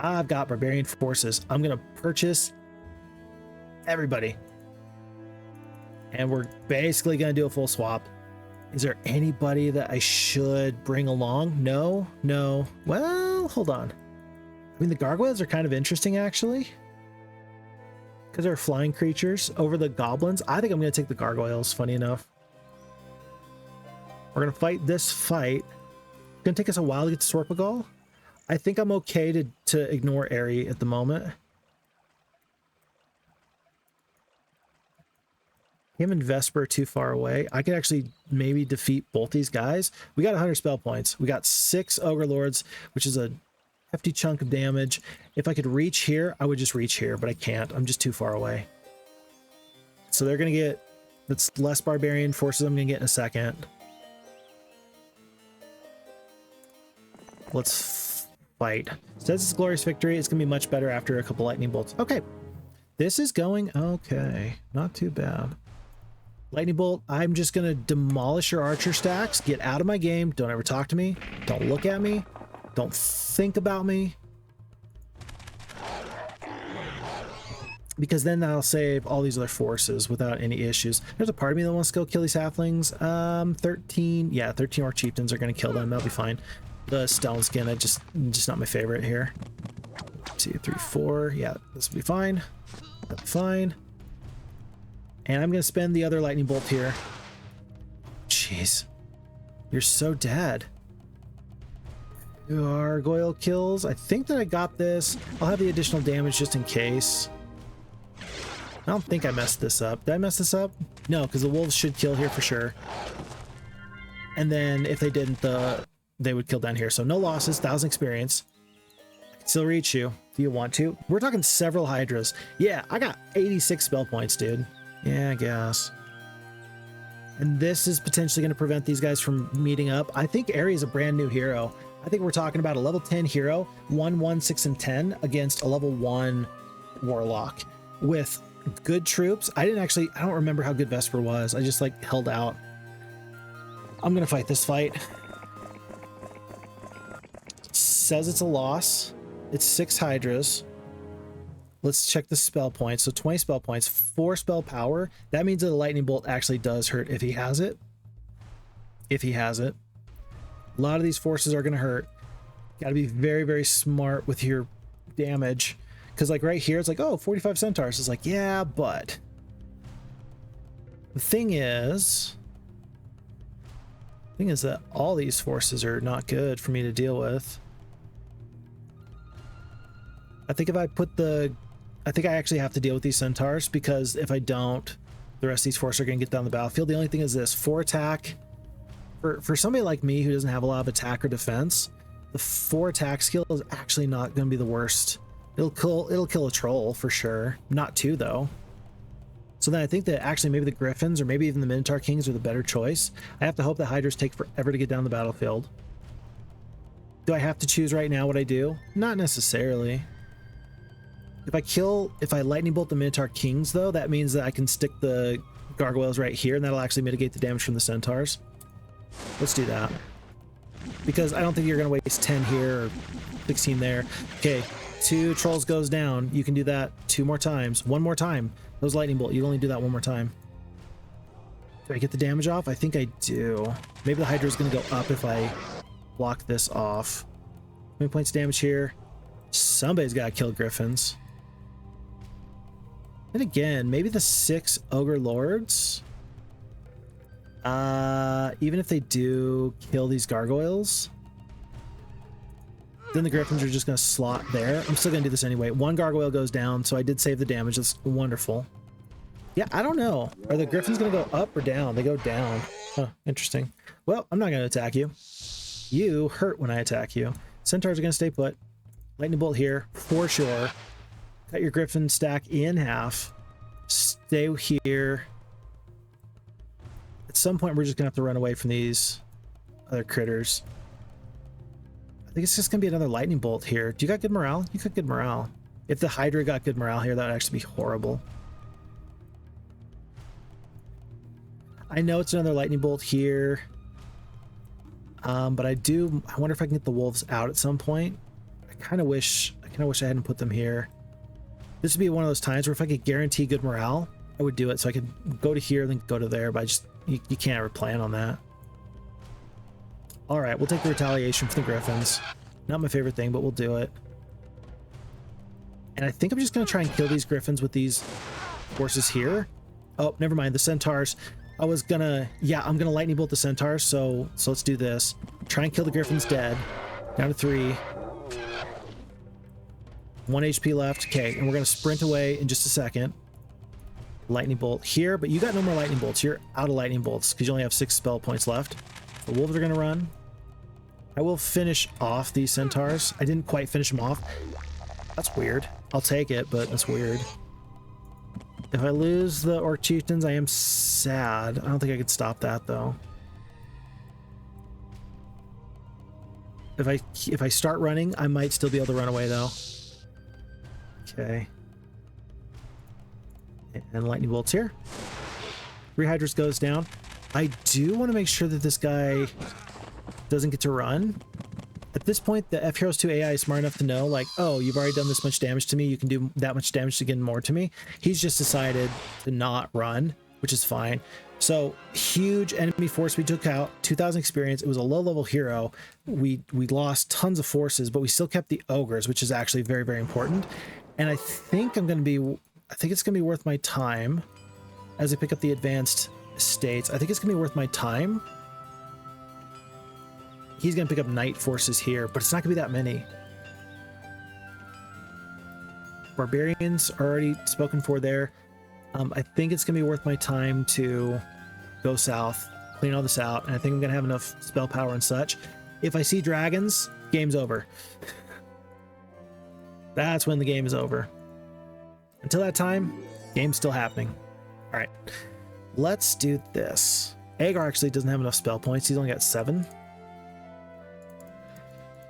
I've got barbarian forces. I'm gonna purchase everybody, and we're basically gonna do a full swap. Is there anybody that I should bring along? No. Well, hold on. I mean, the gargoyles are kind of interesting actually, because they're flying creatures over the goblins. I think I'm gonna take the gargoyles, funny enough. We're gonna fight this fight. It's gonna take us a while to get to Sorpagal. I think I'm okay to ignore Aerie at the moment. Him and Vesper are too far away. I could actually maybe defeat both these guys. We got 100 spell points. We got 6 Ogre Lords, which is a hefty chunk of damage. If I could reach here, I would just reach here, but I can't. I'm just too far away. So they're gonna get, that's less barbarian forces I'm gonna get in a second. Let's fight. Says it's a glorious victory. It's gonna be much better after a couple lightning bolts. Okay, this is going okay. Not too bad. Lightning bolt. I'm just gonna demolish your archer stacks. Get out of my game. Don't ever talk to me. Don't look at me. Don't think about me. Because then that'll save all these other forces without any issues. There's a part of me that wants to go kill these halflings. 13. Yeah, 13 orc chieftains are gonna kill them. That'll be fine. The stone skin, just not my favorite here. 2, 3, 4. Yeah, this will be fine. That'll be fine. And I'm gonna spend the other lightning bolt here. Jeez, you're so dead. Gargoyle kills. I think that I got this. I'll have the additional damage just in case. I don't think I messed this up. Did I mess this up? No, because the wolves should kill here for sure. And then if they didn't, they would kill down here. So no losses, 1,000 experience. I can still reach you if you want to. We're talking several hydras. Yeah, I got 86 spell points, dude. Yeah, I guess. And this is potentially going to prevent these guys from meeting up. I think Aerie is a brand new hero. I think we're talking about a level 10 hero, 1, 1, 6, and 10 against a level 1 warlock with good troops. I don't remember how good Vesper was. I just like held out. I'm going to fight this fight. Says it's a loss. It's 6 hydras. Let's check the spell points. So 20 spell points, 4 spell power. That means that the lightning bolt actually does hurt if he has it. If he has it. A lot of these forces are going to hurt. Got to be very, very smart with your damage. Because like right here, it's like, oh, 45 centaurs. It's like, yeah, but the thing is that all these forces are not good for me to deal with. I think if I put I think I actually have to deal with these centaurs, because if I don't, the rest of these forces are going to get down the battlefield. The only thing is this 4 attack. For somebody like me who doesn't have a lot of attack or defense, the 4 attack skill is actually not going to be the worst. It'll kill a troll for sure. Not 2 though. So then I think that actually maybe the Griffins or maybe even the Minotaur Kings are the better choice. I have to hope that Hydras take forever to get down the battlefield. Do I have to choose right now what I do? Not necessarily. If I lightning bolt the Minotaur Kings though, that means that I can stick the gargoyles right here, and that'll actually mitigate the damage from the centaurs. Let's do that. Because I don't think you're going to waste 10 here or 16 there. Okay, 2 trolls goes down. You can do that 2 more times. 1 more time. Those lightning bolt, you only do that 1 more time. Do I get the damage off? I think I do. Maybe the Hydra is going to go up if I block this off. How many points of damage here? Somebody's got to kill griffins. And again, maybe the 6 ogre lords. Even if they do kill these gargoyles, then the griffins are just going to slot there. I'm still going to do this anyway. 1 gargoyle goes down, so I did save the damage. That's wonderful. Yeah, I don't know. Are the griffins going to go up or down? They go down. Huh, interesting. Well, I'm not going to attack you. You hurt when I attack you. Centaurs are going to stay put. Lightning bolt here, for sure. Cut your griffin stack in half. Stay here. At some point, we're just going to have to run away from these other critters. I think it's just going to be another lightning bolt here. Do you got good morale? You got good morale. If the Hydra got good morale here, that would actually be horrible. I know it's another lightning bolt here. But I wonder if I can get the wolves out at some point. I kind of wish I hadn't put them here. This would be one of those times where if I could guarantee good morale, I would do it. So I could go to here, then go to there, but you can't ever plan on that. All right, we'll take the retaliation for the griffins. Not my favorite thing, but we'll do it. And I think I'm just going to try and kill these griffins with these forces here. Oh, never mind. The centaurs. I was gonna, yeah, I'm gonna lightning bolt the centaurs, so let's do this. Try and kill the griffins dead. Down to 3. 1 HP left. Okay, and we're gonna sprint away in just a second. Lightning bolt here, but you got no more lightning bolts. You're out of lightning bolts because you only have 6 spell points left. The wolves are gonna run. I will finish off these centaurs. I didn't quite finish them off. That's weird. I'll take it, but that's weird. If I lose the Orc Chieftains, I am sad. I don't think I could stop that, though. If I start running, I might still be able to run away, though. Okay. And lightning bolts here. 3 Hydras goes down. I do want to make sure that this guy doesn't get to run. At this point, the fheroes2 AI is smart enough to know, like, oh, you've already done this much damage to me. You can do that much damage to get more to me. He's just decided to not run, which is fine. So, huge enemy force we took out. 2,000 experience. It was a low-level hero. We lost tons of forces, but we still kept the ogres, which is actually very, very important. And I think it's going to be worth my time as I pick up the advanced estates. I think it's going to be worth my time. He's going to pick up knight forces here, but it's not going to be that many. Barbarians are already spoken for there. I think it's going to be worth my time to go south, clean all this out, and I think I'm going to have enough spell power and such. If I see dragons, game's over. That's when the game is over. Until that time, game's still happening. All right, let's do this. Agar actually doesn't have enough spell points. He's only got 7.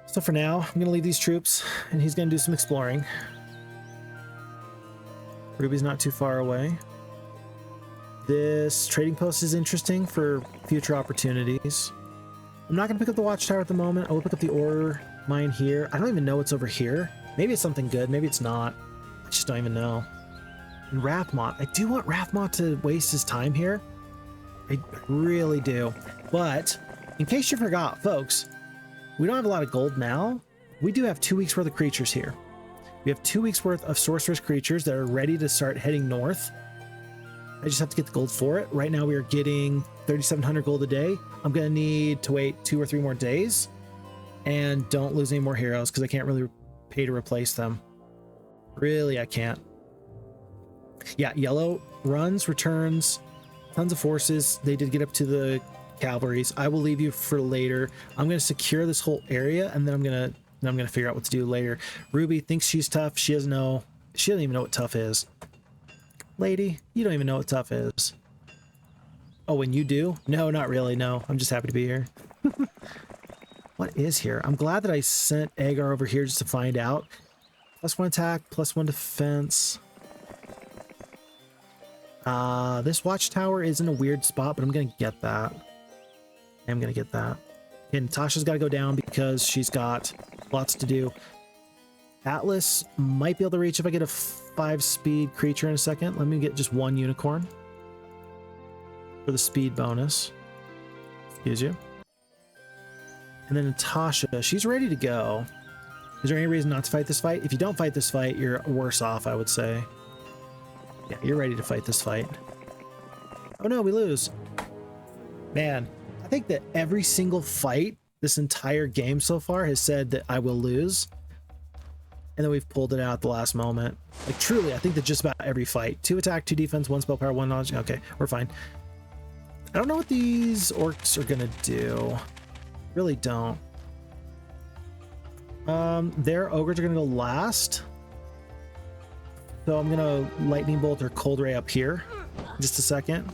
So for now, I'm going to leave these troops, and he's going to do some exploring. Ruby's not too far away. This trading post is interesting for future opportunities. I'm not going to pick up the watchtower at the moment. I will pick up the ore mine here. I don't even know what's over here. Maybe it's something good. Maybe it's not. I just don't even know. And Rathmont. I do want Rathmont to waste his time here. I really do. But in case you forgot, folks, we don't have a lot of gold now. We do have 2 weeks worth of creatures here. We have 2 weeks worth of sorceress creatures that are ready to start heading north. I just have to get the gold for it. Right now we are getting 3,700 gold a day. I'm going to need to wait 2 or 3 more days. And don't lose any more heroes because I can't really pay to replace them. Really, I can't. Yeah, yellow runs, returns, tons of forces. They did get up to the cavalries. I will leave you for later. I'm going to secure this whole area, and then I'm going to figure out what to do later. Ruby thinks she's tough. She doesn't even know what tough is. Lady, you don't even know what tough is. Oh, and you do? No, not really. No, I'm just happy to be here. What is here? I'm glad that I sent Agar over here just to find out. +1 attack, +1 defense. This watchtower is in a weird spot, but I'm gonna get that. I'm gonna get that. And Natasha's got to go down because she's got lots to do. Atlas might be able to reach if I get a 5-speed creature in a second. Let me get just one unicorn for the speed bonus. Excuse you. And then Natasha, she's ready to go. Is there any reason not to fight this fight? If you don't fight this fight, you're worse off, I would say. Yeah, you're ready to fight this fight. Oh no, we lose. Man, I think that every single fight this entire game so far has said that I will lose. And then we've pulled it out at the last moment. Like truly, I think that just about every fight. 2 attack, 2 defense, 1 spell power, 1 knowledge. Okay, we're fine. I don't know what these orcs are gonna do. Really don't. Their ogres are gonna go last. So I'm gonna lightning bolt or cold ray up here. Just a second.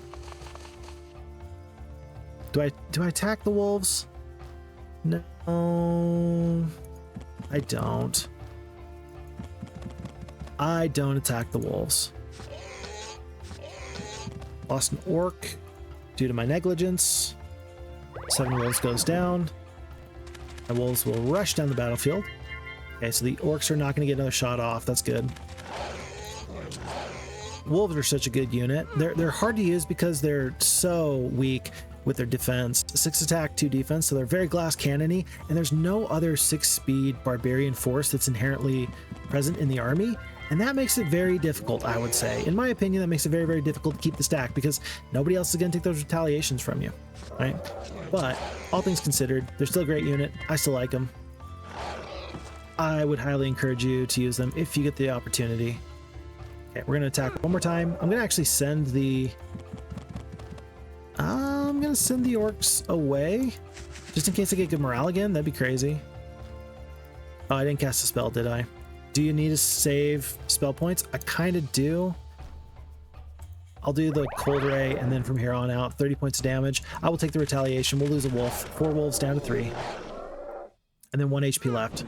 Do I attack the wolves? No, I don't. I don't attack the wolves. Lost an orc due to my negligence. 7 wolves goes down. My wolves will rush down the battlefield. Okay, so the orcs are not going to get another shot off. That's good. Wolves are such a good unit. They're hard to use because they're so weak with their defense. 6 attack, 2 defense, so they're very glass cannony, and there's no other 6-speed barbarian force that's inherently present in the army, and that makes it very difficult, I would say. In my opinion, that makes it very, very difficult to keep the stack because nobody else is going to take those retaliations from you, right? But all things considered, they're still a great unit. I still like them. I would highly encourage you to use them if you get the opportunity. Okay, we're going to attack one more time. I'm going to actually send the... I'm going to send the orcs away just in case I get good morale again. That'd be crazy. Oh, I didn't cast a spell, did I? Do you need to save spell points? I kind of do. I'll do the cold ray, and then from here on out, 30 points of damage. I will take the retaliation. We'll lose a wolf. 4 wolves down to 3. And then 1 HP left.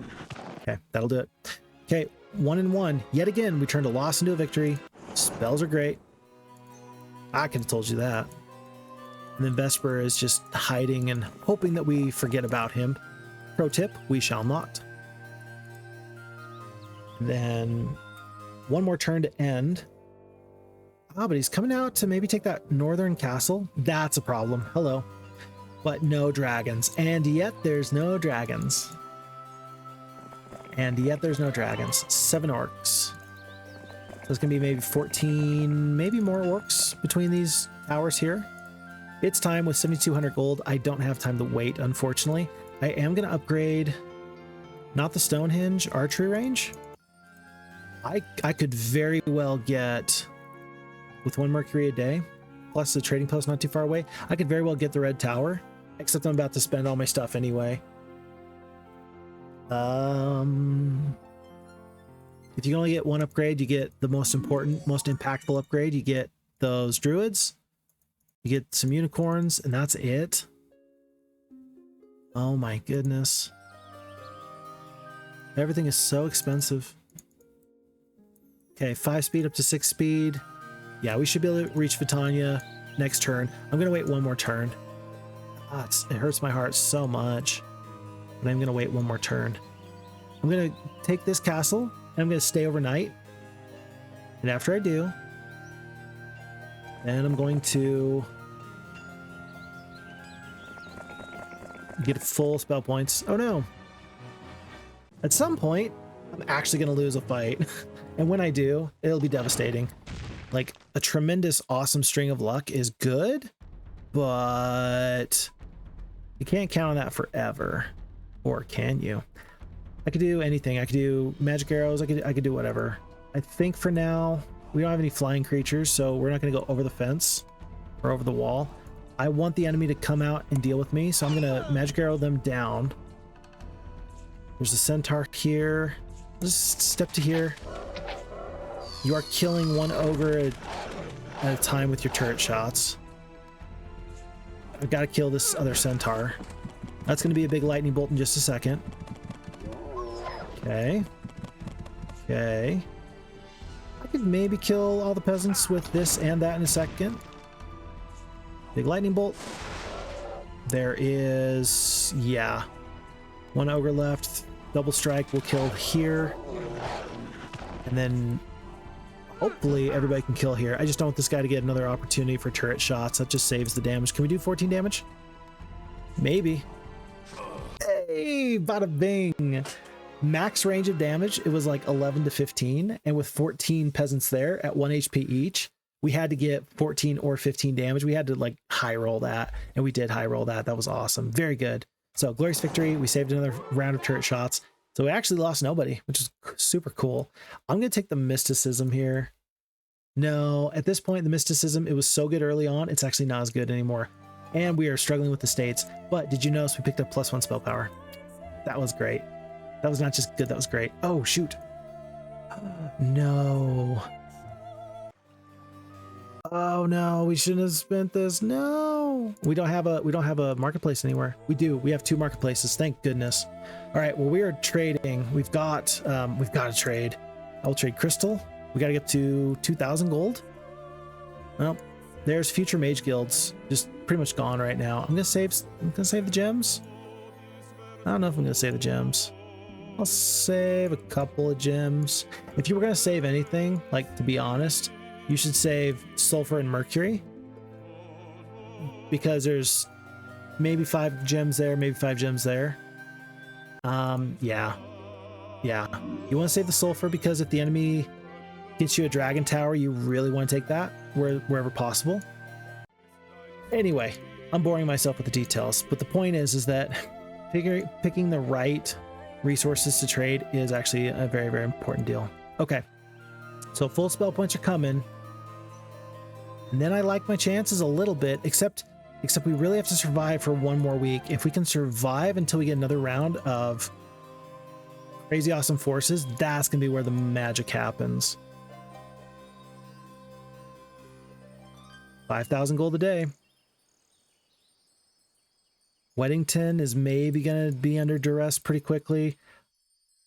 Okay, that'll do it. Okay, 1 and 1. Yet again, we turned a loss into a victory. Spells are great. I could have told you that. And then Vesper is just hiding and hoping that we forget about him. Pro tip, we shall not. Then one more turn to end. Ah, but he's coming out to maybe take that northern castle. That's a problem. Hello. But no dragons. And yet there's no dragons. And yet there's no dragons. 7 orcs. So it's going to be maybe 14, maybe more orcs between these towers here. It's time with 7,200 gold. I don't have time to wait, unfortunately. I am going to upgrade, not the Stonehenge, archery range. I could very well get, with 1 Mercury a day, plus the trading post not too far away, I could very well get the red tower, except I'm about to spend all my stuff anyway. If you can only get 1 upgrade, you get the most important, most impactful upgrade. You get those druids, you get some unicorns, and that's it. Oh my goodness. Everything is so expensive. Okay, 5 speed up to 6 speed. Yeah, we should be able to reach Vitania next turn. I'm going to wait 1 more turn. Ah, it hurts my heart so much. But I'm going to wait 1 more turn. I'm going to take this castle, and I'm going to stay overnight. And after I do, then I'm going to get full spell points. Oh no. At some point, I'm actually going to lose a fight. And when I do, it'll be devastating. Like, a tremendous, awesome string of luck is good, but you can't count on that forever. Or can you? I could do anything. I could do magic arrows. I could do whatever. I think for now, we don't have any flying creatures, so we're not going to go over the fence or over the wall. I want the enemy to come out and deal with me, so I'm going to magic arrow them down. There's a centaur here. Just step to here. You are killing 1 ogre at a time with your turret shots. I've got to kill this other centaur. That's going to be a big lightning bolt in just a second. Okay. Okay. I could maybe kill all the peasants with this and that in a second. Big lightning bolt. There is, yeah, one ogre left. Double strike will kill here. And then hopefully everybody can kill here. I just don't want this guy to get another opportunity for turret shots. That just saves the damage. Can we do 14 damage? Maybe. Hey, bada bing. Max range of damage, it was like 11 to 15. And with 14 peasants there at 1 HP each, we had to get 14 or 15 damage. We had to like high roll that, and we did high roll that. That was awesome. Very good. So glorious victory. We saved another round of turret shots. So we actually lost nobody, which is super cool. I'm going to take the mysticism here. No, at this point, the mysticism, it was so good early on. It's actually not as good anymore. And we are struggling with the states. But did you notice we picked up +1 spell power? That was great. That was not just good. That was great. Oh, shoot. No. Oh no, we shouldn't have spent this. No, we don't have a marketplace anywhere. We do. We have 2 marketplaces. Thank goodness. All right. Well, we are trading. We've got to trade. I'll trade crystal. We got to get to 2,000 gold. Well, there's future mage guilds just pretty much gone right now. I'm gonna save the gems. I don't know if I'm gonna save the gems. I'll save a couple of gems. If you were gonna save anything, like, to be honest, you should save sulfur and mercury, because there's maybe 5 gems there, maybe 5 gems there. Yeah. You want to save the sulfur because if the enemy gets you a dragon tower, you really want to take that wherever possible. Anyway, I'm boring myself with the details, but the point is that picking the right resources to trade is actually a very, very important deal. Okay, so full spell points are coming. And then I like my chances a little bit, except we really have to survive for 1 more week. If we can survive until we get another round of crazy awesome forces, that's gonna be where the magic happens. 5,000 gold a day. Weddington is maybe gonna be under duress pretty quickly.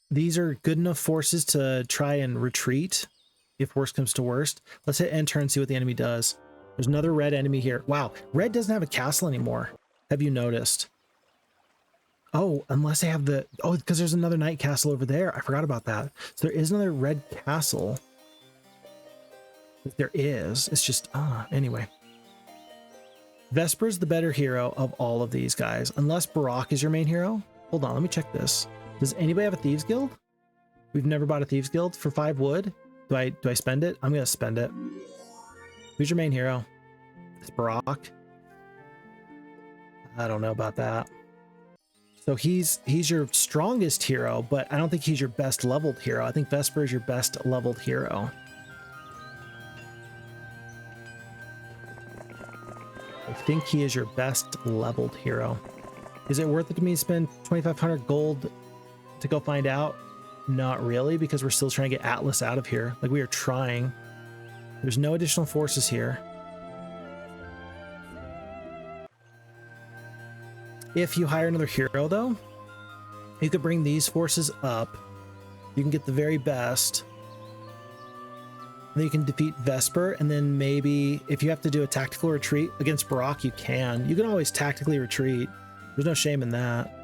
These are good enough forces to try and retreat if worst comes to worst. Let's hit end turn and see what the enemy does. There's another red enemy here. Wow, red doesn't have a castle anymore. Have you noticed? Oh, unless they have the... Oh, because there's another knight castle over there. I forgot about that. So there is another red castle. There is. It's just... anyway. Vesper's the better hero of all of these guys. Unless Barok is your main hero. Hold on, let me check this. Does anybody have a Thieves Guild? We've never bought a Thieves Guild for 5 wood. Do I spend it? I'm gonna spend it. Who's your main hero? It's Barok. I don't know about that. So he's your strongest hero, but I don't think he's your best leveled hero. I think Vesper is your best leveled hero. I think he is your best leveled hero. Is it worth it to me to spend 2,500 gold to go find out? Not really, because we're still trying to get Atlas out of here. Like, we are trying. There's no additional forces here. If you hire another hero, though, you could bring these forces up. You can get the very best. Then you can defeat Vesper, and then maybe if you have to do a tactical retreat against Barok, you can. You can always tactically retreat. There's no shame in that.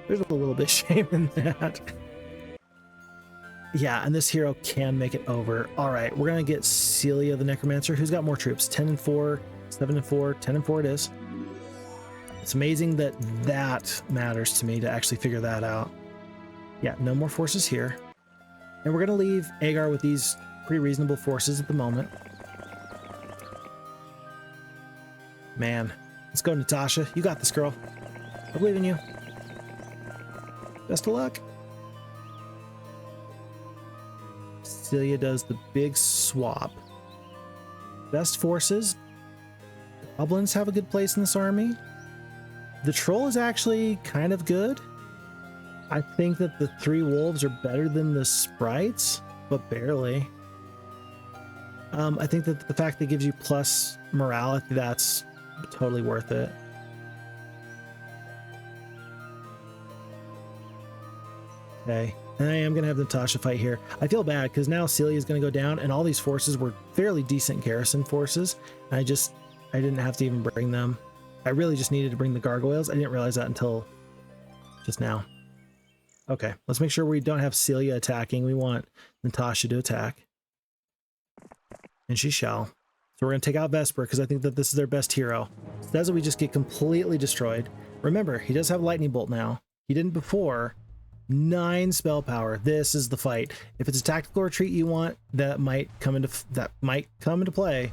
There's a little bit of shame in that. Yeah, and this hero can make it over. All right, we're going to get Celia the Necromancer. Who's got more troops? 10 and 4, 7 and 4, 10 and 4 it is. It's amazing that that matters to me to actually figure that out. Yeah, no more forces here. And we're going to leave Agar with these pretty reasonable forces at the moment. Man, let's go, Natasha. You got this, girl. I believe in you. Best of luck. Celia does the big swap. Best forces. Goblins have a good place in this army. The troll is actually kind of good. I think that the 3 wolves are better than the sprites, but barely. I think that the fact that it gives you plus morality, that's totally worth it. Okay, And I am going to have Natasha fight here. I feel bad because now Celia is going to go down and all these forces were fairly decent garrison forces. And I didn't have to even bring them. I really just needed to bring the gargoyles. I didn't realize that until just now. Okay, let's make sure we don't have Celia attacking. We want Natasha to attack. And she shall. So we're going to take out Vesper because I think that this is their best hero. So that's what we just get completely destroyed. Remember, he does have Lightning Bolt now. He didn't before. 9 spell power. This is the fight. If it's a tactical retreat you want, that might come into play.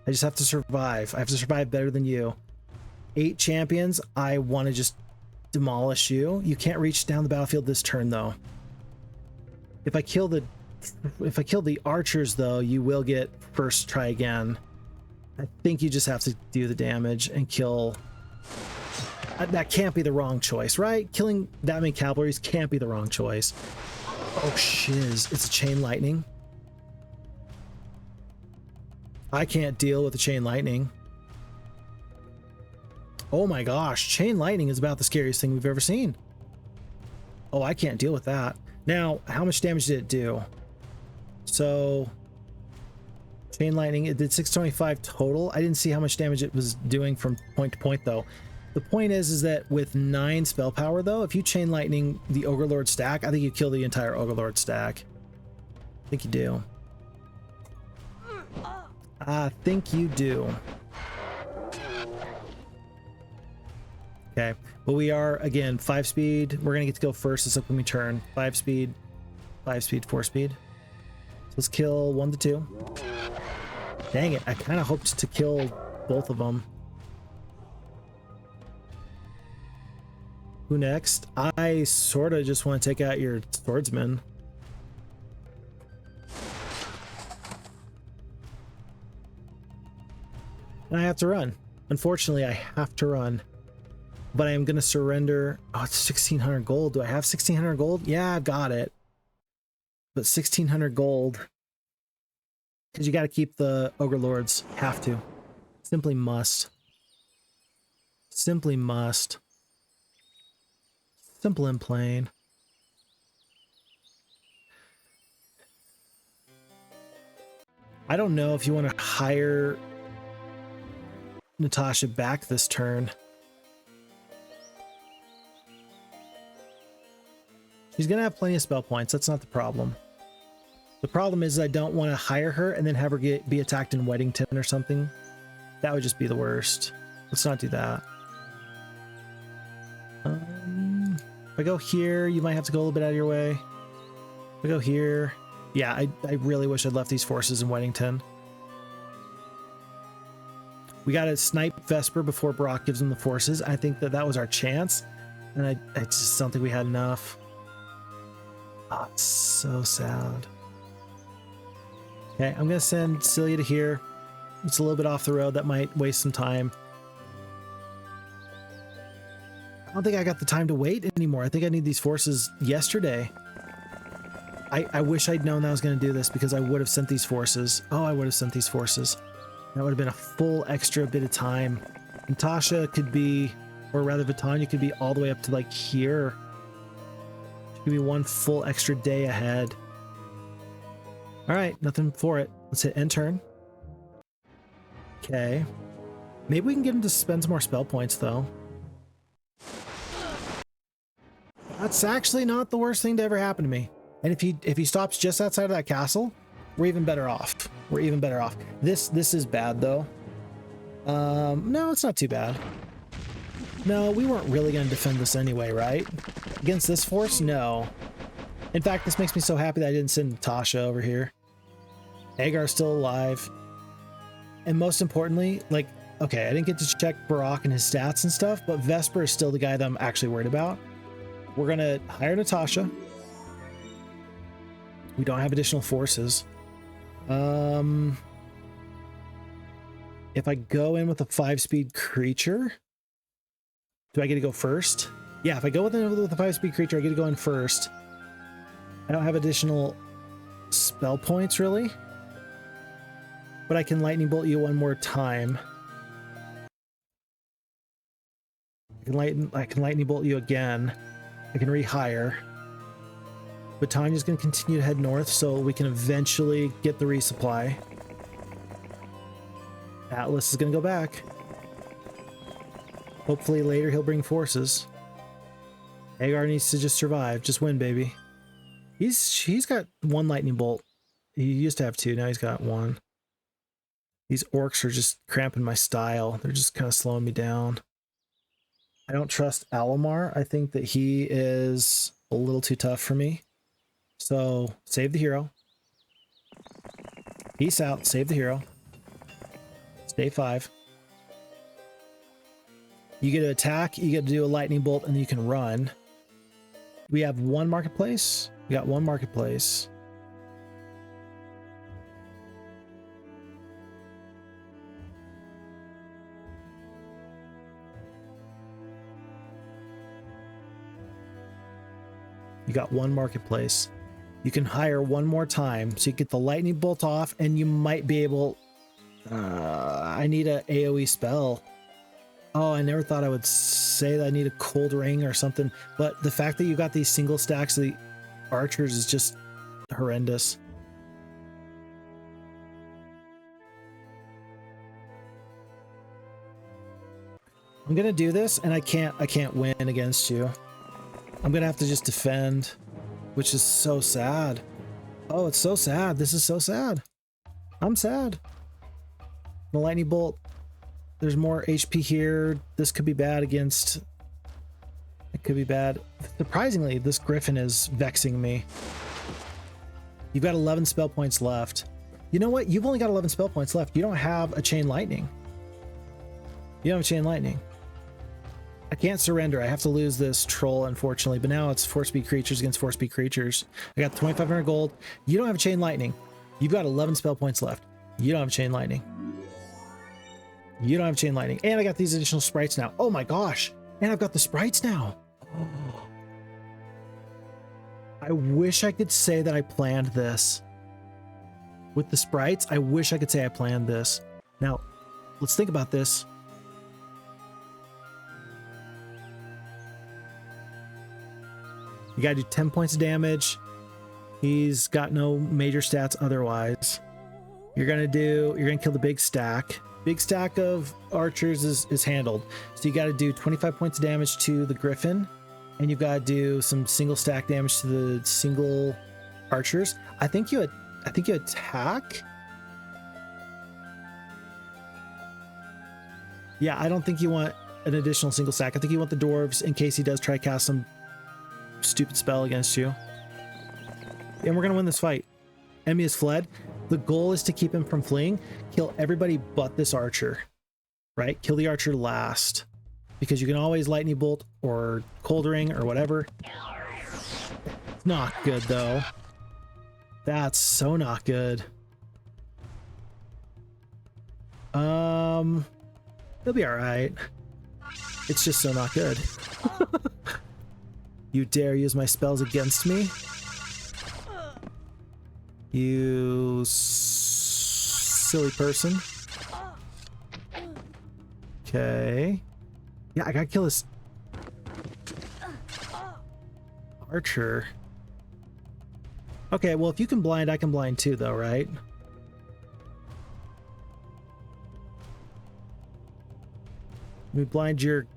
I just have to survive. I have to survive better than you. 8 champions. I want to just demolish you. You can't reach down the battlefield this turn though. If I kill the archers though, you will get first try again. I think you just have to do the damage and kill. That can't be the wrong choice, right? Killing that many cavalries can't be the wrong choice. Oh shiz, it's a chain lightning. I can't deal with the chain lightning. Oh my gosh, chain lightning is about the scariest thing we've ever seen. Oh, I can't deal with that. Now, how much damage did it do? So, chain lightning, it did 625 total. I didn't see how much damage it was doing from point to point though. The point is that with 9 spell power though, if you chain lightning the Ogre Lord stack, I think you kill the entire Ogre Lord stack. I think you do. I think you do. Okay, but we are again 5 speed. We're gonna get to go first this upcoming turn. 5 speed, 5 speed, 4 speed. So let's kill 1 to 2. Dang it, I kind of hoped to kill both of them. Who next? I sort of just want to take out your swordsman. And I have to run. Unfortunately, I have to run. But I am going to surrender. Oh, it's 1,600 gold. Do I have 1,600 gold? Yeah, I've got it. But 1,600 gold. Because you got to keep the Ogre Lords. Have to. Simply must. Simply must. Simple and plain. I don't know if you want to hire Natasha back this turn. She's going to have plenty of spell points. That's not the problem. The problem is I don't want to hire her and then have her be attacked in Weddington or something. That would just be the worst. Let's not do that. If I go here, you might have to go a little bit out of your way. If I go here... Yeah, I really wish I'd left these forces in Weddington. We got to snipe Vesper before Barok gives him the forces. I think that was our chance. And I just don't think we had enough. Oh, it's so sad. Okay, I'm going to send Celia to here. It's a little bit off the road. That might waste some time. I don't think I got the time to wait anymore. I think I need these forces yesterday. I wish I'd known that I was going to do this because I would have sent these forces. Oh, I would have sent these forces. That would have been a full extra bit of time. Natasha could be, or rather Vitania could be all the way up to like here. She could be 1 full extra day ahead. All right, nothing for it. Let's hit end turn. Okay. Maybe we can get him to spend some more spell points though. That's actually not the worst thing to ever happen to me. And if he stops just outside of that castle, we're even better off. We're even better off. This is bad though. No, it's not too bad. No, we weren't really going to defend this anyway, right? Against this force? No. In fact, this makes me so happy that I didn't send Natasha over here. Agar's still alive. And most importantly, like, okay, I didn't get to check Barok and his stats and stuff, but Vesper is still the guy that I'm actually worried about. We're going to hire Natasha. We don't have additional forces. If I go in with a 5-speed creature, do I get to go first? Yeah, if I go with a 5-speed creature, I get to go in first. I don't have additional spell points, really. But I can lightning bolt you 1 more time. I can lightning bolt you again. I can rehire. But Tanya's going to continue to head north so we can eventually get the resupply. Atlas is going to go back. Hopefully later he'll bring forces. Hagar needs to just survive. Just win, baby. He's got one lightning bolt. He used to have two. Now he's got one. These orcs are just cramping my style. They're just kind of slowing me down. I don't trust Alamar. I think that he is a little too tough for me. So save the hero. Peace out. Save the hero. Stay 5. You get to attack. You get to do a lightning bolt, and then you can run. We have one marketplace. We got one marketplace. You got one marketplace. You can hire one more time, so you get the lightning bolt off, and you might be able. I need a AoE spell. Oh, I never thought I would say that I need a cold ring or something, but the fact that you got these single stacks of the archers is just horrendous. I'm gonna do this, and I can't win against you. I'm gonna have to just defend, which is so sad. Oh, it's so sad. This is so sad. I'm sad. The lightning bolt. There's more HP here. This could be bad against... It could be bad. Surprisingly, this griffin is vexing me. You've got 11 spell points left. You know what? You've only got 11 spell points left. You don't have a chain lightning. You don't have a chain lightning. I can't surrender. I have to lose this troll, unfortunately. But now it's 4-speed creatures against 4-speed creatures. I got 2,500 gold. You don't have a chain lightning. You've got 11 spell points left. You don't have a chain lightning. You don't have chain lightning. And I got these additional sprites now. Oh my gosh. And I've got the sprites now. Oh. I wish I could say that I planned this. With the sprites, I wish I could say I planned this. Now, let's think about this. You gotta do 10 points of damage. He's got no major stats otherwise. You're gonna kill the big stack. Big stack of archers is handled. So you got to do 25 points of damage to the griffin, and you've got to do some single stack damage to the single archers. I think you attack. Yeah, I don't think you want an additional single stack. I think you want the dwarves in case he does try to cast some stupid spell against you. And we're gonna win this fight. Enemy has fled. The goal is to keep him from fleeing. Kill everybody but this archer, right? Kill the archer last, because you can always lightning bolt or cold ring or whatever. It's not good though. That's so not good. He'll be all right. It's just so not good. You dare use my spells against me? You silly person. Okay. Yeah, I gotta kill this archer. Okay, well, if you can blind, I can blind too, though, right? Let me blind your...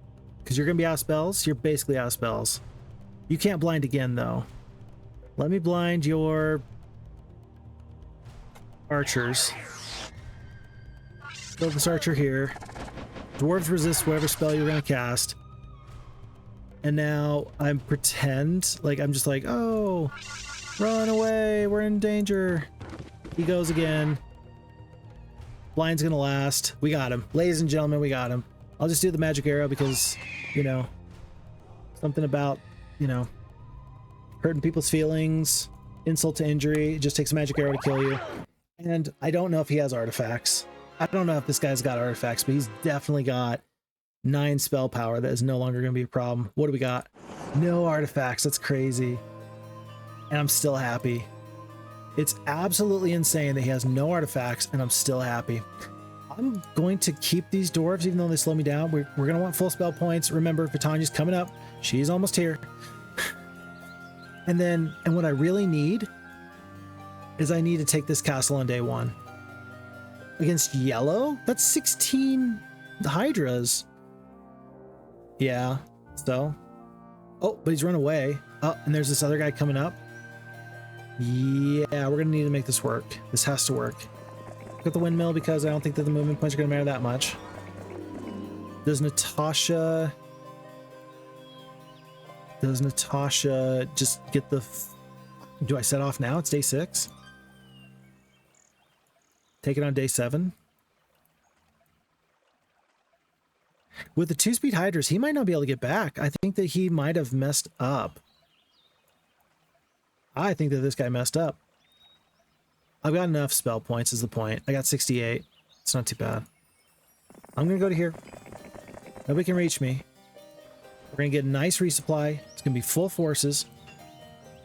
Because you're gonna be out of spells. You're basically out of spells. You can't blind again, though. Let me blind your... archers. Build this archer here. Dwarves resist whatever spell you're gonna cast. And now I'm pretend like I'm just like, oh, run away, we're in danger. He goes again. Blind's gonna last. We got him. Ladies and gentlemen, we got him. I'll just do the magic arrow because, you know, something about, you know, hurting people's feelings, insult to injury. It just takes a magic arrow to kill you. And I don't know if he has artifacts. I don't know if this guy's got artifacts, but he's definitely got 9 spell power. That is no longer going to be a problem. What do we got? No artifacts. That's crazy. And I'm still happy. It's absolutely insane that he has no artifacts, and I'm still happy. I'm going to keep these dwarves, even though they slow me down. We're going to want full spell points. Remember, Vitanya's coming up. She's almost here. And what I really need is I need to take this castle on day 1. Against yellow? That's 16 hydras. Yeah, so. Oh, but he's run away. Oh, and there's this other guy coming up. Yeah, we're gonna need to make this work. This has to work. Got the windmill because I don't think that the movement points are gonna matter that much. Does Natasha just get the... Do I set off now? It's day 6. Take it on day 7. With the 2-speed hydras, he might not be able to get back. I think that he might have messed up. I think that this guy messed up. I've got enough spell points is the point. I got 68. It's not too bad. I'm going to go to here. Nobody can reach me. We're going to get a nice resupply. It's going to be full forces.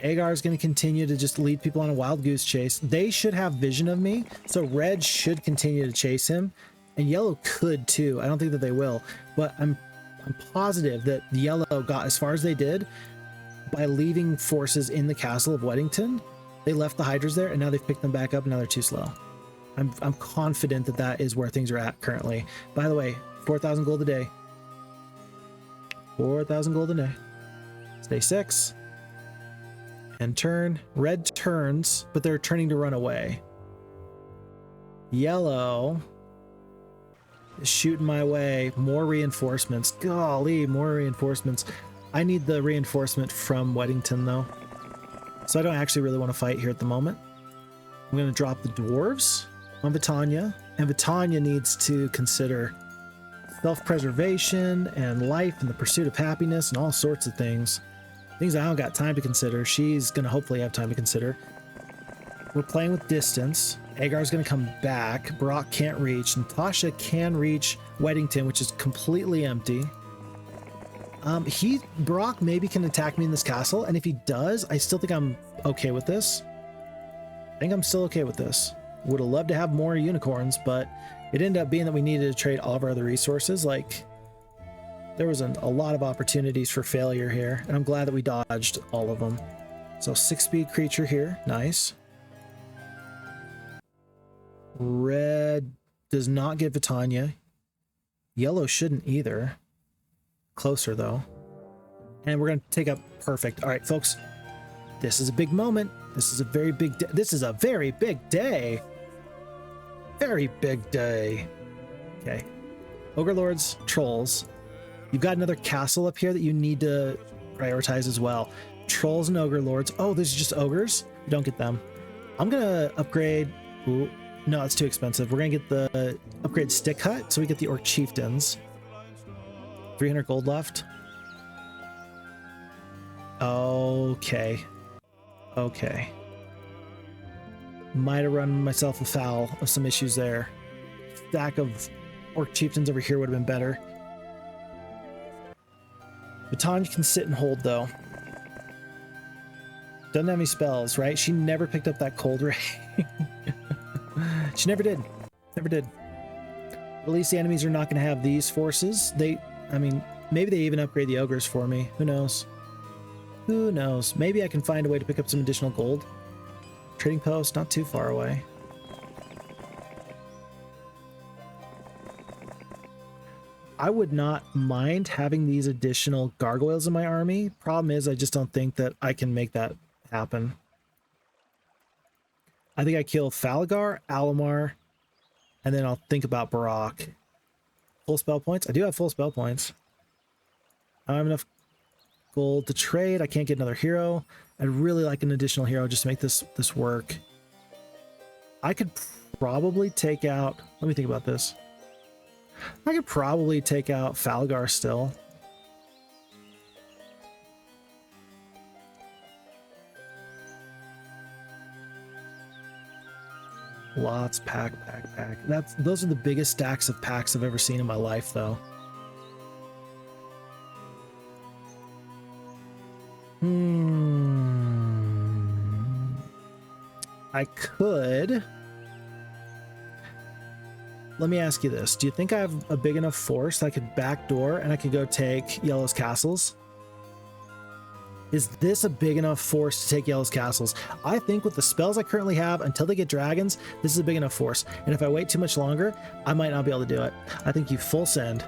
Agar is going to continue to just lead people on a wild goose chase. They should have vision of me, so red should continue to chase him, and yellow could too. I don't think that they will, but I'm positive that yellow got as far as they did by leaving forces in the castle of Weddington. They left the hydras there, and now they've picked them back up, and now they're too slow. I'm confident that that is where things are at currently. By the way, 4,000 gold a day. 4,000 gold a day. It's day 6. And turn. Red turns, but they're turning to run away. Yellow is shooting my way. More reinforcements. Golly, more reinforcements. I need the reinforcement from Weddington, though. So I don't actually really want to fight here at the moment. I'm going to drop the dwarves on Vitania. And Vitania needs to consider self-preservation and life and the pursuit of happiness and all sorts of things. Things I don't got time to consider. She's going to hopefully have time to consider. We're playing with distance. Agar's going to come back. Barok can't reach. Natasha can reach Weddington, which is completely empty. Barok maybe can attack me in this castle, and if he does, I still think I'm okay with this. I think I'm still okay with this. Would have loved to have more unicorns, but it ended up being that we needed to trade all of our other resources. Like, there was a lot of opportunities for failure here, and I'm glad that we dodged all of them. So 6-speed creature here, nice. Red does not get Vitania. Yellow shouldn't either. Closer though. And we're going to take up perfect. All right, folks, this is a big moment. This is a very big day. This is a very big day. Very big day. Okay. Ogre Lords, Trolls. You've got another castle up here that you need to prioritize as well. Trolls and Ogre Lords. Oh, this is just Ogres? You don't get them. I'm going to upgrade... Ooh, no, it's too expensive. We're going to get the upgrade Stick Hut, so we get the Orc Chieftains. 300 gold left. Okay. Okay. Might have run myself afoul of some issues there. Stack of Orc Chieftains over here would have been better. Vitania can sit and hold, though. Doesn't have any spells, right? She never picked up that cold ray. She never did. Never did. At least the enemies are not going to have these forces. I mean, maybe they even upgrade the ogres for me. Who knows? Who knows? Maybe I can find a way to pick up some additional gold. Trading post, not too far away. I would not mind having these additional gargoyles in my army. Problem is, I just don't think that I can make that happen. I think I kill Falgar, Alamar, and then I'll think about Barok. Full spell points? I do have full spell points. I don't have enough gold to trade. I can't get another hero. I'd really like an additional hero just to make this work. I could probably take out... Let me think about this. I could probably take out Falgar still. Lots, pack. Those are the biggest stacks of packs I've ever seen in my life, though. I could... Let me ask you this. Do you think I have a big enough force that I could backdoor and I could go take Yellow's castles? Is this a big enough force to take Yellow's castles? I think with the spells I currently have, until they get dragons, this is a big enough force. And if I wait too much longer, I might not be able to do it. I think you full send.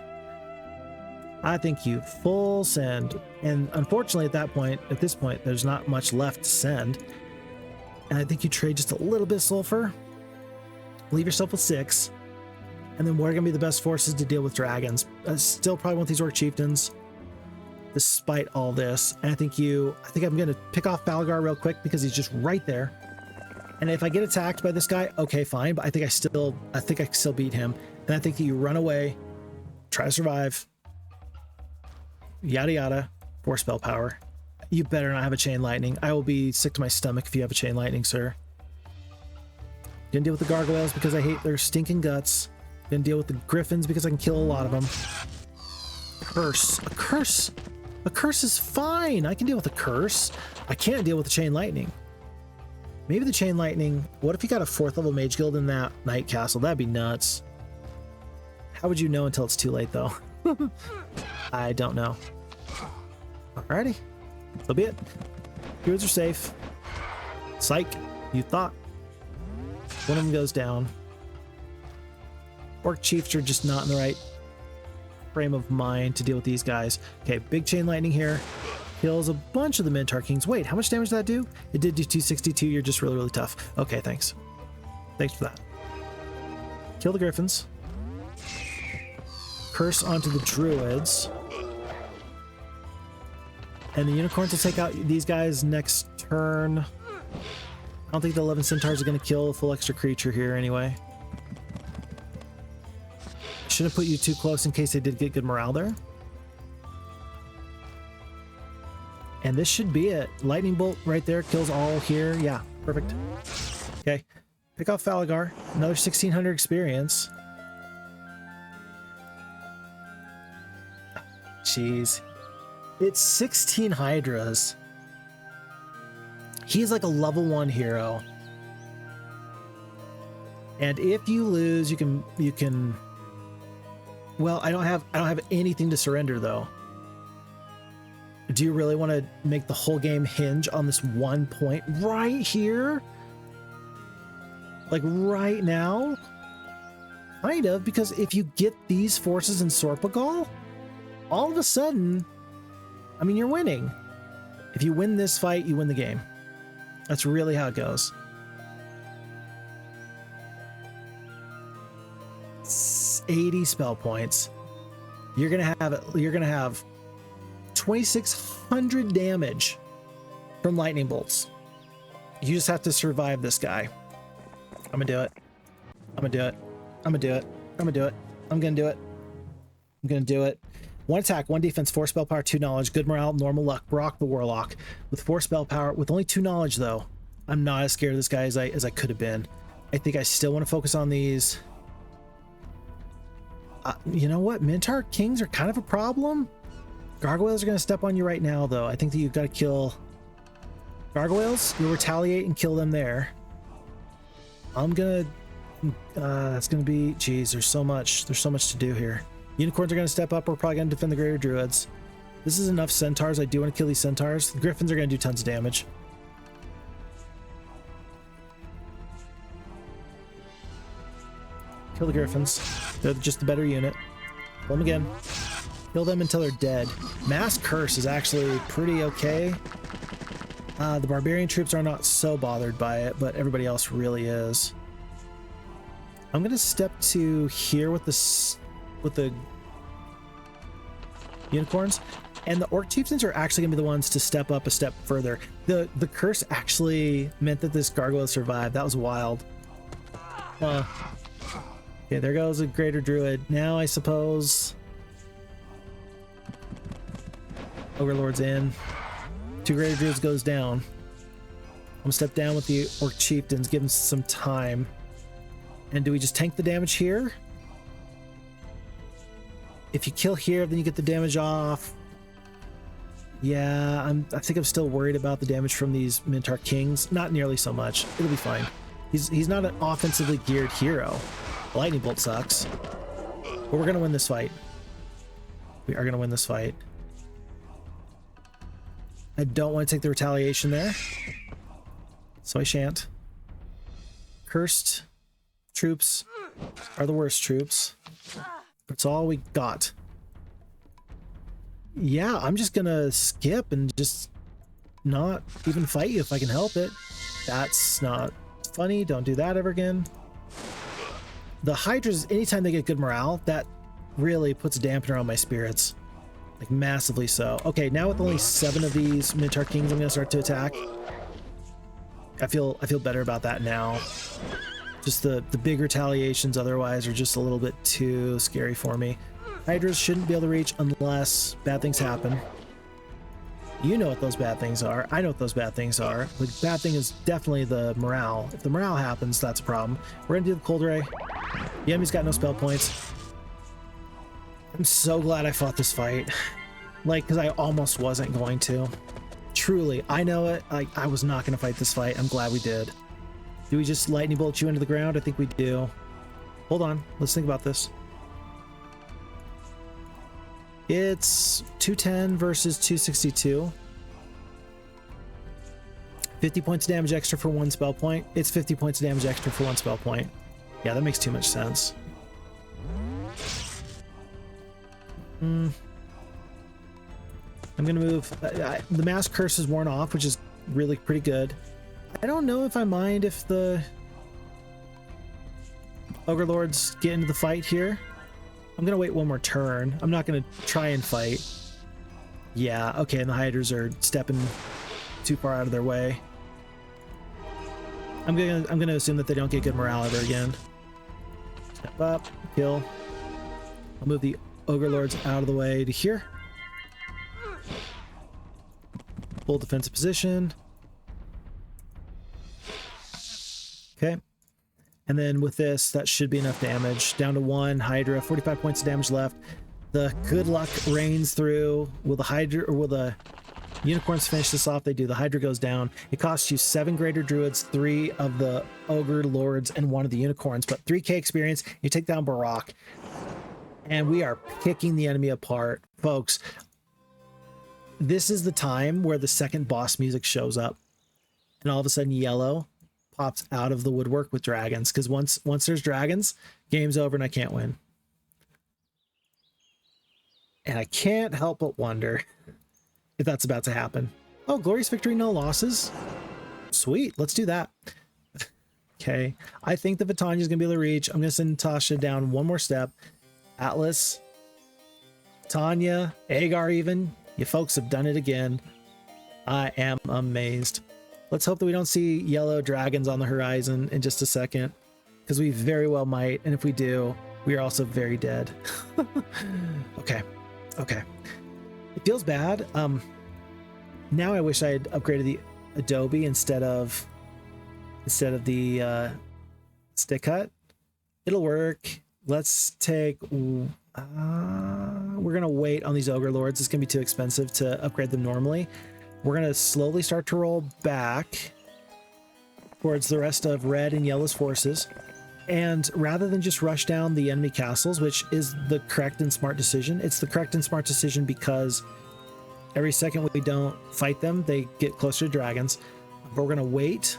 I think you full send. And unfortunately at this point, there's not much left to send. And I think you trade just a little bit of sulfur. Leave yourself with 6. And then what are going to be the best forces to deal with dragons? I still probably want these Orc Chieftains, despite all this. And I think I'm going to pick off Falgar real quick because he's just right there. And if I get attacked by this guy, okay, fine. But I think I can still beat him. And I think that you run away, try to survive, yada yada, 4 spell power. You better not have a Chain Lightning. I will be sick to my stomach if you have a Chain Lightning, sir. Gonna deal with the Gargoyles because I hate their stinking guts. Gonna deal with the Griffins because I can kill a lot of them. Curse. A curse. A curse is fine. I can deal with a curse. I can't deal with the Chain Lightning. Maybe the Chain Lightning. What if you got a 4th level Mage Guild in that Night Castle? That'd be nuts. How would you know until it's too late, though? I don't know. Alrighty. So be it. Heroes are safe. Psych. You thought. One of them goes down. Orc Chiefs are just not in the right frame of mind to deal with these guys. Okay, big Chain Lightning here. Kills a bunch of the Minotaur Kings. Wait, how much damage did that do? It did do 262. You're just really, really tough. Okay, thanks. Thanks for that. Kill the Griffins. Curse onto the Druids. And the Unicorns will take out these guys next turn. I don't think the 11 Centaurs are going to kill a full extra creature here anyway. Shouldn't put you too close in case they did get good morale there. And this should be it. Lightning Bolt right there kills all here. Yeah, perfect. Okay, pick off Falgar. Another 1600 experience. Jeez. It's 16 Hydras. He's like a level 1 hero. And if you lose, you can well, I don't have anything to surrender though. Do you really want to make the whole game hinge on this one point right here? Like right now? Kind of, because if you get these forces in Sorpagal, all of a sudden, I mean, you're winning. If you win this fight, you win the game. That's really how it goes. 80 spell points. You're gonna have 2,600 damage from lightning bolts. You just have to survive this guy. I'm gonna do it. I'm gonna do it. I'm gonna do it. I'm gonna do it. I'm gonna do it. I'm gonna do it. 1 attack, 1 defense, 4 spell power, 2 knowledge, good morale, normal luck. Barok the Warlock with 4 spell power, with only 2 knowledge though. I'm not as scared of this guy as I could have been. I think I still want to focus on these. You know what? Minotaur Kings are kind of a problem. Gargoyles are going to step on you right now, though. I think that you've got to kill Gargoyles. You'll retaliate and kill them there. I'm going to... that's going to be... Geez, there's so much to do here. Unicorns are going to step up. We're probably going to defend the Greater Druids. This is enough Centaurs. I do want to kill these Centaurs. The Griffins are going to do tons of damage. Kill the Griffins. They're just the better unit. Kill them again. Kill them until they're dead. Mass Curse is actually pretty okay. The Barbarian troops are not so bothered by it, but everybody else really is. I'm going to step to here with the Unicorns. And the Orc Chieftains are actually going to be the ones to step up a step further. The curse actually meant that this Gargoyle survived. That was wild. Okay, there goes a Greater Druid. Now I suppose Overlord's in. 2 Greater Druids goes down. I'm gonna step down with the Orc Chieftains, give them some time. And do we just tank the damage here? If you kill here, then you get the damage off. Yeah, I think I'm still worried about the damage from these Minotaur Kings. Not nearly so much. It'll be fine. He's not an offensively geared hero. Lightning Bolt sucks. But we're gonna win this fight. We are gonna win this fight. I don't want to take the retaliation there, so I shan't. Cursed troops are the worst troops. That's all we got. Yeah, I'm just gonna skip and just not even fight you if I can help it. That's not funny. Don't do that ever again. The Hydras, anytime they get good morale, that really puts a dampener on my spirits. Like massively so. Okay, now with only 7 of these Minotaur Kings, I'm gonna start to attack. I feel better about that now. Just the big retaliations otherwise are just a little bit too scary for me. Hydras shouldn't be able to reach unless bad things happen. You know what those bad things are. I know what those bad things are. The bad thing is definitely the morale. If the morale happens, that's a problem. We're gonna do the Cold Ray. The enemy's got no spell points. I'm so glad I fought this fight. Like, because I almost wasn't going to. Truly, I know it. I was not going to fight this fight. I'm glad we did. Do we just lightning bolt you into the ground? I think we do. Hold on. Let's think about this. It's 210 versus 262. 50 points of damage extra for 1 spell point. It's 50 points of damage extra for 1 spell point. Yeah, that makes too much sense. I'm gonna move. The mass curse is worn off, which is really pretty good. I don't know if I mind if the Ogre Lords get into the fight here. I'm gonna wait one more turn. I'm not gonna try and fight. Yeah, okay, and the Hydras are stepping too far out of their way. I'm gonna assume that they don't get good morale ever again. Step up, kill. I'll move the Ogre Lords out of the way to here. Full defensive position. Okay. And then with this, that should be enough damage. Down to 1 Hydra, 45 points of damage left. The good luck reigns through. Will the Hydra or will the Unicorns finish this off? They do. The Hydra goes down. It costs you 7 Greater Druids, 3 of the Ogre Lords, and 1 of the Unicorns, but 3k experience. You take down Barok. And we are picking the enemy apart. Folks, this is the time where the second boss music shows up. And all of a sudden, yellow pops out of the woodwork with dragons. Because once there's dragons, game's over and I can't win. And I can't help but wonder if that's about to happen. Oh, glorious victory, no losses. Sweet, let's do that. Okay, I think the Vitanya's gonna be able to reach. I'm gonna send Tasha down one more step. Atlas, Tanya, Agar even. You folks have done it again. I am amazed. Let's hope that we don't see yellow dragons on the horizon in just a second, because we very well might, and if we do, we are also very dead. Okay. It feels bad. Now I wish I had upgraded the Adobe instead of the stick cut. It'll work. Let's take. We're gonna wait on these Ogre Lords. It's gonna be too expensive to upgrade them normally. We're gonna slowly start to roll back towards the rest of red and yellow's forces. And rather than just rush down the enemy castles, which is the correct and smart decision, it's the correct and smart decision because every second we don't fight them, they get closer to dragons. But we're gonna wait.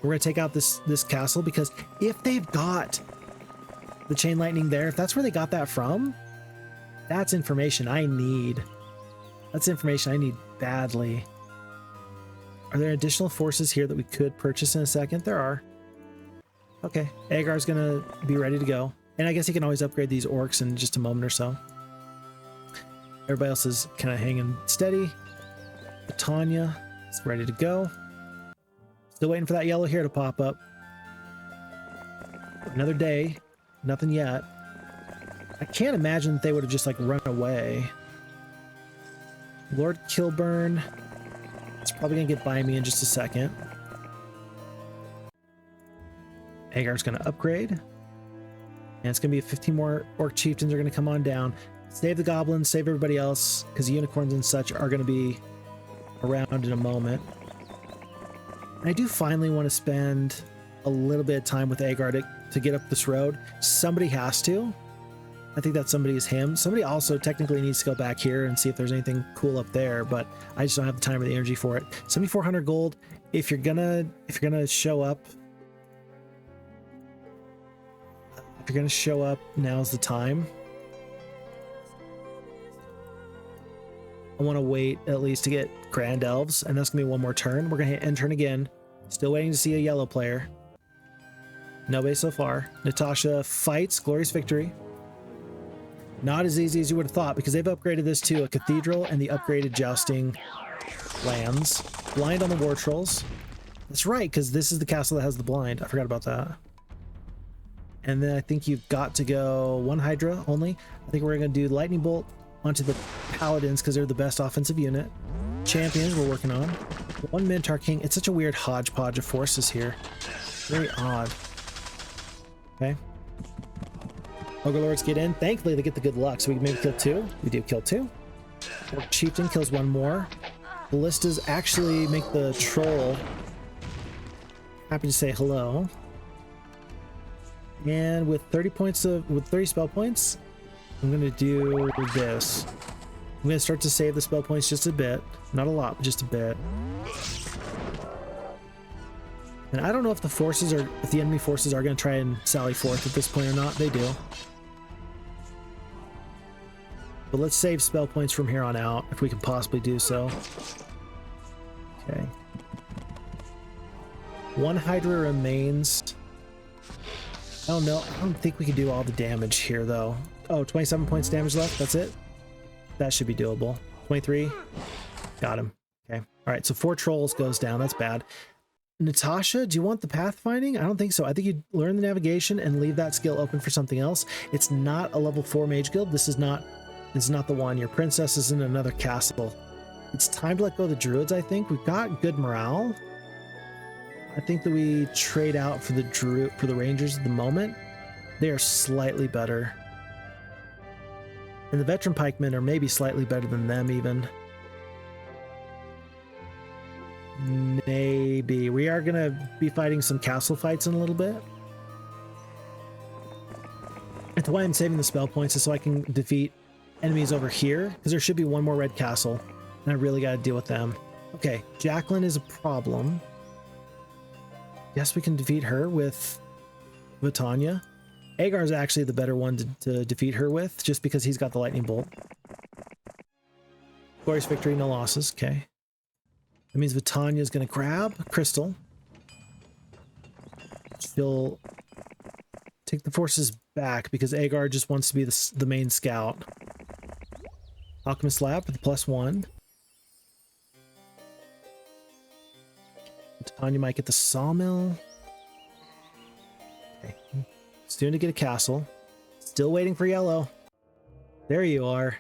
We're gonna take out this castle, because if they've got the chain lightning there, if that's where they got that from, that's information I need. That's information I need badly. Are there additional forces here that we could purchase in a second? There are. Okay, Agar's gonna be ready to go. And I guess he can always upgrade these orcs in just a moment or so. Everybody else is kind of hanging steady. Tanya is ready to go. Still waiting for that yellow here to pop up. Another day. Nothing yet. I can't imagine that they would have just like run away. Lord Kilburn is probably gonna get by me in just a second. Agar's gonna upgrade. And it's gonna be 15 more orc chieftains are gonna come on down. Save the goblins, save everybody else, because unicorns and such are gonna be around in a moment. And I do finally want to spend a little bit of time with Agar to get up this road. Somebody has to. I think that somebody is him. Somebody also technically needs to go back here and see if there's anything cool up there, but I just don't have the time or the energy for it. 7,400 gold. If you're gonna show up, now's the time. I want to wait at least to get Grand Elves, and that's gonna be one more turn. We're gonna hit end turn again. Still waiting to see a yellow player. Nobody so far. Natasha fights Glorious Victory. Not as easy as you would have thought, because they've upgraded this to a cathedral and the upgraded jousting lands. Blind on the war trolls. That's right, because this is the castle that has the blind. I forgot about that. And then I think you've got to go one Hydra only. I think we're going to do Lightning Bolt onto the Paladins because they're the best offensive unit. Champions we're working on. One Minotaur King. It's such a weird hodgepodge of forces here. Very odd. Okay. Ogre Lords get in. Thankfully, they get the good luck, so we can maybe kill 2. We do kill 2. Orc Chieftain kills 1 more. Ballistas actually make the troll happy to say hello. And with 30 spell points, I'm gonna do this. I'm gonna start to save the spell points just a bit. Not a lot, but just a bit. And I don't know if if the enemy forces are gonna try and sally forth at this point or not. They do. But let's save spell points from here on out, if we can possibly do so. Okay. 1 Hydra remains. I don't know. I don't think we can do all the damage here, though. Oh, 27 points damage left. That's it? That should be doable. 23. Got him. Okay. All right, so 4 trolls goes down. That's bad. Natasha, do you want the pathfinding? I don't think so. I think you learn the navigation and leave that skill open for something else. It's not a level 4 mage guild. This is not the one. Your princess is in another castle. It's time to let go of the druids, I think. We've got good morale. I think that we trade out for the rangers at the moment. They are slightly better. And the veteran pikemen are maybe slightly better than them even. Maybe. We are gonna be fighting some castle fights in a little bit. And the way I'm saving the spell points is so I can defeat enemies over here, because there should be 1 more red castle, and I really got to deal with them. Okay, Jacqueline is a problem. Yes, we can defeat her with Vitania. Agar is actually the better one to defeat her with, just because he's got the lightning bolt. Glorious Victory, no losses. Okay. That means Vitania is going to grab Crystal. She'll take the forces back because Agar just wants to be the main scout. Alchemist Lab with +1. Tanya might get the sawmill. Okay. Soon to get a castle. Still waiting for yellow. There you are.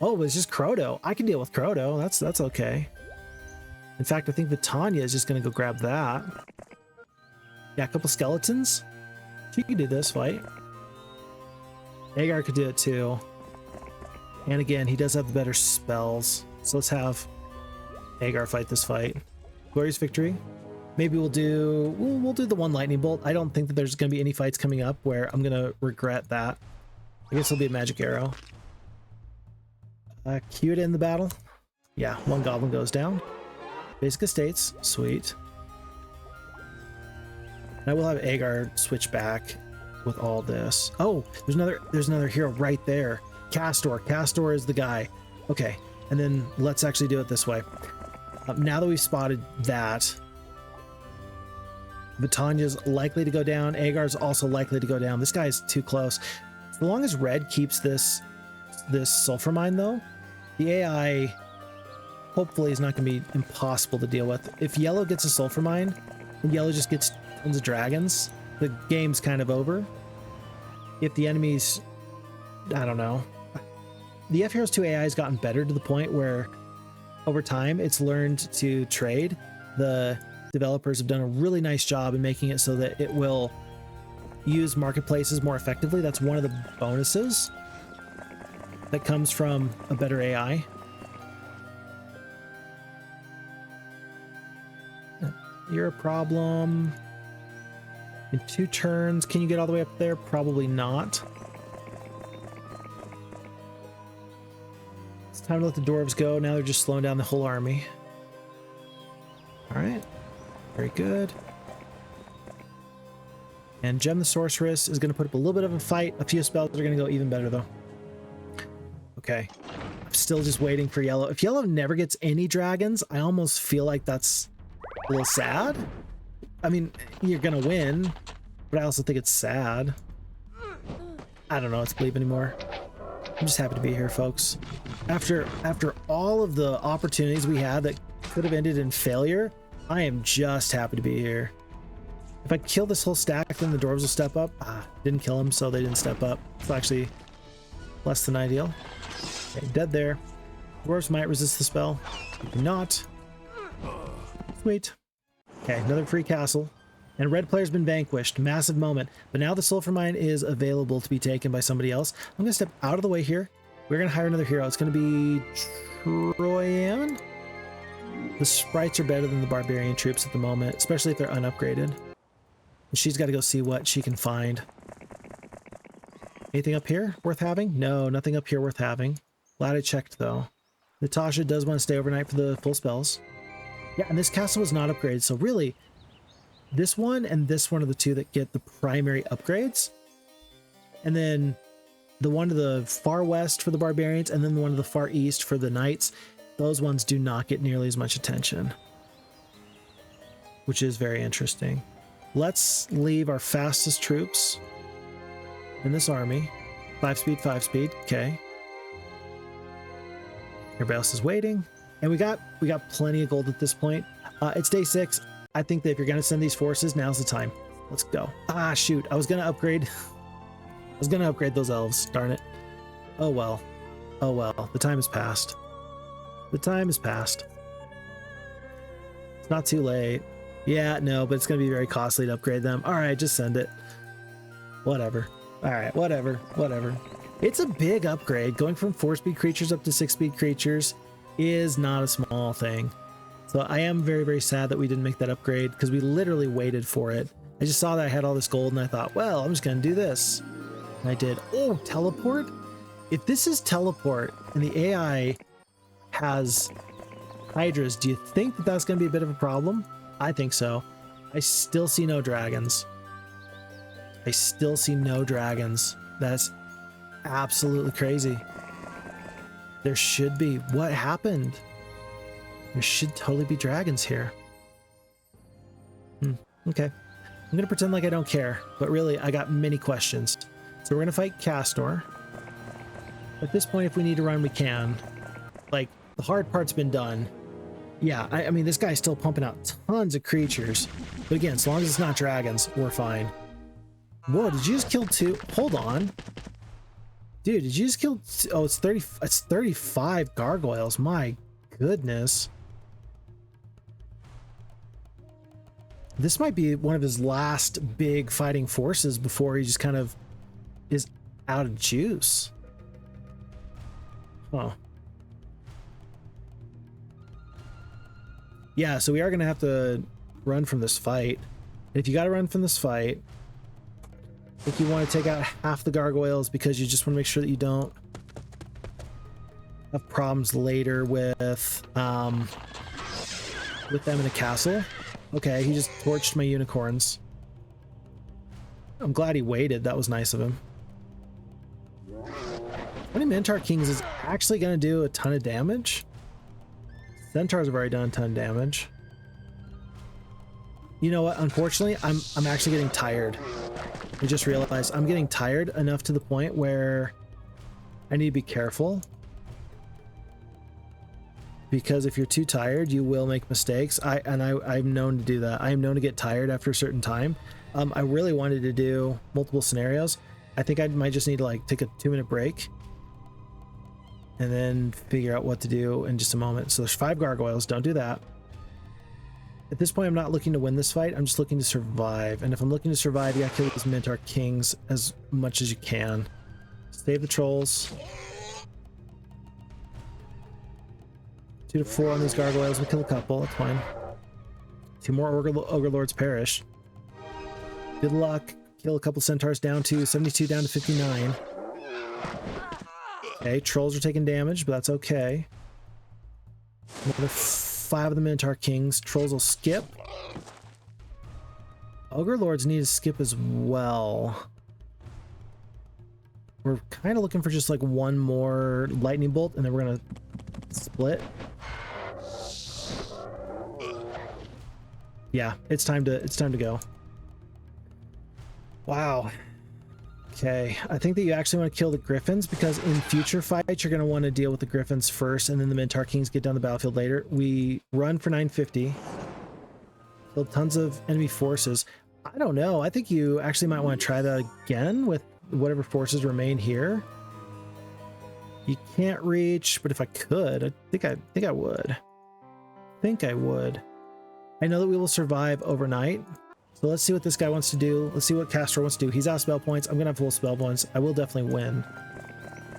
Oh, it's just Croto. I can deal with Croto. That's okay. In fact, I think Vitania is just going to go grab that. Yeah, a couple skeletons. She can do this fight. Agar could do it too. And again, he does have the better spells. So let's have Agar fight this fight. Glorious Victory. Maybe we'll do the 1 lightning bolt. I don't think that there's going to be any fights coming up where I'm going to regret that. I guess it'll be a magic arrow. Cue it in the battle. Yeah, 1 goblin goes down. Basic estates. Sweet. And I will have Agar switch back with all this. Oh, there's another hero right there. Kastore. Kastore is the guy. Okay, and then let's actually do it this way. Now that we've spotted that, Vitania's likely to go down. Agar's also likely to go down. This guy's too close. As long as red keeps this sulfur mine, though, the AI hopefully is not going to be impossible to deal with. If yellow gets a sulfur mine, and yellow just gets tons of dragons, the game's kind of over. If the enemies, I don't know. The fheroes2 AI has gotten better to the point where over time it's learned to trade. The developers have done a really nice job in making it so that it will use marketplaces more effectively. That's one of the bonuses that comes from a better AI. You're a problem. In 2 turns, can you get all the way up there? Probably not. time to let the dwarves go. Now they're just slowing down the whole army. All right. Very good. And Gem the Sorceress is going to put up a little bit of a fight. A few spells are going to go even better, though. Okay. I'm still just waiting for yellow. If yellow never gets any dragons, I almost feel like that's a little sad. I mean, you're going to win, but I also think it's sad. I don't know what to believe anymore. I'm just happy to be here, folks. After all of the opportunities we had that could have ended in failure, I am just happy to be here. If I kill this whole stack, then the dwarves will step up. Didn't kill them, so they didn't step up. It's actually less than ideal. Okay, dead there. Dwarves might resist the spell. Maybe not. Sweet. Okay, another free castle. And red player's been vanquished. Massive moment. But now the sulfur mine is available to be taken by somebody else. I'm going to step out of the way here. We're going to hire another hero. It's going to be Troyan. The sprites are better than the barbarian troops at the moment, especially if they're unupgraded. And she's got to go see what she can find. Anything up here worth having? No, nothing up here worth having. Glad I checked, though. Natasha does want to stay overnight for the full spells. Yeah, and this castle was not upgraded, so really, this one and this one are the two that get the primary upgrades. And then the one to the far west for the barbarians, and then the one to the far east for the knights. Those ones do not get nearly as much attention, which is very interesting. Let's leave our fastest troops in this army. 5 speed, 5 speed. Okay. Everybody else is waiting. And we got plenty of gold at this point. It's day 6. I think that if you're going to send these forces, now's the time. Let's go. Shoot. I was going to upgrade. I was going to upgrade those elves. Darn it. Oh, well. Oh, well. The time has passed. The time has passed. It's not too late. Yeah, no, but it's going to be very costly to upgrade them. All right, just send it. Whatever. All right, whatever. It's a big upgrade. Going from 4-speed creatures up to 6-speed creatures is not a small thing. So I am very, very sad that we didn't make that upgrade because we literally waited for it. I just saw that I had all this gold and I thought, well, I'm just going to do this. And I did. Oh, teleport? If this is teleport and the AI has hydras, do you think that that's going to be a bit of a problem? I think so. I still see no dragons. I still see no dragons. That's absolutely crazy. There should be. What happened? There should totally be dragons here. Okay. I'm going to pretend like I don't care, but really, I got many questions. So we're going to fight Kastore. At this point, if we need to run, we can. Like, the hard part's been done. Yeah, I mean, this guy's still pumping out tons of creatures. But again, as long as it's not dragons, we're fine. Whoa, did you just kill 2? Hold on. Dude, did you just kill... Oh, it's 30. It's 35 gargoyles. My goodness. This might be one of his last big fighting forces before he just kind of is out of juice. Huh. Yeah, so we are going to have to run from this fight. And if you got to run from this fight, I think you want to take out half the gargoyles because you just want to make sure that you don't have problems later with them in the castle. Okay, he just torched my unicorns. I'm glad he waited. That was nice of him. 20 Minotaur Kings is actually going to do a ton of damage. Centaurs have already done a ton of damage. You know what? Unfortunately, I'm actually getting tired. I just realized I'm getting tired enough to the point where I need to be careful. Because if you're too tired, you will make mistakes. I'm known to do that. I am known to get tired after a certain time. I really wanted to do multiple scenarios. I think I might just need to like take a 2-minute break and then figure out what to do in just a moment. So there's 5 gargoyles. Don't do that. At this point, I'm not looking to win this fight. I'm just looking to survive. And if I'm looking to survive, you gotta kill these Minotaur Kings as much as you can. Save the trolls. 2 to 4 on these gargoyles. We'll kill a couple. That's fine. 2 more Ogre Lords perish. Good luck. Kill a couple centaurs down to 72 down to 59. Okay, trolls are taking damage, but that's okay. Another 5 of the Minotaur Kings. Trolls will skip. Ogre Lords need to skip as well. We're kind of looking for just like one more lightning bolt, and then we're gonna split. Yeah, it's time to go. Wow. Okay, I think that you actually want to kill the Griffins, because in future fights you're going to want to deal with the Griffins first, and then the Minotaur Kings get down the battlefield later. We run for 950. Killed tons of enemy forces. I don't know. I think you actually might want to try that again with whatever forces remain here. You can't reach, but if I could, I think I would. I know that we will survive overnight. So let's see what this guy wants to do. Let's see what Kastore wants to do. He's out of spell points. I'm gonna have full spell points. I will definitely win.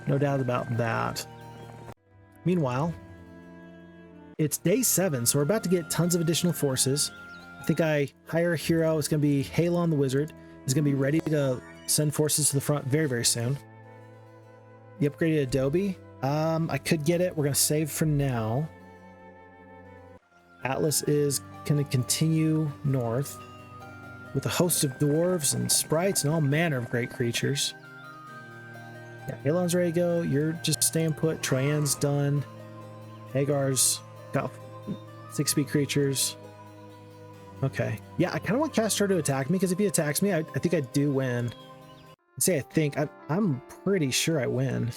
No doubt about that. Meanwhile, it's day 7, so we're about to get tons of additional forces. I think I hire a hero. It's gonna be Carlawn the Wizard. He's gonna be ready to send forces to the front very, very soon. The upgraded Adobe. I could get it. We're gonna save for now. Atlas is gonna continue north with a host of dwarves and sprites and all manner of great creatures. Yeah, Carlawn's ready to go. You're just staying put. Troyan's done. Hagar's got 6-speed creatures. Okay. Yeah, I kind of want Kastore to attack me, because if he attacks me, I think I do win. I say I think. I'm pretty sure I win.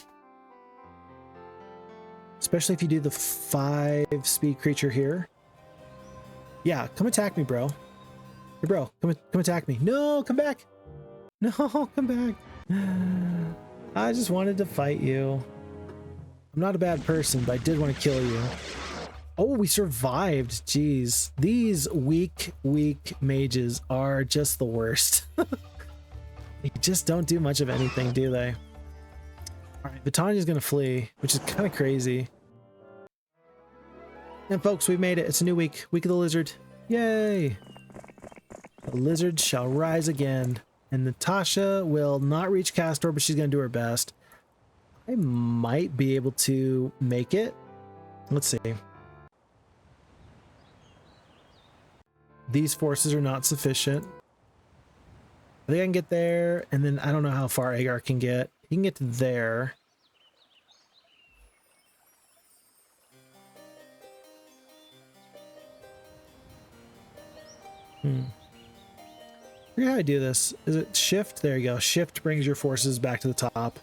Especially if you do the 5-speed creature here. Yeah, come attack me, bro. Hey, bro, come attack me. No, come back. No, come back. I just wanted to fight you. I'm not a bad person, but I did want to kill you. Oh, we survived. Jeez. These weak mages are just the worst. They just don't do much of anything, do they? All right, Batanya's going to flee, which is kind of crazy. And folks, we've made it. It's a new week. Week of the Lizard. Yay! The Lizard shall rise again. And Natasha will not reach Kastore, but she's going to do her best. I might be able to make it. Let's see. These forces are not sufficient. I think I can get there, and then I don't know how far Agar can get. He can get to there. I forget how I do this. Is it shift? There you go. Shift brings your forces back to the top.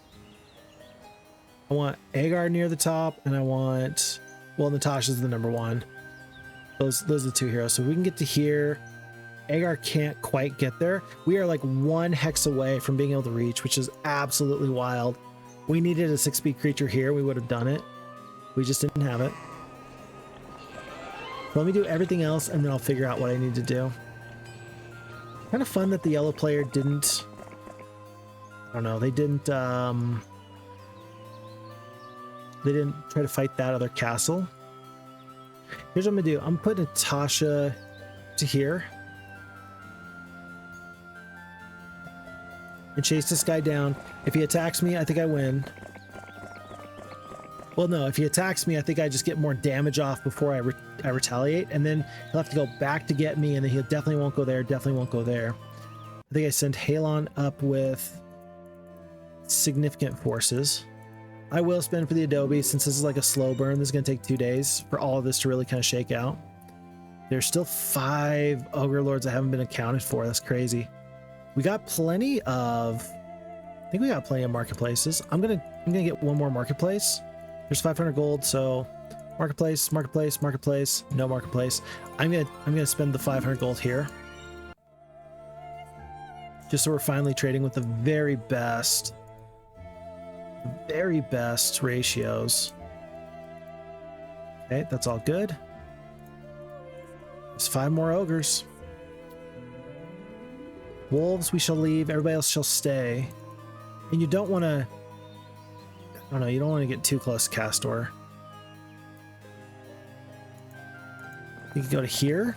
I want Agar near the top, and I want... Well, Natasha's the number 1. Those are the 2 heroes. So we can get to here. Agar can't quite get there. We are like 1 hex away from being able to reach, which is absolutely wild. We needed a 6-speed creature here. We would have done it. We just didn't have it. So let me do everything else, and then I'll figure out what I need to do. Kind of fun that the yellow player didn't... I don't know. They didn't try to fight that other castle. Here's what I'm gonna do. I'm putting Natasha to here. And chase this guy down. If he attacks me, I think I win. Well, no, if he attacks me, I think I just get more damage off before I retaliate, and then he'll have to go back to get me, and then he definitely won't go there, definitely won't go there. I think I sent Carlawn up with significant forces. I will spend for the Adobe, since this is like a slow burn. This is going to take 2 days for all of this to really kind of shake out. There's still 5 Ogre Lords that haven't been accounted for. That's crazy. We got plenty of... I think we got plenty of marketplaces. I'm gonna get 1 more marketplace. There's 500 gold, so marketplace, no marketplace. I'm gonna spend the 500 gold here, just so we're finally trading with the very best ratios. Okay, that's all good. There's 5 more ogres. Wolves we shall leave. Everybody else shall stay. And you don't want to... I don't know, you don't want to get too close to Kastore. You can go to here.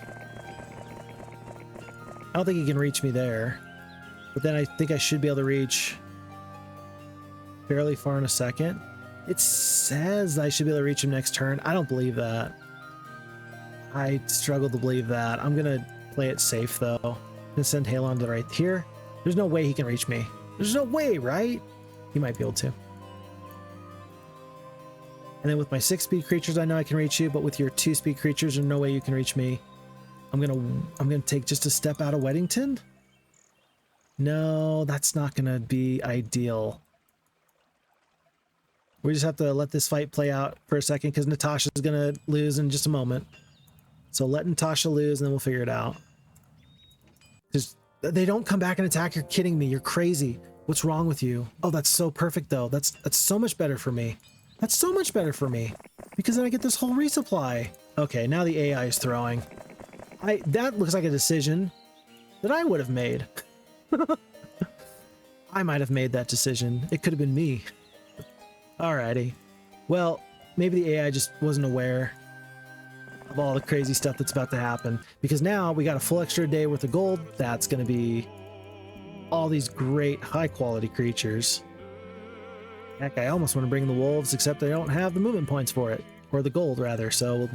I don't think he can reach me there. But then I think I should be able to reach fairly far in a second. It says I should be able to reach him next turn. I don't believe that. I struggle to believe that. I'm gonna play it safe though. I'm gonna send Halon to right here. There's no way he can reach me. There's no way, right? He might be able to. And then with my 6-speed creatures, I know I can reach you, but with your 2-speed creatures, there's no way you can reach me. I'm gonna take just a step out of Weddington. No, that's not gonna be ideal. We just have to let this fight play out for a second because Natasha's gonna lose in just a moment. So let Natasha lose and then we'll figure it out. Because they don't come back and attack. You're kidding me. You're crazy. What's wrong with you? Oh, that's so perfect though. That's so much better for me. That's so much better for me because then I get this whole resupply. Okay, now the AI is throwing. That looks like a decision that I would have made. I might have made that decision. It could have been me. Alrighty. Well, maybe the AI just wasn't aware of all the crazy stuff that's about to happen because now we got a full extra day worth of gold. That's going to be all these great high quality creatures. Heck, I almost want to bring the wolves, except I don't have the movement points for it, or the gold rather, so we'll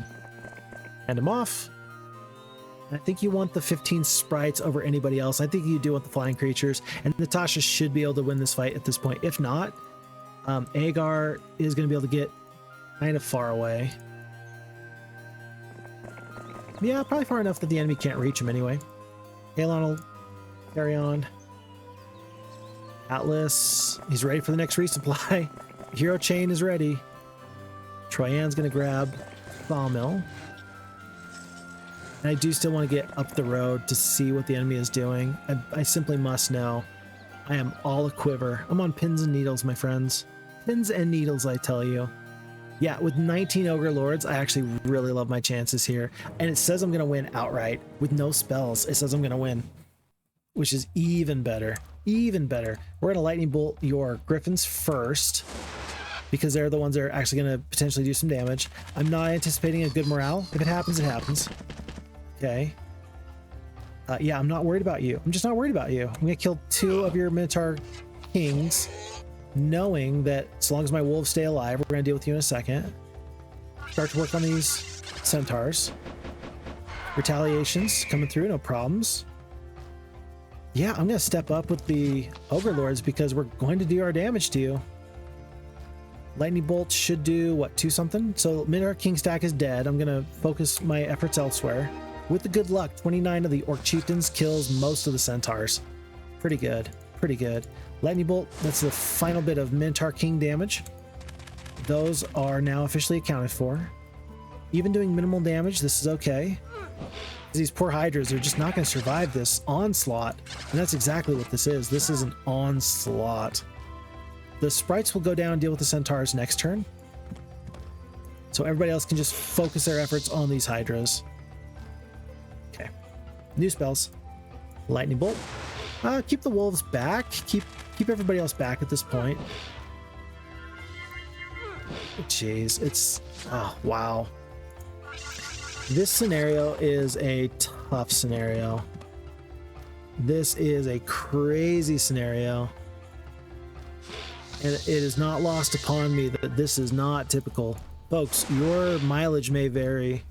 hand them off. I think you want the 15 sprites over anybody else. I think you do want the flying creatures, and Natasha should be able to win this fight at this point. If not, Agar is going to be able to get kind of far away. Yeah, probably far enough that the enemy can't reach him anyway. Halon will carry on. Atlas, he's ready for the next resupply. Hero Chain is ready. Troyan's going to grab Sawmill. And I do still want to get up the road to see what the enemy is doing. I simply must know. I am all a quiver. I'm on pins and needles, my friends. Pins and needles, I tell you. Yeah, with 19 Ogre Lords, I actually really love my chances here. And it says I'm going to win outright. With no spells, it says I'm going to win. Which is even better. Even better. We're going to Lightning Bolt your Griffins first. Because they're the ones that are actually going to potentially do some damage. I'm not anticipating a good morale. If it happens, it happens. Okay. Yeah, I'm not worried about you. I'm just not worried about you. I'm going to kill 2 of your Minotaur Kings, knowing that as long as my wolves stay alive, we're going to deal with you in a second. Start to work on these centaurs. Retaliations coming through, no problems. Yeah, I'm going to step up with the Ogre Lords because we're going to do our damage to you. Lightning Bolt should do, what, 2 something? So Minotaur King stack is dead. I'm going to focus my efforts elsewhere. With the good luck, 29 of the Orc Chieftains kills most of the Centaurs. Pretty good. Pretty good. Lightning Bolt, that's the final bit of Minotaur King damage. Those are now officially accounted for. Even doing minimal damage, this is okay. These poor Hydras are just not going to survive this onslaught. And that's exactly what this is. This is an onslaught. The sprites will go down and deal with the Centaurs next turn. So everybody else can just focus their efforts on these Hydras. Okay. New spells. Lightning Bolt. Keep the wolves back. Keep everybody else back at this point. Jeez, it's... oh, wow. This scenario is a tough scenario. This is a crazy scenario. And it is not lost upon me that this is not typical. Folks, your mileage may vary.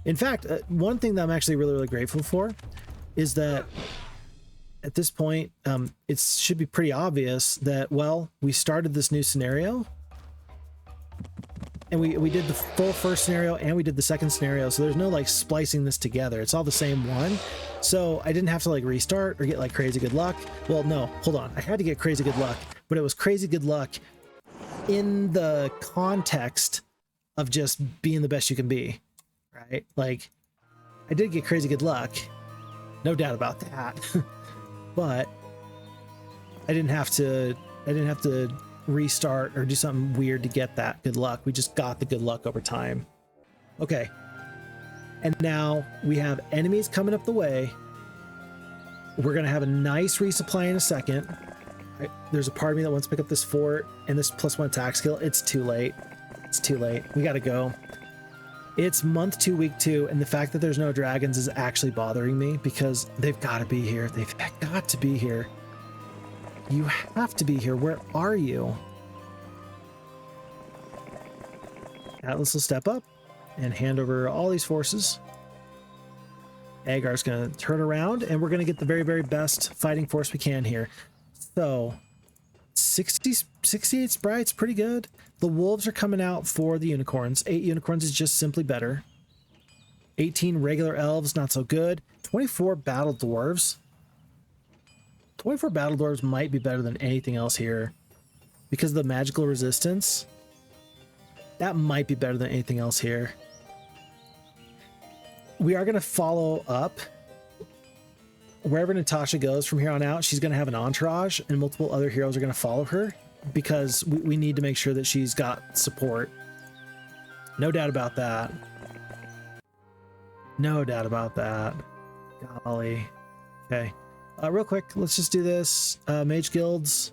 In fact, one thing that I'm actually really, really grateful for is that at this point, it should be pretty obvious that, well, we started this new scenario. And we did the full first scenario and we did the second scenario. So there's no like splicing this together. It's all the same one. So I didn't have to like restart or get like crazy good luck. Well, no, hold on. I had to get crazy good luck, but it was crazy good luck in the context of just being the best you can be, right? Like I did get crazy good luck. No doubt about that. But I didn't have to restart or do something weird to get that good luck. We just got the good luck over time. Okay. And now we have enemies coming up the way. We're going to have a nice resupply in a second. Right. There's a part of me that wants to pick up this fort and this +1 attack skill. It's too late. It's too late. We got to go. It's month 2, week 2, and the fact that there's no dragons is actually bothering me because they've got to be here. They've got to be here. You have to be here. Where are you? Atlas will step up and hand over all these forces. Agar's going to turn around, and we're going to get the very, very best fighting force we can here. So 68 sprites, pretty good. The wolves are coming out for the unicorns. 8 unicorns is just simply better. 18 regular elves, not so good. 24 battle dwarves. 24 battle dwarves might be better than anything else here because of the magical resistance. That might be better than anything else here. We are going to follow up. Wherever Natasha goes from here on out, she's going to have an entourage, and multiple other heroes are going to follow her because we need to make sure that she's got support. No doubt about that. No doubt about that. Golly. Okay. Real quick, let's just do this. Mage guilds.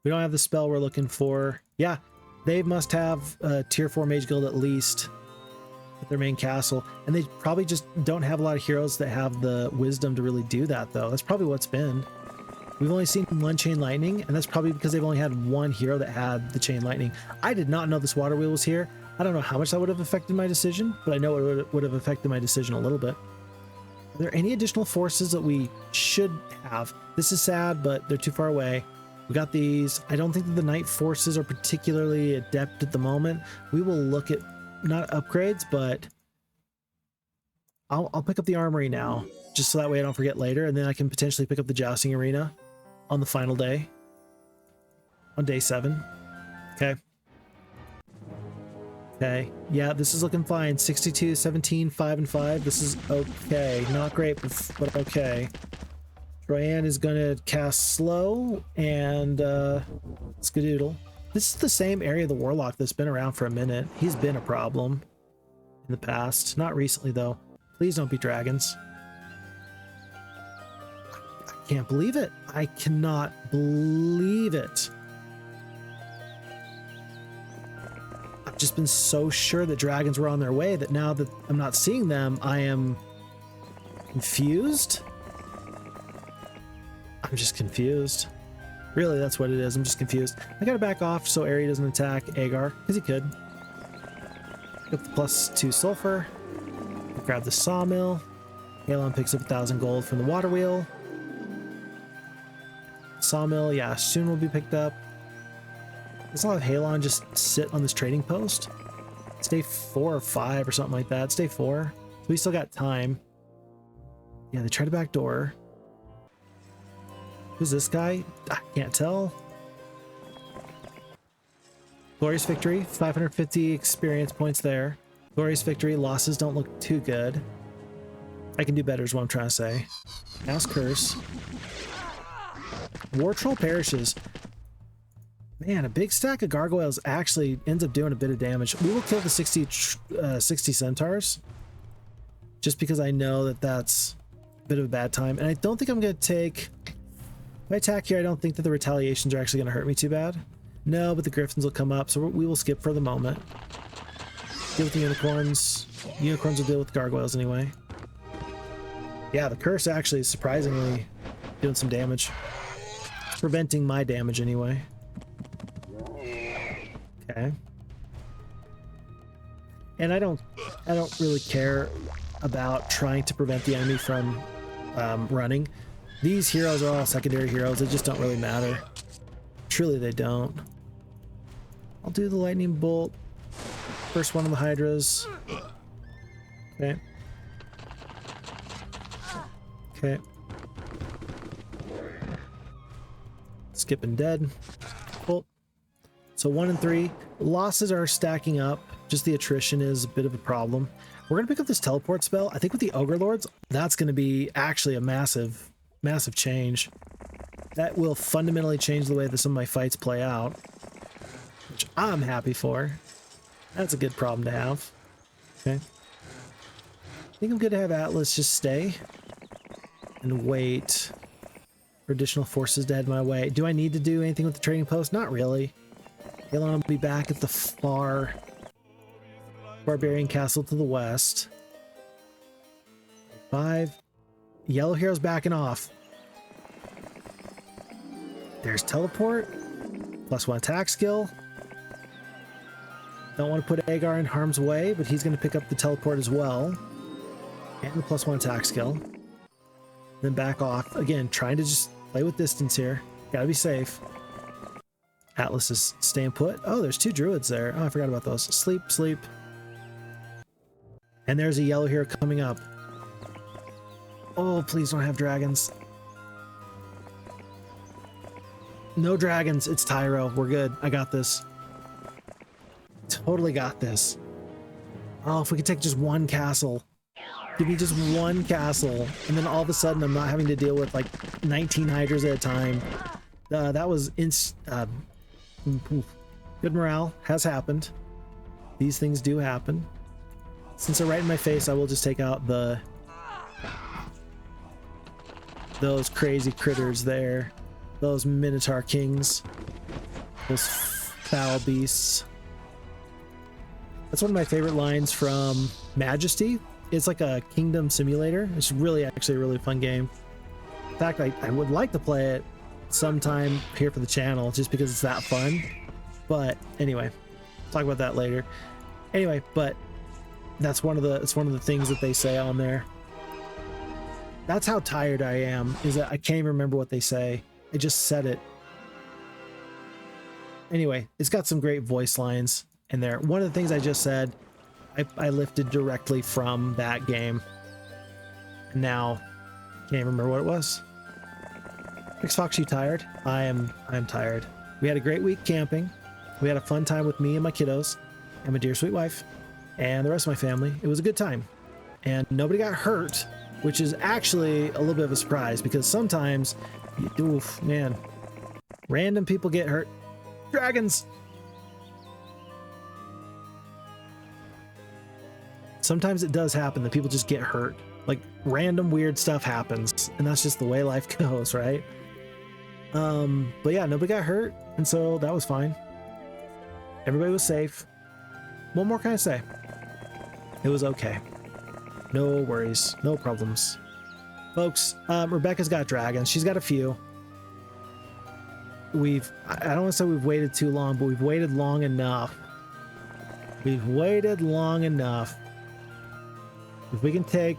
We don't have the spell we're looking for. Yeah, they must have a tier 4 mage guild at least at their main castle. And they probably just don't have a lot of heroes that have the wisdom to really do that, though. That's probably what's been. We've only seen one chain lightning, and that's probably because they've only had one hero that had the chain lightning. I did not know this water wheel was here. I don't know how much that would have affected my decision, but I know it would have affected my decision a little bit. Are there any additional forces that we should have? This is sad, but they're too far away. We got these. I don't think that the night forces are particularly adept at the moment. We will look at, not upgrades, but I'll pick up the armory now, just so that way I don't forget later, and then I can potentially pick up the jousting arena on the final day, on day 7. Okay. Okay, yeah, this is looking fine. 62, 17, 5, and 5. This is okay. Not great, but okay. Troyan is going to cast slow and Skadoodle. This is the same area of the Warlock that's been around for a minute. He's been a problem in the past. Not recently, though. Please don't be dragons. I can't believe it. I cannot believe it. I've just been so sure that dragons were on their way that now that I'm not seeing them, I am confused. I'm just confused. Really, that's what it is. I'm just confused. I gotta back off so Aerie doesn't attack Agar, because he could. Pick up the +2 sulfur. Grab the sawmill. Carlawn picks up 1,000 gold from the water wheel. Sawmill, yeah, soon will be picked up. Let's not have Halon just sit on this trading post. It's day 4 or 5 or something like that. It's day 4. So we still got time. Yeah, they tried a back door. Who's this guy? I can't tell. Glorious victory. 550 experience points there. Glorious victory. Losses don't look too good. I can do better is what I'm trying to say. Mouse curse. War Troll perishes. Man, a big stack of gargoyles actually ends up doing a bit of damage. We will kill the 60 centaurs. Just because I know that that's a bit of a bad time. And I don't think I'm going to take... If I attack here, I don't think that the retaliations are actually going to hurt me too bad. No, but the griffins will come up, so we will skip for the moment. Deal with the unicorns. Unicorns will deal with the gargoyles anyway. Yeah, the curse actually is surprisingly doing some damage. It's preventing my damage anyway. Okay. And I don't really care about trying to prevent the enemy from running. These heroes are all secondary heroes. They just don't really matter. Truly, they don't. I'll do the lightning bolt. First one on the hydras. Okay. Okay. Skipping dead. Cool. So 1 and 3. Losses are stacking up. Just the attrition is a bit of a problem. We're going to pick up this teleport spell. I think with the Ogre Lords, that's going to be actually a massive change. That will fundamentally change the way that some of my fights play out, which I'm happy for. That's a good problem to have. Okay. I think I'm good to have Atlas just stay and wait for additional forces to head my way. Do I need to do anything with the trading post? Not really. Halon will be back at the far Barbarian castle to the west. 5. Yellow hero's backing off. There's teleport. +1 attack skill. Don't want to put Agar in harm's way, but he's going to pick up the teleport as well. And the +1 attack skill. Then back off. Again, trying to just play with distance here. Gotta be safe. Atlas is staying put. Oh, there's 2 druids there. Oh, I forgot about those. Sleep, sleep. And there's a yellow hero coming up. Oh, please don't have dragons. No dragons. It's Tyro. We're good. I got this. Totally got this. Oh, if we could take just 1 castle. Give me just 1 castle. And then all of a sudden I'm not having to deal with like 19 hydras at a time. That was good morale. Has happened. These things do happen. Since they're right in my face, I will just take out those crazy critters there. Those Minotaur Kings. Those foul beasts. That's one of my favorite lines from Majesty. It's like a kingdom simulator. It's really actually a really fun game. In fact, I would like to play it sometime here for the channel just because it's that fun. But anyway, talk about that later. Anyway, but it's one of the things that they say on there. That's how tired I am, is that I can't even remember what they say. I just said it. Anyway, it's got some great voice lines in there. One of the things I just said, I lifted directly from that game. And now, can't remember what it was. Phixfox, you tired? I'm tired. We had a great week camping. We had a fun time with me and my kiddos and my dear sweet wife and the rest of my family. It was a good time. And nobody got hurt, which is actually a little bit of a surprise because sometimes, oof, man, random people get hurt. Dragons! Sometimes it does happen that people just get hurt. Like random weird stuff happens, and that's just the way life goes, right? But yeah, nobody got hurt, and so that was fine. Everybody was safe. What more can I say? It was okay. No worries, no problems. Folks, Rebecca's got dragons. She's got a few. I don't want to say we've waited too long, but we've waited long enough. We've waited long enough. If we can take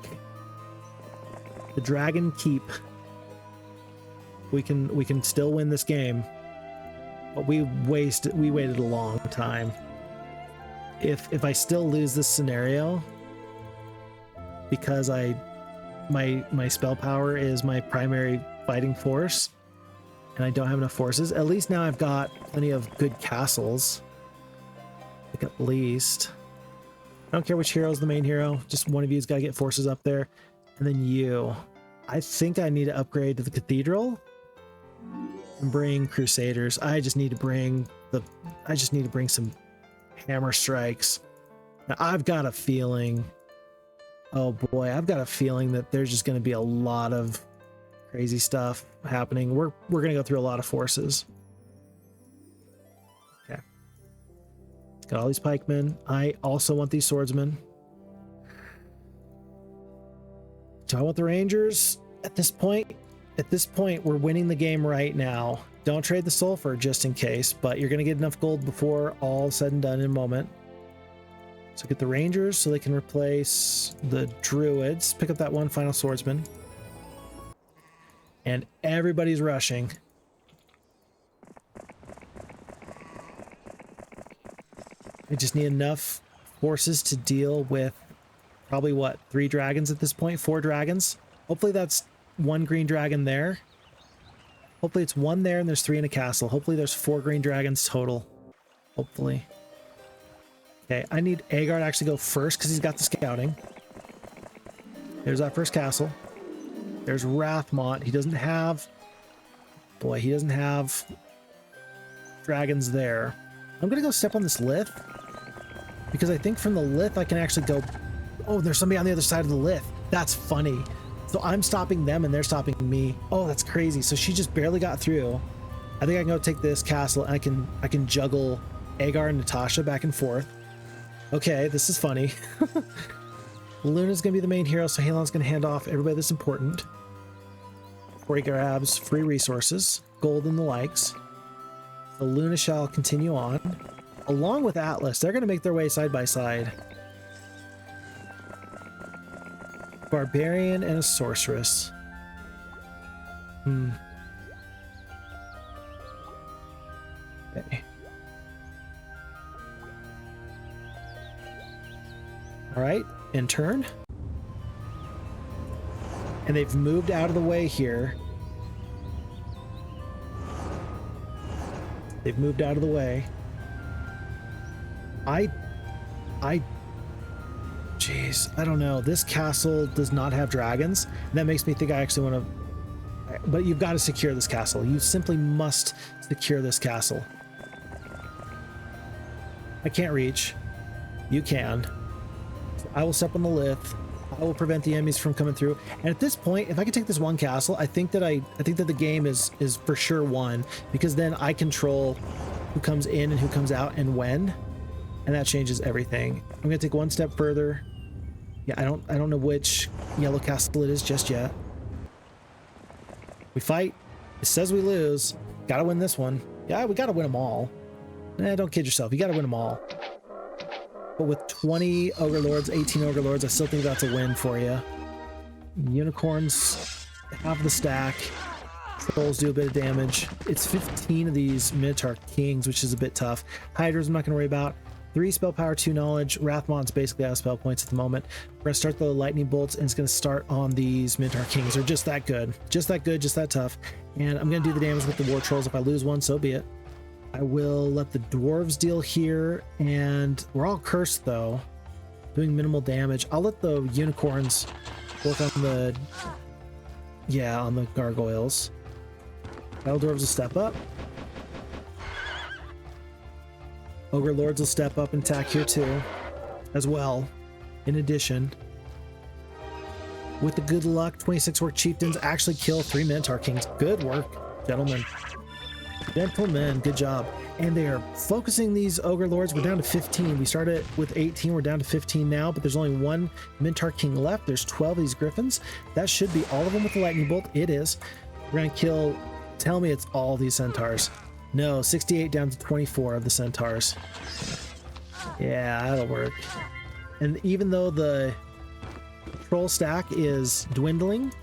the Dragon Keep, we can still win this game. But we waited a long time. If I still lose this scenario because my spell power is my primary fighting force and I don't have enough forces, at least now I've got plenty of good castles. Like at least. I don't care which hero is the main hero. Just one of you's got to get forces up there. And then you. I think I need to upgrade to the Cathedral and bring Crusaders. I just need to bring some hammer strikes. Now I've got a feeling, oh boy, I've got a feeling that there's just going to be a lot of crazy stuff happening. We're going to go through a lot of forces. Okay. Got all these pikemen. I also want these swordsmen. Do I want the rangers? At this point, we're winning the game right now. Don't trade the sulfur just in case, but you're going to get enough gold before all said and done in a moment. So get the rangers so they can replace the druids. Pick up that one final swordsman. And everybody's rushing. I just need enough forces to deal with probably what, 3 dragons at this point? 4 dragons? Hopefully that's 1 green dragon there. Hopefully it's 1 there and there's 3 in a castle. Hopefully there's 4 green dragons total. Hopefully. Okay, I need Agar to actually go first because he's got the scouting. There's that first castle. There's Rathmont. He doesn't have dragons there. I'm gonna go step on this lith because I think from the lith I can actually go. Oh, there's somebody on the other side of the lith. That's funny. So I'm stopping them and they're stopping me. Oh, that's crazy. So she just barely got through. I think I can go take this castle and I can juggle Agar and Natasha back and forth. Okay, this is funny. Luna's gonna be the main hero, so Halon's gonna hand off everybody that's important before he grabs free resources, gold and the likes. So Luna shall continue on. along with Atlas. They're going to make their way side by side. Barbarian and a sorceress. Okay. All right, in turn. And they've moved out of the way here. They've moved out of the way. Jeez, I don't know. This castle does not have dragons. And that makes me think I actually want to... But you've got to secure this castle. You simply must secure this castle. I can't reach. You can. So I will step on the lith. I will prevent the enemies from coming through. And at this point, if I can take this one castle, I think that the game is for sure won, because then I control who comes in and who comes out and when, and that changes everything. I'm gonna take one step further. Yeah, I don't know which yellow castle it is just yet. We fight. It says we lose. Gotta win this one. Yeah, we gotta win them all. Don't kid yourself. You gotta win them all. But with 20 Ogre Lords, 18 Ogre Lords, I still think that's a win for you. Unicorns have the stack. Trolls do a bit of damage. It's 15 of these Minotaur Kings, which is a bit tough. Hydras I'm not going to worry about. 3 spell power, 2 knowledge. Wrathmon's basically out of spell points at the moment. We're going to start the lightning bolts, and it's going to start on these Minotaur Kings. They're just that good. Just that good, just that tough. And I'm going to do the damage with the War Trolls. If I lose one, so be it. I will let the dwarves deal here, and we're all cursed though, doing minimal damage. I'll let the unicorns work on the, on the gargoyles. Battle dwarves will step up. Ogre lords will step up and attack here too, as well. In addition, with the good luck, 26 orc chieftains actually kill 3 Minotaur Kings. Good work, gentlemen. Gentlemen, good job. And they are focusing these Ogre Lords. We're down to 15. We started with 18. We're down to 15 now, but there's only 1 Minotaur King left. There's 12 of these Griffins. That should be all of them with the Lightning Bolt. It is. We're going to kill... Tell me it's all these Centaurs. No, 68 down to 24 of the Centaurs. Yeah, that'll work. And even though the Troll stack is dwindling,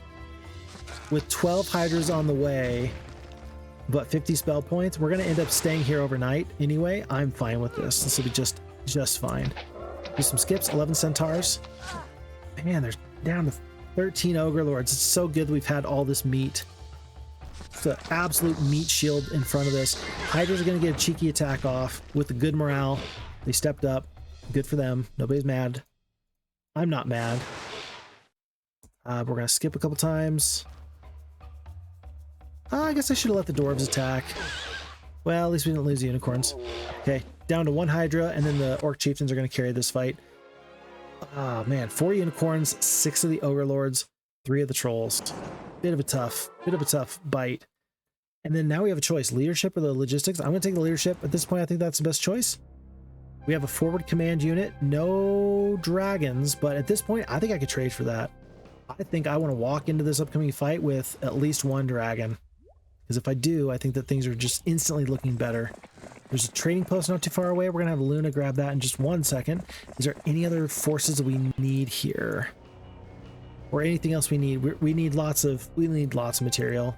with 12 Hydras on the way... but 50 spell points, we're gonna end up staying here overnight anyway. I'm fine with this. This will be just fine. Do some skips. 11 centaurs. Man, they're down to 13 ogre lords. It's so good that we've had all this meat. It's an absolute meat shield in front of this. Hydras are gonna get a cheeky attack off with the good morale. They stepped up. Good for them. Nobody's mad. I'm not mad. We're gonna skip a couple times. I guess I should have let the dwarves attack. Well, at least we didn't lose the unicorns. Okay, down to 1 Hydra, and then the Orc Chieftains are going to carry this fight. Oh man, 4 unicorns, 6 of the Ogre Lords, 3 of the Trolls. Bit of a tough bite. And then now we have a choice, leadership or the logistics. I'm going to take the leadership. At this point, I think that's the best choice. We have a forward command unit, no dragons, but at this point, I think I could trade for that. I think I want to walk into this upcoming fight with at least 1 dragon. Because if I do, I think that things are just instantly looking better. There's a trading post not too far away. We're going to have Luna grab that in just 1 second. Is there any other forces that we need here? Or anything else we need? We need lots of material.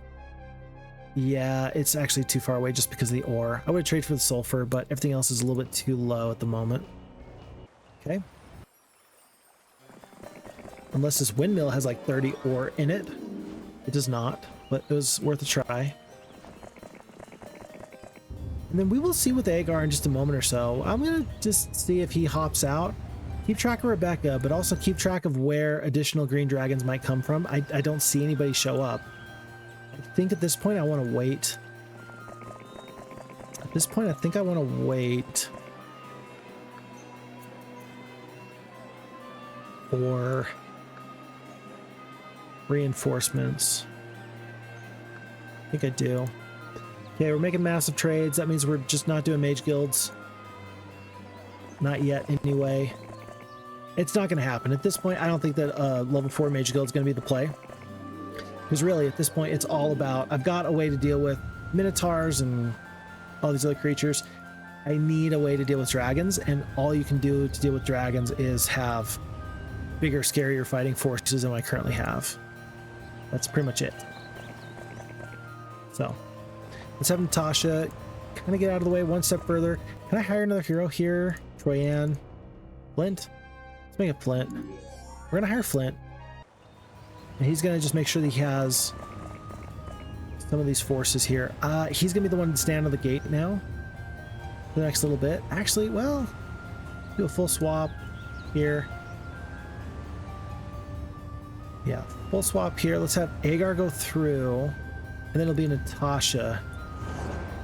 Yeah, it's actually too far away just because of the ore. I would trade for the sulfur, but everything else is a little bit too low at the moment. Okay. Unless this windmill has like 30 ore in it. It does not, but it was worth a try. And then we will see with Agar in just a moment or so. I'm going to just see if he hops out. Keep track of Rebecca, but also keep track of where additional green dragons might come from. I don't see anybody show up. I think at this point I want to wait. At this point I think I want to wait for reinforcements. I think I do. Okay, we're making massive trades. That means we're just not doing mage guilds. Not yet, anyway. It's not going to happen. At this point, I don't think that level 4 mage guild is going to be the play. Because really, at this point, it's all about... I've got a way to deal with minotaurs and all these other creatures. I need a way to deal with dragons, and all you can do to deal with dragons is have bigger, scarier fighting forces than I currently have. That's pretty much it. So let's have Natasha kind of get out of the way one step further. Can I hire another hero here? Troyan, Flint? Let's make it Flint. We're gonna hire Flint, and he's gonna just make sure that he has some of these forces here. He's gonna be the one to stand on the gate now for the next little bit. Actually, well, do a full swap here. Yeah, full swap here. Let's have Agar go through, and then it'll be Natasha.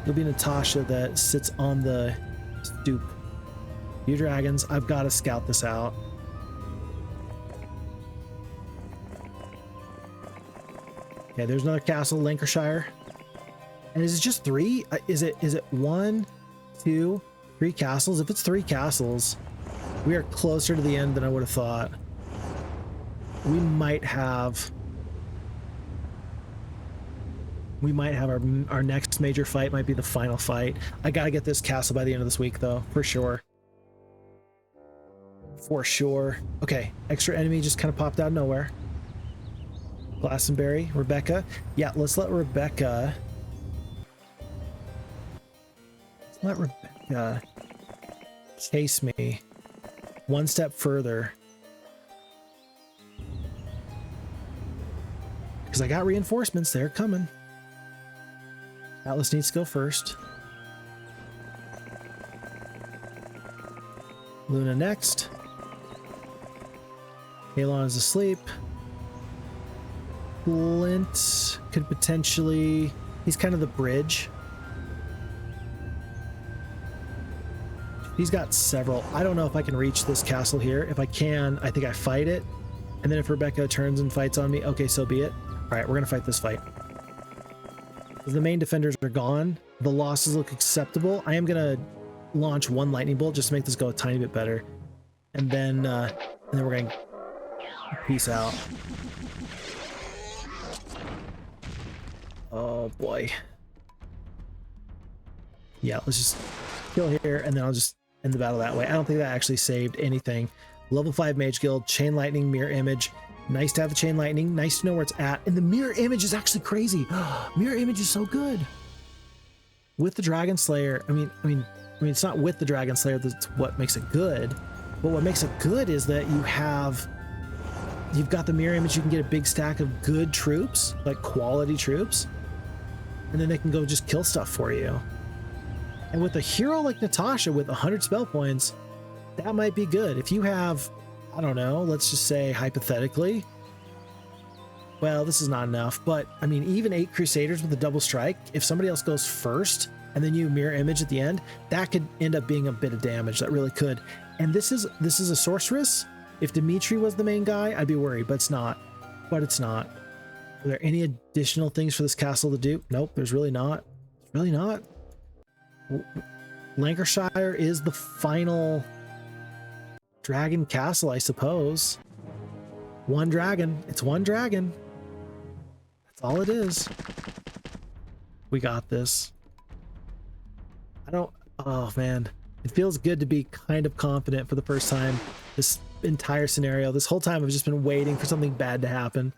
It'll be Natasha that sits on the stoop. You dragons, I've got to scout this out. Okay, there's another castle, Lancashire. And is it just 3? Is it 1, 2, 3 castles? If it's 3 castles, we are closer to the end than I would have thought. We might have our next major fight might be the final fight. I gotta get this castle by the end of this week though, for sure. For sure. Okay, extra enemy just kind of popped out of nowhere. Glastonbury, Rebecca. Yeah, let's let Rebecca chase me one step further. Because I got reinforcements, they're coming. Atlas needs to go first. Luna next. Carlawn is asleep. Flint could potentially... He's kind of the bridge. He's got several. I don't know if I can reach this castle here. If I can, I think I fight it. And then if Rebecca turns and fights on me, okay, so be it. All right, we're going to fight this fight. The main defenders are gone. The losses look acceptable. I am going to launch one lightning bolt just to make this go a tiny bit better. And then we're going to peace out. Oh boy. Yeah, let's just kill here and then I'll just end the battle that way. I don't think that actually saved anything. Level 5 Mage Guild, Chain Lightning, Mirror Image. Nice to have the Chain Lightning. Nice to know where it's at. And the Mirror Image is actually crazy. Mirror Image is so good. With the Dragon Slayer, I mean, it's not with the Dragon Slayer that's what makes it good. But what makes it good is that you've got the Mirror Image. You can get a big stack of good troops, like quality troops. And then they can go just kill stuff for you. And with a hero like Natasha with 100 spell points, that might be good. If you have, I don't know, let's just say hypothetically, well, this is not enough, but I mean, even 8 Crusaders with a double strike, if somebody else goes first and then you mirror image at the end, that could end up being a bit of damage. That really could. And this is a sorceress. If Dimitri was the main guy, I'd be worried, but it's not. But it's not. Are there any additional things for this castle to do? Nope, there's really not. It's really not. Lancashire is the final dragon castle, I suppose. One dragon. It's one dragon. That's all it is. We got this. Oh man. It feels good to be kind of confident for the first time this entire scenario. This whole time I've just been waiting for something bad to happen.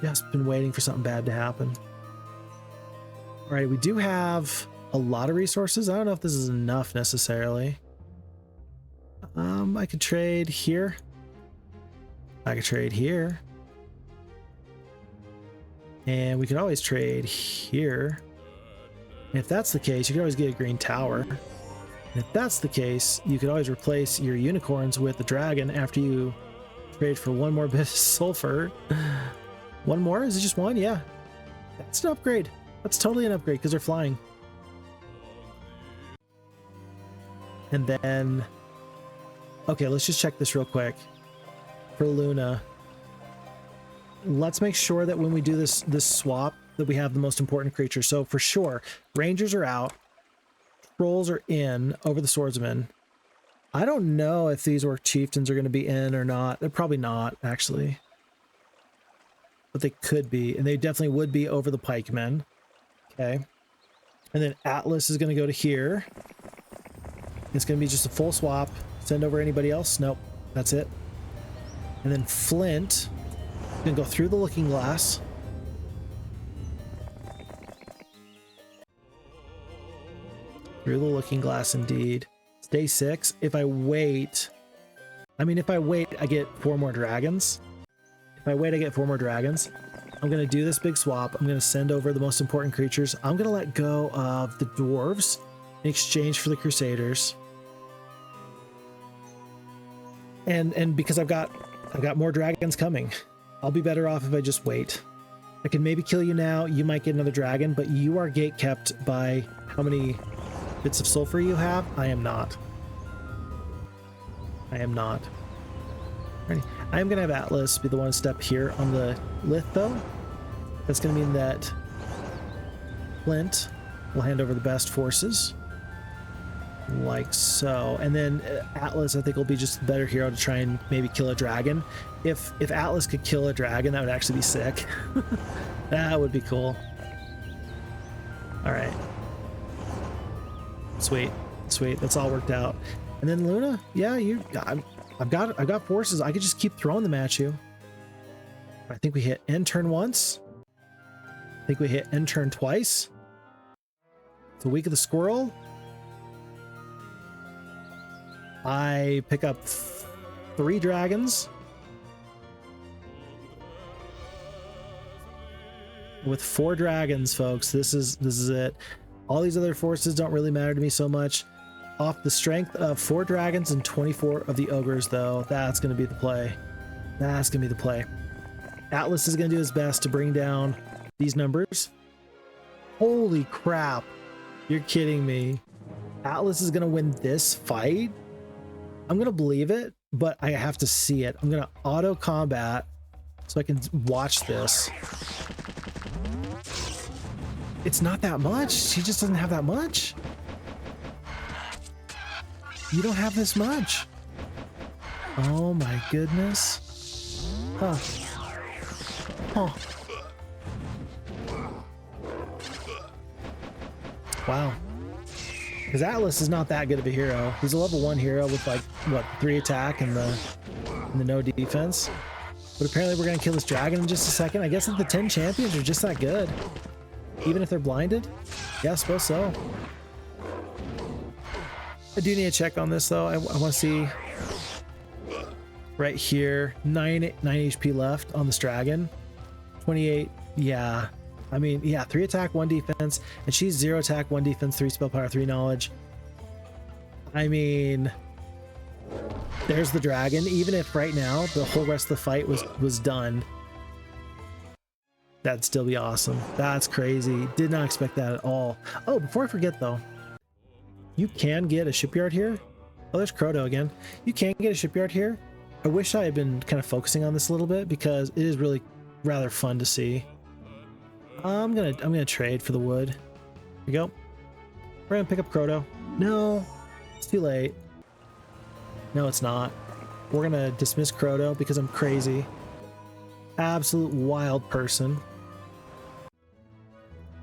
Just been waiting for something bad to happen. All right, we do have a lot of resources. I don't know if this is enough necessarily. I could trade here. I could trade here. And we could always trade here. And if that's the case, you could always get a green tower. And if that's the case, you could always replace your unicorns with the dragon after you trade for one more bit of sulfur. One more? Is it just one? Yeah. That's an upgrade. That's totally an upgrade because they're flying. And then... Okay, let's just check this real quick. For Luna. Let's make sure that when we do this swap, that we have the most important creature. So for sure, Rangers are out. Trolls are in over the Swordsman. I don't know if these Orc Chieftains are going to be in or not. They're probably not, actually. But they could be, and they definitely would be over the Pikemen. Okay. And then Atlas is going to go to here. It's going to be just a full swap. Send over anybody else? Nope. That's it. And then Flint is going to go through the looking glass. Through the looking glass, indeed. It's day 6. If I wait... I mean, if I wait, I get 4 more dragons. If I wait, I get 4 more dragons. I'm going to do this big swap. I'm going to send over the most important creatures. I'm going to let go of the dwarves in exchange for the crusaders. And because I've got more dragons coming, I'll be better off if I just wait. I can maybe kill you now. You might get another dragon, but you are gate kept by how many bits of sulfur you have. I am not. I am not. Ready? I am going to have Atlas be the one to step here on the lith, though. That's going to mean that Flint will hand over the best forces. Like so. And then Atlas, I think, will be just the better hero to try and maybe kill a dragon. If Atlas could kill a dragon, that would actually be sick. That would be cool. All right. Sweet. Sweet. That's all worked out. And then Luna, yeah, I've got forces. I could just keep throwing them at you. I think we hit end turn once. I think we hit end turn twice. The week of the squirrel. I pick up 3 dragons. With 4 dragons, folks. This is it. All these other forces don't really matter to me so much. Off the strength of 4 dragons and 24 of the ogres, though, that's going to be the play. That's going to be the play. Atlas is going to do his best to bring down these numbers. Holy crap. You're kidding me. Atlas is going to win this fight? I'm going to believe it, but I have to see it. I'm going to auto combat so I can watch this. It's not that much. She just doesn't have that much. You don't have this much. Oh my goodness. Huh. Huh. Wow. Because Atlas is not that good of a hero. He's a level 1 hero with like, what, 3 attack and the no defense. But apparently we're going to kill this dragon in just a second. I guess that the 10 champions are just that good. Even if they're blinded? Yeah, I suppose so. I do need to check on this though. I want to see right here, 9 HP left on this dragon. 28, yeah. I mean, yeah, 3 attack, 1 defense, and she's 0 attack, 1 defense, 3 spell power, 3 knowledge. I mean, there's the dragon. Even if right now the whole rest of the fight was done, that'd still be awesome. That's crazy. Did not expect that at all. Oh, before I forget though, you can get a shipyard here. Oh, there's Croto again. You can get a shipyard here. I wish I had been kind of focusing on this a little bit because it is really rather fun to see. I'm gonna trade for the wood. Here we go. We're gonna pick up Croto. No, it's too late. No, it's not. We're gonna dismiss Croto because I'm crazy. Absolute wild person.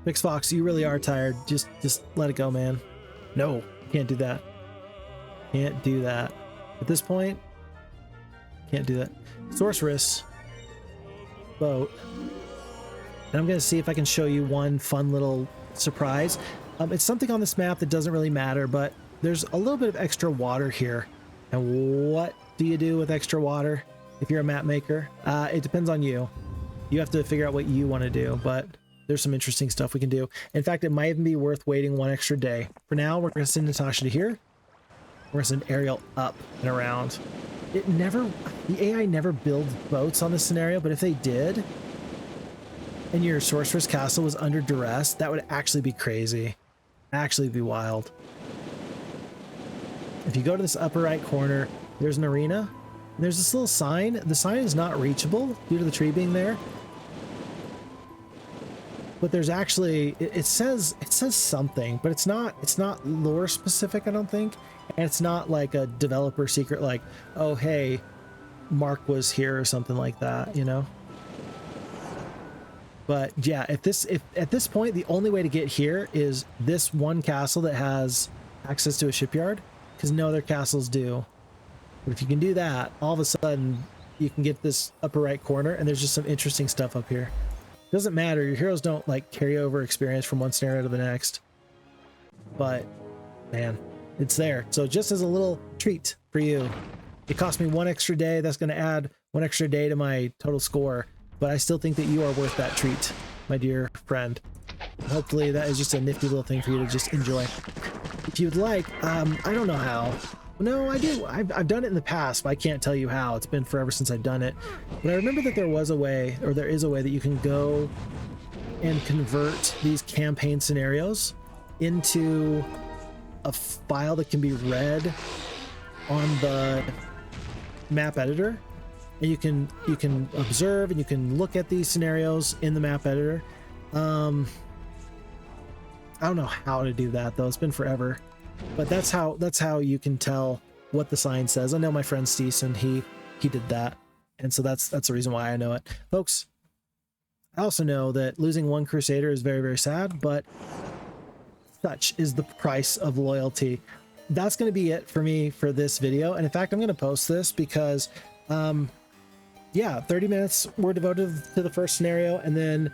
Phixfox, you really are tired. Just let it go, man. No, can't do that. Can't do that. At this point, can't do that. Sorceress. Boat. And I'm going to see if I can show you one fun little surprise. It's something on this map that doesn't really matter, but there's a little bit of extra water here. And what do you do with extra water if you're a map maker? It depends on you. You have to figure out what you want to do, but there's some interesting stuff we can do. In fact, it might even be worth waiting 1 extra day. For now, we're going to send Natasha to here. We're going to send Ariel up and around. The AI never builds boats on this scenario, but if they did, and your sorceress castle was under duress, that would actually be crazy. Actually be wild. If you go to this upper right corner, there's an arena. And there's this little sign. The sign is not reachable due to the tree being there. But there's actually, it says something, but it's not lore specific, I don't think. And it's not like a developer secret like, oh hey, Mark was here or something like that, you know? But yeah, if at this point the only way to get here is this one castle that has access to a shipyard, because no other castles do. But if you can do that, all of a sudden you can get this upper right corner, and there's just some interesting stuff up here. Doesn't matter, your heroes don't like carry over experience from one scenario to the next, but man, it's there. So just as a little treat for you, it cost me 1 extra day. That's going to add 1 extra day to my total score, but I still think that you are worth that treat, my dear friend. Hopefully that is just a nifty little thing for you to just enjoy. If you'd like, I don't know how. No, I do. I've done it in the past, but I can't tell you how. It's been forever since I've done it. But I remember that there was a way, or there is a way, that you can go and convert these campaign scenarios into a file that can be read on the map editor. And you can observe and you can look at these scenarios in the map editor. I don't know how to do that though. It's been forever. But that's how you can tell what the sign says. I know my friend Steeson, he did that. And so that's the reason why I know it. Folks, I also know that losing one Crusader is very, very sad, but such is the price of loyalty. That's going to be it for me for this video. And in fact, I'm going to post this because, yeah, 30 minutes were devoted to the first scenario, and then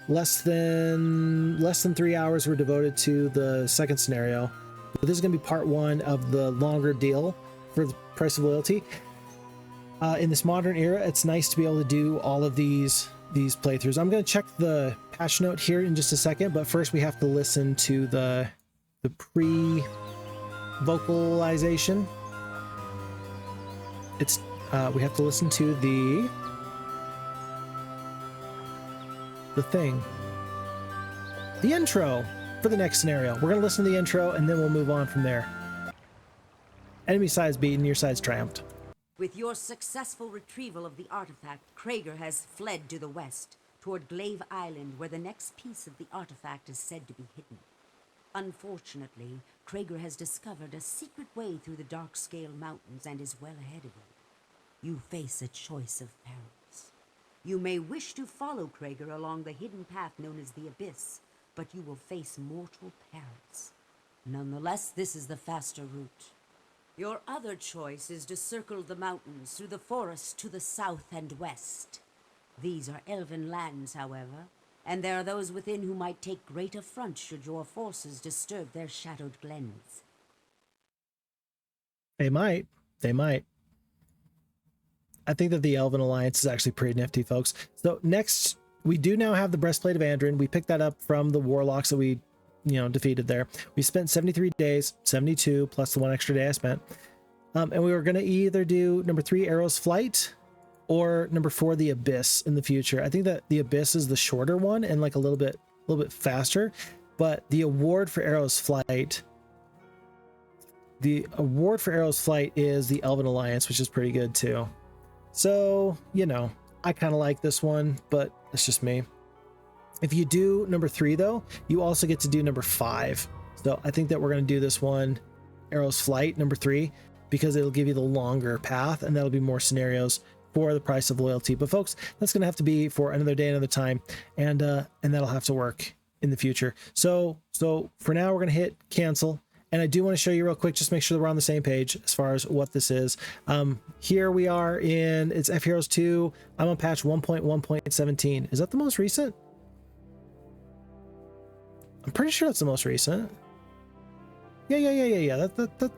less than 3 hours were devoted to the second scenario. But this is going to be part 1 of the longer deal for the price of loyalty. In this modern era, it's nice to be able to do all of these playthroughs. I'm going to check the patch note here in just a second, but first we have to listen to the pre-vocalization. It's we have to listen to the thing, the intro for the next scenario. We're going to listen to the intro and then we'll move on from there. Enemy side's beaten, your side's triumphed. With your successful retrieval of the artifact, Krager has fled to the west, toward Glaive Island, where the next piece of the artifact is said to be hidden. Unfortunately, Krager has discovered a secret way through the Darkscale Mountains and is well ahead of you. You face a choice of perils. You may wish to follow Krager along the hidden path known as the Abyss, but you will face mortal perils. Nonetheless, this is the faster route. Your other choice is to circle the mountains through the forests to the south and west. These are elven lands, however, and there are those within who might take great affront should your forces disturb their shadowed glens. They might. I think that the Elven Alliance is actually pretty nifty, folks. So next, we do now have the Breastplate of Andrin. We picked that up from the Warlocks that we, defeated there. We spent 73 days, 72 plus the 1 extra day I spent. And we were going to either do number 3, Arrow's Flight, or number 4, the Abyss in the future. I think that the Abyss is the shorter one and like a little bit faster. But the award for Arrow's Flight, is the Elven Alliance, which is pretty good too. So, I kind of like this one, but it's just me. If you do number 3 though, you also get to do number 5. So I think that we're going to do this one, Arrow's Flight, number 3, because it'll give you the longer path and that'll be more scenarios for the price of loyalty. But folks, that's going to have to be for another day, another time, and that'll have to work in the future. So for now, we're going to hit cancel. And I do want to show you real quick, just make sure that we're on the same page as far as what this is. Here we are it's fheroes2. I'm on patch 1.1.17. Is that the most recent? I'm pretty sure that's the most recent. Yeah.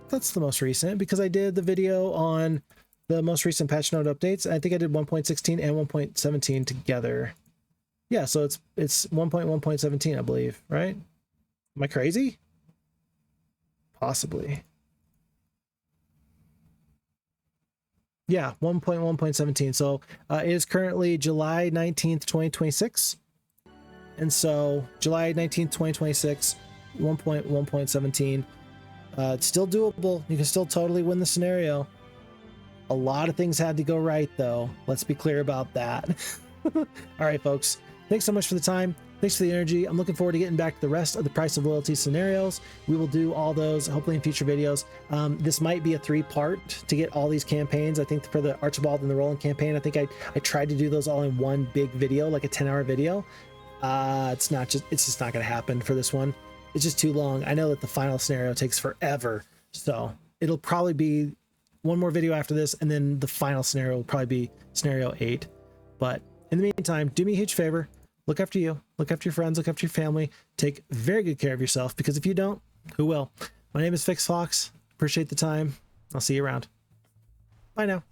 That's the most recent, because I did the video on the most recent patch note updates. I think I did 1.16 and 1.17 together. Yeah, so it's 1.1.17, I believe, right? Am I crazy? Possibly. Yeah, 1.1.17. So it is currently July 19th, 2026. And so July 19th, 2026, 1.1.17. It's still doable. You can still totally win the scenario. A lot of things had to go right, though. Let's be clear about that. All right, folks. Thanks so much for the time. Thanks for the energy. I'm looking forward to getting back to the rest of the price of loyalty scenarios. We will do all those hopefully in future videos. This might be a 3-part to get all these campaigns. I think for the Archibald and the Roland campaign, I think I tried to do those all in one big video, like a 10-hour video. It's just not going to happen for this one. It's just too long. I know that the final scenario takes forever, so it'll probably be one more video after this, and then the final scenario will probably be scenario 8. But in the meantime, do me a huge favor. Look after you. Look after your friends. Look after your family. Take very good care of yourself, because if you don't, who will? My name is Phixfox. Appreciate the time. I'll see you around. Bye now.